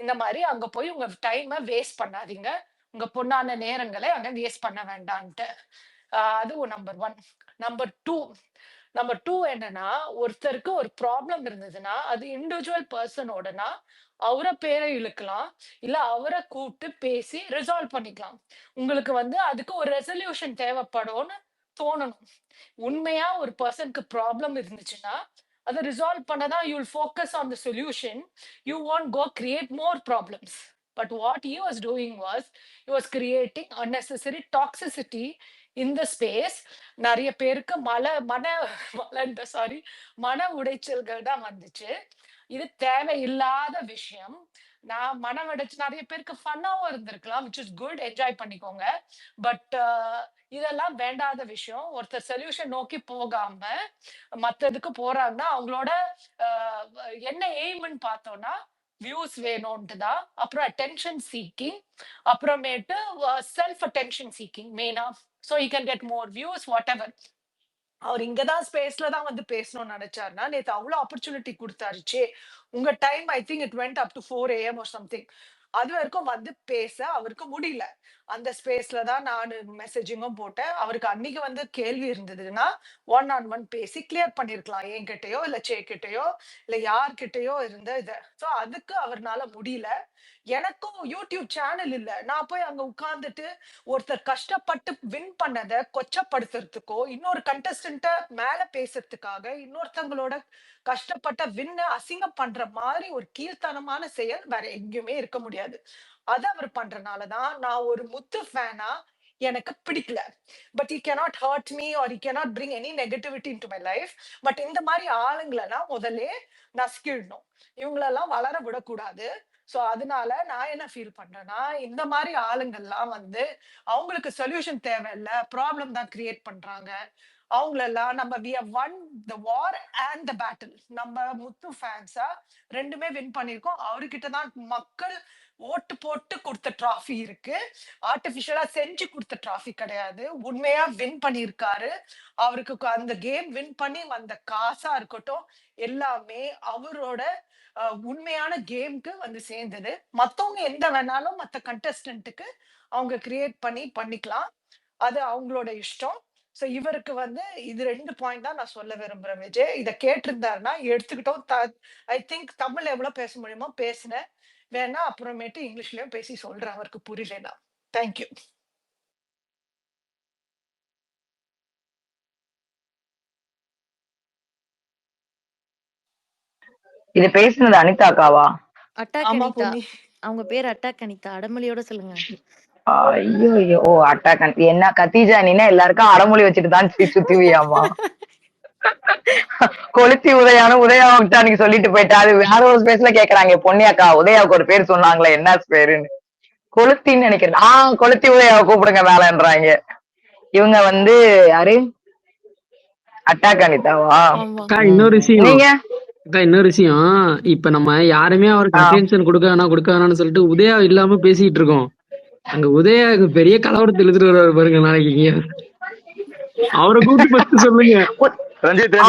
இந்த மாதிரி அங்க போய் உங்க டைமை வேஸ்ட் பண்ணாதீங்க, உங்க பொண்ணான நேரங்களை அங்க வேஸ்ட் பண்ண வேண்டான்ட்டு. அது நம்பர் 1. நம்பர் 2 என்னன்னா, ஒருத்தருக்கு ஒரு ப்ராப்ளம் இருந்ததுன்னா அது இண்டிவிஜுவல் பர்சனோடனா அவரை பேரை இழுக்கலாம், இல்ல அவரை கூப்பிட்டு பேசி ரிசால்வ் பண்ணிக்கலாம். உங்களுக்கு வந்து அதுக்கு ஒரு ரெசல்யூஷன் தேவைப்படும்னு தோணணும். உண்மையா ஒரு பர்சனுக்கு ப்ராப்ளம் இருந்துச்சுன்னா அதை ரிசால்வ் பண்ணதான் you will focus on the solution. You want go create more problems. But what he was doing was, he was creating unnecessary toxicity in the space. நிறைய பேருக்கு மன உடைச்சல்கள் தான் வந்துச்சு. இது தேவையில்லாத விஷயம். நான் மனம் அடைச்சு நிறைய பேருக்கு ஃபன்னாவும் இருந்திருக்கலாம், which is good, என்ஜாய் பண்ணிக்கோங்க. பட் இதெல்லாம் வேண்டாத விஷயம். ஒருத்தர் சொல்யூஷன் நோக்கி போகாம மத்ததுக்கு போறாங்கன்னா அவங்களோட என்ன எய்ம்னு பார்த்தோம்னா வியூஸ் வேணும்ட்டு தான். அப்புறம் அட்டென்ஷன் சீக்கிங், அப்புறமேட்டு செல்ஃப் அட்டென்ஷன் சீக்கிங் மெயினா. So you can get more views whatever. அவர் இங்கதான் ஸ்பேஸ்ல தான் வந்து பேசணும்னு நினைச்சாருன்னா நேத்து அவ்வளவு ஆப்பர்ச்சுனிட்டி கொடுத்தாருச்சே. உங்க time I think it went up to 4 AM or something. அது வரைக்கும் வந்து பேச அவருக்கு முடியல. அந்த ஸ்பேஸ்ல தான் நான் மெசேஜிங்கும் போட்டேன். அவருக்கு அன்னைக்கு வந்து கேள்வி இருந்ததுன்னா 1-on-1 பேசி கிளியர் பண்ணிருக்கலாம். என்கிட்டயோ இல்ல கிட்டயோ இல்ல யார்கிட்டயோ இருந்த இத. சோ அதுக்கு அவர்னால முடியல. எனக்கும் யூடியூப் சேனல் இல்ல. நான் போய் அங்க உட்கார்ந்துட்டு ஒருத்தர் கஷ்டப்பட்டு வின் பண்ணதை கொச்சப்படுத்துறதுக்கோ இன்னொரு கண்டஸ்டன்ட்ட மேல பேசுறதுக்காக இன்னொருத்தவங்களோட கஷ்டப்பட்ட வின்ன அசிங்கம் பண்ற மாதிரி ஒரு கீழ்த்தனமான செயல் வேற எங்கேயுமே இருக்க முடியாது. அது அவர் பண்றதுனாலதான் நான் ஒரு முத்து ஃபேனா எனக்கு பிடிக்கல. But you cannot hurt me or you cannot bring any negativity in to my life. But இந்த மாதிரி ஆளுங்களெல்லாம் முதல்ல நசுக்கிடணும். இவங்களெல்லாம் வளர விடக்கூடாது. சோ அதனால நான் என்ன ஃபீல் பண்றேன்னா இந்த மாதிரி ஆளுங்கள்லாம் வந்து அவங்களுக்கு சொல்யூஷன் தேவையில்ல, ப்ராப்ளம் தான் கிரியேட் பண்றாங்க. அவங்களெல்லாம் நம்ம we have won the war and the battle. நம்ம முத்து ஃபேன்ஸா ரெண்டுமே வின் பண்ணிருக்கோம். அவர்கிட்ட தான் மக்கள் ஓட்டு போட்டு கொடுத்த டிராஃபி இருக்கு. ஆர்டிபிஷியலா செஞ்சு கொடுத்த டிராஃபி கிடையாது. உண்மையா வின் பண்ணிருக்காரு. அவருக்கு அந்த கேம் வின் பண்ணி வந்த காசா இருக்கட்டும் எல்லாமே அவரோட உண்மையான கேம்க்கு வந்து சேர்ந்தது. மத்தவங்க எந்த வேணாலும் மத்த கண்டஸ்டன்ட்டுக்கு அவங்க கிரியேட் பண்ணிக்கலாம். அது அவங்களோட இஷ்டம். சோ இவருக்கு வந்து இது 2 பாயிண்ட் தான் நான் சொல்ல விரும்புறேன். விஜய் இத கேட்டிருந்தாருன்னா எடுத்துக்கிட்டோம். ஐ திங்க் தமிழ்ல எவ்வளவு பேச முடியுமோ பேசினேன். வேணா அப்புறமேட்டு இங்கிலீஷ்லயும் பேசி சொல்றேன் அவருக்கு புரியலனா. தேங்க்யூ. இது பேசுனது அனிதா அக்காவா? அட்டாக் அனிதா. அவங்க பேர் அட்டாக் அனிதா. அடமொழியோட சொல்லுங்க. ஐயோ ஐயோ ஓ அட்டாக் அனிதா. என்ன கத்தீஜா நீனா எல்லாருக்கும் அடமொழி வச்சுட்டு தான் சுத்துவியாமா? கொளுத்தி உதயா அன்னைக்கு சொல்லிட்டு போயிட்டா. அது வேற ஒரு ஸ்பேஸ்ல கேக்குறாங்க. பொன்னியாக்கா உதயாவுக்கு ஒரு பேர் சொன்னாங்களே என்ன பேருன்னு. கொளுத்தின்னு நினைக்கிறேன். கொளுத்தி உதயாவை கூப்பிடுங்க வேலைன்றாங்க. இவங்க வந்து யாரு? அட்டாக் அனிதாவா? இன்னொரு விஷயம் இப்ப நம்ம யாருமே அவருக்கு அட்டென்ஷன் கொடுக்க வேணாம்னு சொல்லிட்டு உதயா இல்லாம பேசிட்டு இருக்கோம். அங்க உதயாவுக்கு பெரிய கலவரத்தை எழுதிட்டு வருவாரு பாருங்க நாளைக்கு. அவரை கூப்பிட்டு பத்தி சொல்லுங்க.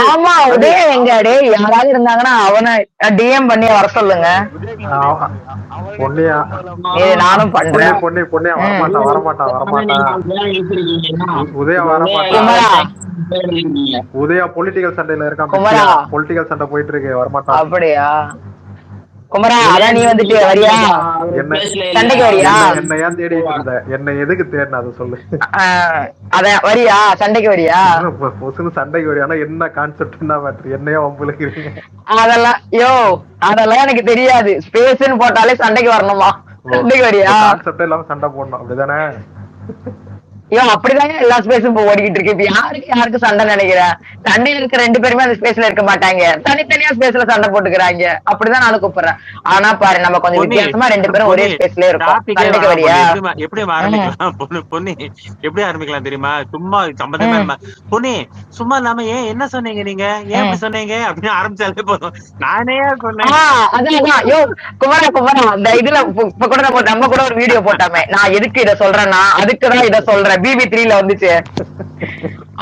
ஆமா உதயா எங்க டே யாராவது இருந்தாங்கன்னா அவனை டிஎம் பண்ணி வர சொல்லுங்க. நானும் பண்றேன். உதயா பொலிட்டிக்கல் சண்டையில இருக்கான். பொலிட்டிக்கல் சண்டை போயிட்டு இருக்கு, வரமாட்டான். அப்படியா குமரா? அதான் நீ வந்துட்டு வரியா? சண்டைக்கு வரியா? என்ன ஏன் தேடிட்டு இருந்த? என்ன எதுக்கு தேடின அதை சொல்லு. அதான் வரியா? சண்டைக்கு வரியா? பொசுன்னு சண்டைக்கு வரியா? என்ன கான்செப்ட் என்னையா உங்களுக்கு? அதெல்லாம் எனக்கு தெரியாது. ஸ்பேஸ்ன்னு போட்டாலே சண்டைக்கு வரணுமா? சண்டைக்கு வரியா? கான்செப்ட் இல்லாம சண்டை போடணும் அப்படிதானே? அப்படிதாங்க எல்லா ஸ்பேஸும் இப்போ ஓடிக்கிட்டு இருக்கு. இப்ப யாருக்கு சண்டை நினைக்கிறேன்? சண்டையில இருக்க 2 பேருமே அந்த ஸ்பேஸ்ல இருக்க மாட்டாங்க. தனித்தனியா ஸ்பேஸ்ல சண்டை போட்டுக்கிறாங்க. அப்படிதான் நானும் கூப்பிடுறேன். ஆனா பாரு நம்ம கொஞ்சம் வித்தியாசமா 2 பேரும் ஒரே ஸ்பேஸ்ல இருக்கோம். சண்டைக்கு வரியா? எப்படி ஆரம்பிக்கலாம் பொன்னி? எப்படி ஆரம்பிக்கலாம் தெரியுமா? சும்மா சம்பந்தமே இல்ல பொன்னி சும்மா இல்லாம ஏன் என்ன சொன்னீங்க நீங்க? ஏன் இப்படி சொன்னீங்க அப்படின்னு ஆரம்பிச்சாலே போதும். நானே சொன்னேன். அதான் குமரா அந்த இதுல இப்ப கூட நம்ம கூட ஒரு வீடியோ போட்டாமே. நான் எதுக்கு இதை சொல்றேன்னா அதுக்குதான் இதை சொல்றேன். BB3ல வந்துச்சு.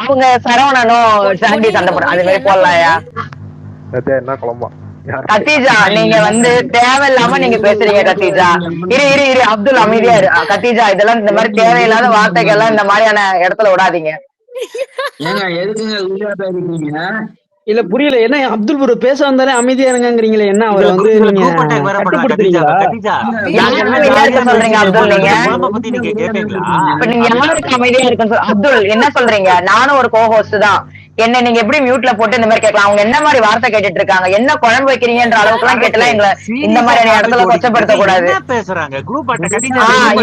அவங்க சரவணனும் சாண்டி சண்டை போடுறாங்க. அது மாதிரி போடலாயா? என்ன குழம்பா கத்தீஜா நீங்க வந்து தேவையில்லாம நீங்க பேசுறீங்க. கத்தீஜா இரு அப்துல் அமைதியா இரு. கத்தீஜா இதெல்லாம் இந்த மாதிரி தேவையில்லாத வார்த்தைகள் எல்லாம் இந்த மாதிரியான இடத்துல விடாதீங்க. இல்ல புரியல. என்ன அப்துல் ப்ரோ பேச வந்தாலே அமைதியா இருங்கங்கறீங்களே. என்ன அவர் வந்து நீங்க கட்டுப்படுத்துறீங்களா? சொல்றீங்க அப்துல் நீங்க இப்ப நீங்க யாருக்கு அமைதியா இருக்குன்னு அப்துல் என்ன சொல்றீங்க? நானும் ஒரு கோஹோஸ்ட் தான். என்ன நீங்க எப்படி மியூட்ல போட்டு இந்த மாதிரி கேட்கலாம்? அவங்க என்ன மாதிரி வார்த்தை கேட்டுட்டு இருக்காங்க? என்ன குழம்பு வைக்கிறீங்கன்ற அளவுக்கு எல்லாம் கேட்டலாம். எங்களை இந்த மாதிரியான இடத்துல கொச்சப்படுத்த கூடாது.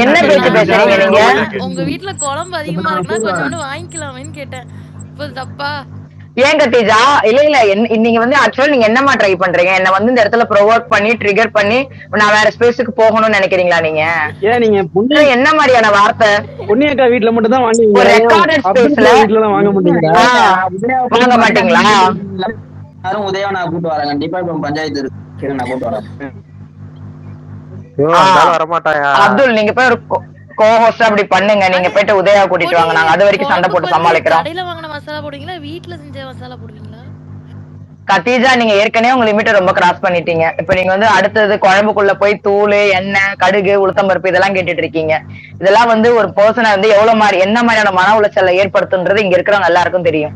என்ன பேச்சு பேசுறீங்க நீங்க? உங்க வீட்டுல குழம்பு அதிகமா இருக்குன்னா கொஞ்சோண்டு வாங்கிக்கலாமேன்னு கேட்டேன். தப்பா? ஏன் கத்தீஜா? இல்ல நீங்க வந்து ஆக்சுவலா நீங்க என்னமா ட்ரை பண்றீங்க? என்ன வந்து இந்த இடத்துல ப்ரொவோக் பண்ணி ட்ரிகர் பண்ணி நான் வேற ஸ்பேஸுக்கு போகணும்னு நினைக்கிறீங்களா நீங்க? ஏன் நீங்க என்ன மாதிரியான வார்த்தை? பொன்னியக்கா வீட்ல மட்டும் தான் வாங்குவீங்க. ஒரு ரெக்கார்டட் ஸ்பேஸ்ல வீட்ல தான் வாங்க மாட்டீங்களா? வாங்க மாட்டீங்களா? யாரும் உதயா நான் கூட்டு வரேன். கண்டிப்பா இப்ப பஞ்சாயத்து இருக்கு, நான் கூட்டு வரேன். வரமாட்டாயா அப்துல் நீங்க போய் ஒரு கோஹோஸ்ட் அப்படி பண்ணுங்க. நீங்க போயிட்டு உதயா கூட்டிட்டு வாங்க. நாங்க அது வரைக்கும் சண்டை போட்டு சமாளிக்கிறோம். கடையில வாங்கின மசாலா போடுவீங்களா வீட்டுல செஞ்ச மசாலா போடுவீங்களா? கத்தீஜா நீங்க ஏற்கனவே உங்க லிமிட்டை ரொம்ப கிராஸ் பண்ணிட்டீங்க. இப்ப நீங்க வந்து அடுத்தது குழம்புக்குள்ள போய் தூள், எண்ணெய், கடுகு, உளுத்தம்பருப்பு இதெல்லாம் கேட்டுட்டு இருக்கீங்க. இதெல்லாம் வந்து ஒரு பர்சனை வந்து எவ்வளவு மாதிரி என்ன மாதிரியான மன உளைச்சலை ஏற்படுத்துன்றது இங்க இருக்கிறவங்க எல்லாருக்கும் தெரியும்.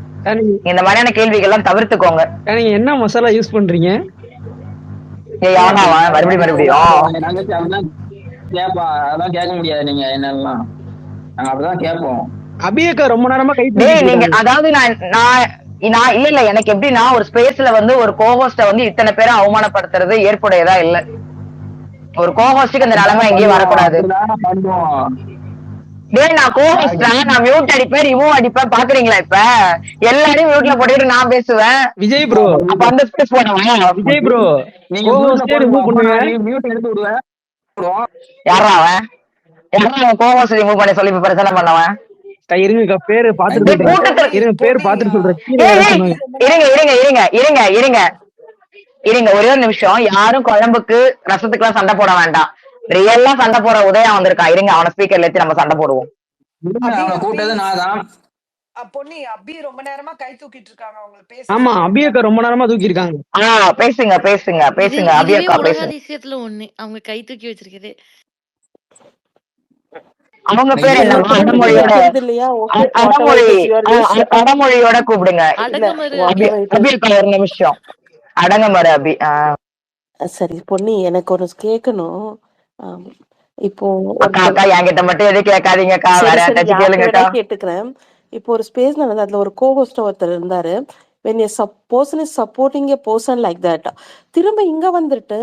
இந்த மாதிரியான கேள்விகள் எல்லாம் தவிர்த்துக்கோங்க. நீங்க என்ன மசாலா யூஸ் பண்றீங்க? மறுபடியும் கேப்பா அதெல்லாம் கேட்க முடியாது. நீங்க என்னெல்லாம் நாங்க அப்படிதான் கேட்போம். அபியக்கா ரொம்ப நேரமா கை நீங்க அதாவது நான் இல்ல எனக்கு எப்படின்னா ஒரு ஸ்பேஸ்ல வந்து ஒரு கோஹோஸ்ட வந்து இத்தனை பேரை அவமானப்படுத்துறது ஏற்புடையதா இல்ல. ஒரு கோஹோஸ்டுக்கு இந்த நிலைமை எங்கேயும் வரக்கூடாது. டேய் நான் கோஹோஸ்டா, நான் மியூட் அடிப்பேன், ரிமூவ் அடிப்பேன், பாக்குறீங்களா? இப்ப எல்லாரையும் மியூட்ல போட்டுட்டு நான் பேசுவேன். விஜய் ப்ரோ அப்ப அந்த ஸ்பேஸ் போனவன் விஜய் ப்ரோ நீங்க ரிமூவ் பண்ணுங்க. மியூட் எடுத்து விடுவேன். யாரா அவன்? யாரா கோஹோஸ்ட் ரிமூவ் பண்ணி சொல்லி பிரச்சனை பண்ணவன்? இருங்க பேரு பாத்துட்டு இருங்க, பேரு பாத்துட்டு சொல்றேன். இருங்க ஒரே ஒரு நிமிஷம். யாரும் குழம்புக்கு ரசத்துக்கு எல்லாம் சண்டை போட வேண்டாம். ரியல்லா சண்டை போட உதயா வந்திருக்கான். இருங்க அவனை ஸ்பீக்கர்ல ஏத்தி நம்ம சண்டை போடுவோம். கூட்டது நான் தான். பொன்னி அபி ரொம்ப நேரமா கை தூக்கிட்டு இருக்காங்க. உங்களுக்கு பேச ஆமா அபியக்கா ரொம்ப நேரமா தூக்கி இருக்காங்க. பேசுங்க பேசுங்க பேசுங்க அபியக்கா பேசுங்க. அதிசயத்துல ஒண்ணு அவங்க கை தூக்கி வச்சிருக்கதே. அவங்க பேர் என்ன? அடமொழியோட கூப்பிடுங்க. அபியக்கா ஒரு நிமிஷம் அடங்கமரு அபி. சரி பொன்னி எனக்கு ஒரு கேட்கணும். இப்போ அக்கா என்கிட்ட மட்டும் எதுவும் கேட்காதீங்கக்கா, வேற யாராச்சும் கேளுங்கக்கா. கேட்டுக்கிறேன். இப்போ ஒரு ஸ்பேஸ் நடந்தது, அதுல ஒரு கோஹோஸ்ட் ஒருத்தர் இருந்தாரு. when a person is supporting a person like that, திரும்ப இங்க வந்துட்டு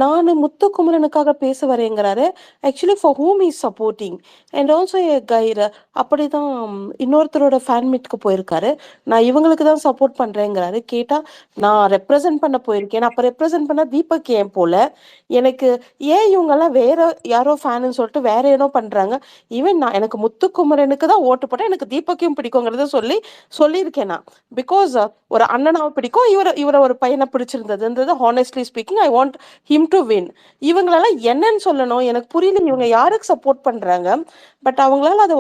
நான் முத்துக்குமரனுக்காக பேச வரேங்கிறாரு. Actually for whom is supporting and also a care. அப்படிதான் இன்னொருத்தரோட ஃபேன் மீட்க்கு போயிருக்காரு. நான் இவங்களுக்கு தான் சப்போர்ட் பண்றேங்கிறாரு. கேட்டா நான் ரெப்ரசென்ட் பண்ண போயிருக்கேன். அப்ப ரெப்ரசென்ட் பண்ண தீபக் ஏன் போல, எனக்கு ஏன் இவங்கெல்லாம் வேற யாரோ ஃபேனுன்னு சொல்லிட்டு வேற ஏனோ பண்றாங்க. ஈவன் நான் எனக்கு முத்துக்குமரனுக்கு தான் ஓட்டு போட்டேன், எனக்கு தீபக்கையும் பிடிக்குங்கிறத சொல்லியிருக்கேன் நான். பிகாஸ் ஒரு அண்ணனாவை பிடிக்கும், இவரை ஒரு பையனை பிடிச்சிருந்ததுன்றது honestly speaking I want him to win. இவங்களெல்லாம் என்னன்னு சொல்லணும் எனக்கு புரியல. இவங்க யாருக்கு சப்போர்ட் பண்றாங்க? பட் அவங்களால அதை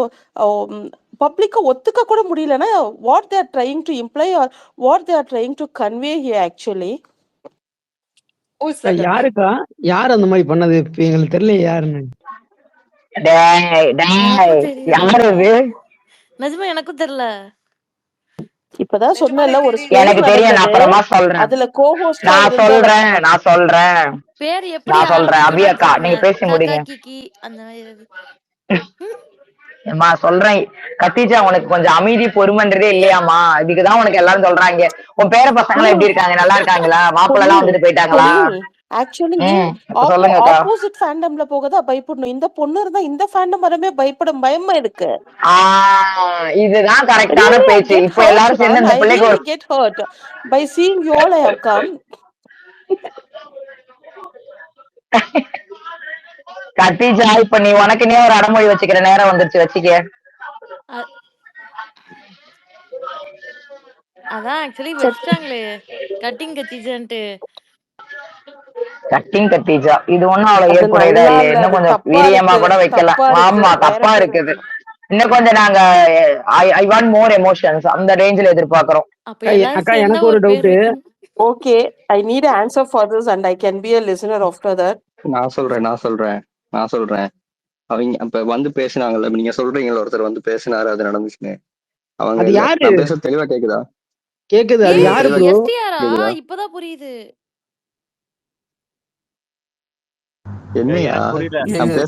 பப்ளிக்கா ஒத்துக்க கூட முடியலன்னா what they are trying to imply or what they are trying to convey here actually. யாருக்கா யார் அந்த மாதிரி பண்ணது? இப்ப எங்களுக்கு தெரியல யாருன்னு. நிஜமா எனக்கும் தெரியல. இப்பதான் சொன்னல ஒரு எனக்கு தெரியும், நான் அப்புறமா சொல்றேன். அதுல கோஹோஸ்ட் நான் சொல்றேன் பேர் எப்படி அபியக்கா நீங்க பேசி முடிங்க. அந்த மாதிரி ஏமா சொல்றேன் கத்தீஜா, உனக்கு கொஞ்சம் அமைதி பொறுமைன்றதே இல்லையாமா? இதுக்குதான் உனக்கு எல்லாரும் சொல்றாங்க. உன் பேர பசங்க எப்படி இருக்காங்க? நல்லா இருக்காங்களா? மாப்பிள்ள எல்லாம் வந்துட்டு போயிட்டாங்களா? ஆக்சுவலி ஆப்போசிட் ஃபேண்டம்ல போகதா பயப்படணும். இந்த பொண்ணு இருந்தா இந்த ஃபேண்டம் வரவே பயமா இருக்கு. இதுதான் கரெக்டான பேச்சு. இப்ப எல்லாரும் சேர்ந்து இந்த பிள்ளைக்கு ஒரு get hurt by seeing you all have come. Khadija இப்ப நீ உனக்கு நீ ஒரு அடமொழி வச்சுக்கிற நேரம் வந்துருச்சு, வச்சுக்க. அதான் ஆக்சுவலி வச்சிட்டாங்களே கட்டிங் கத்தீஜான்ட்டு. கட்டிங் கத்தீஜா இது ஒண்ணும் அவ்வளவு ஏற்புடையதா இல்லையா? இன்னும் கொஞ்சம் வீரியமா கூட வைக்கலாம். ஆமா தப்பா இருக்குது. இன்னும் கொஞ்சம் நாங்க ஐ வாண்ட் மோர் எமோஷன்ஸ் அந்த ரேஞ்சில எதிர்பார்க்கிறோம். அக்கா எனக்கு ஒரு doubt. Okay I need answer for this and I can be a listener after that. நான் சொல்றேன் அவங்க அப்ப வந்து பேசினாங்கல்ல, நீங்க சொல்றீங்களா ஒருத்தர் வந்து பேசினாரு, அது நடந்துச்சுன்னு. அவங்க பேச தெளிவா கேக்குதா? கேக்குது. அது யாரு ப்ரோ? இப்பதான் புரியுது. என்னையா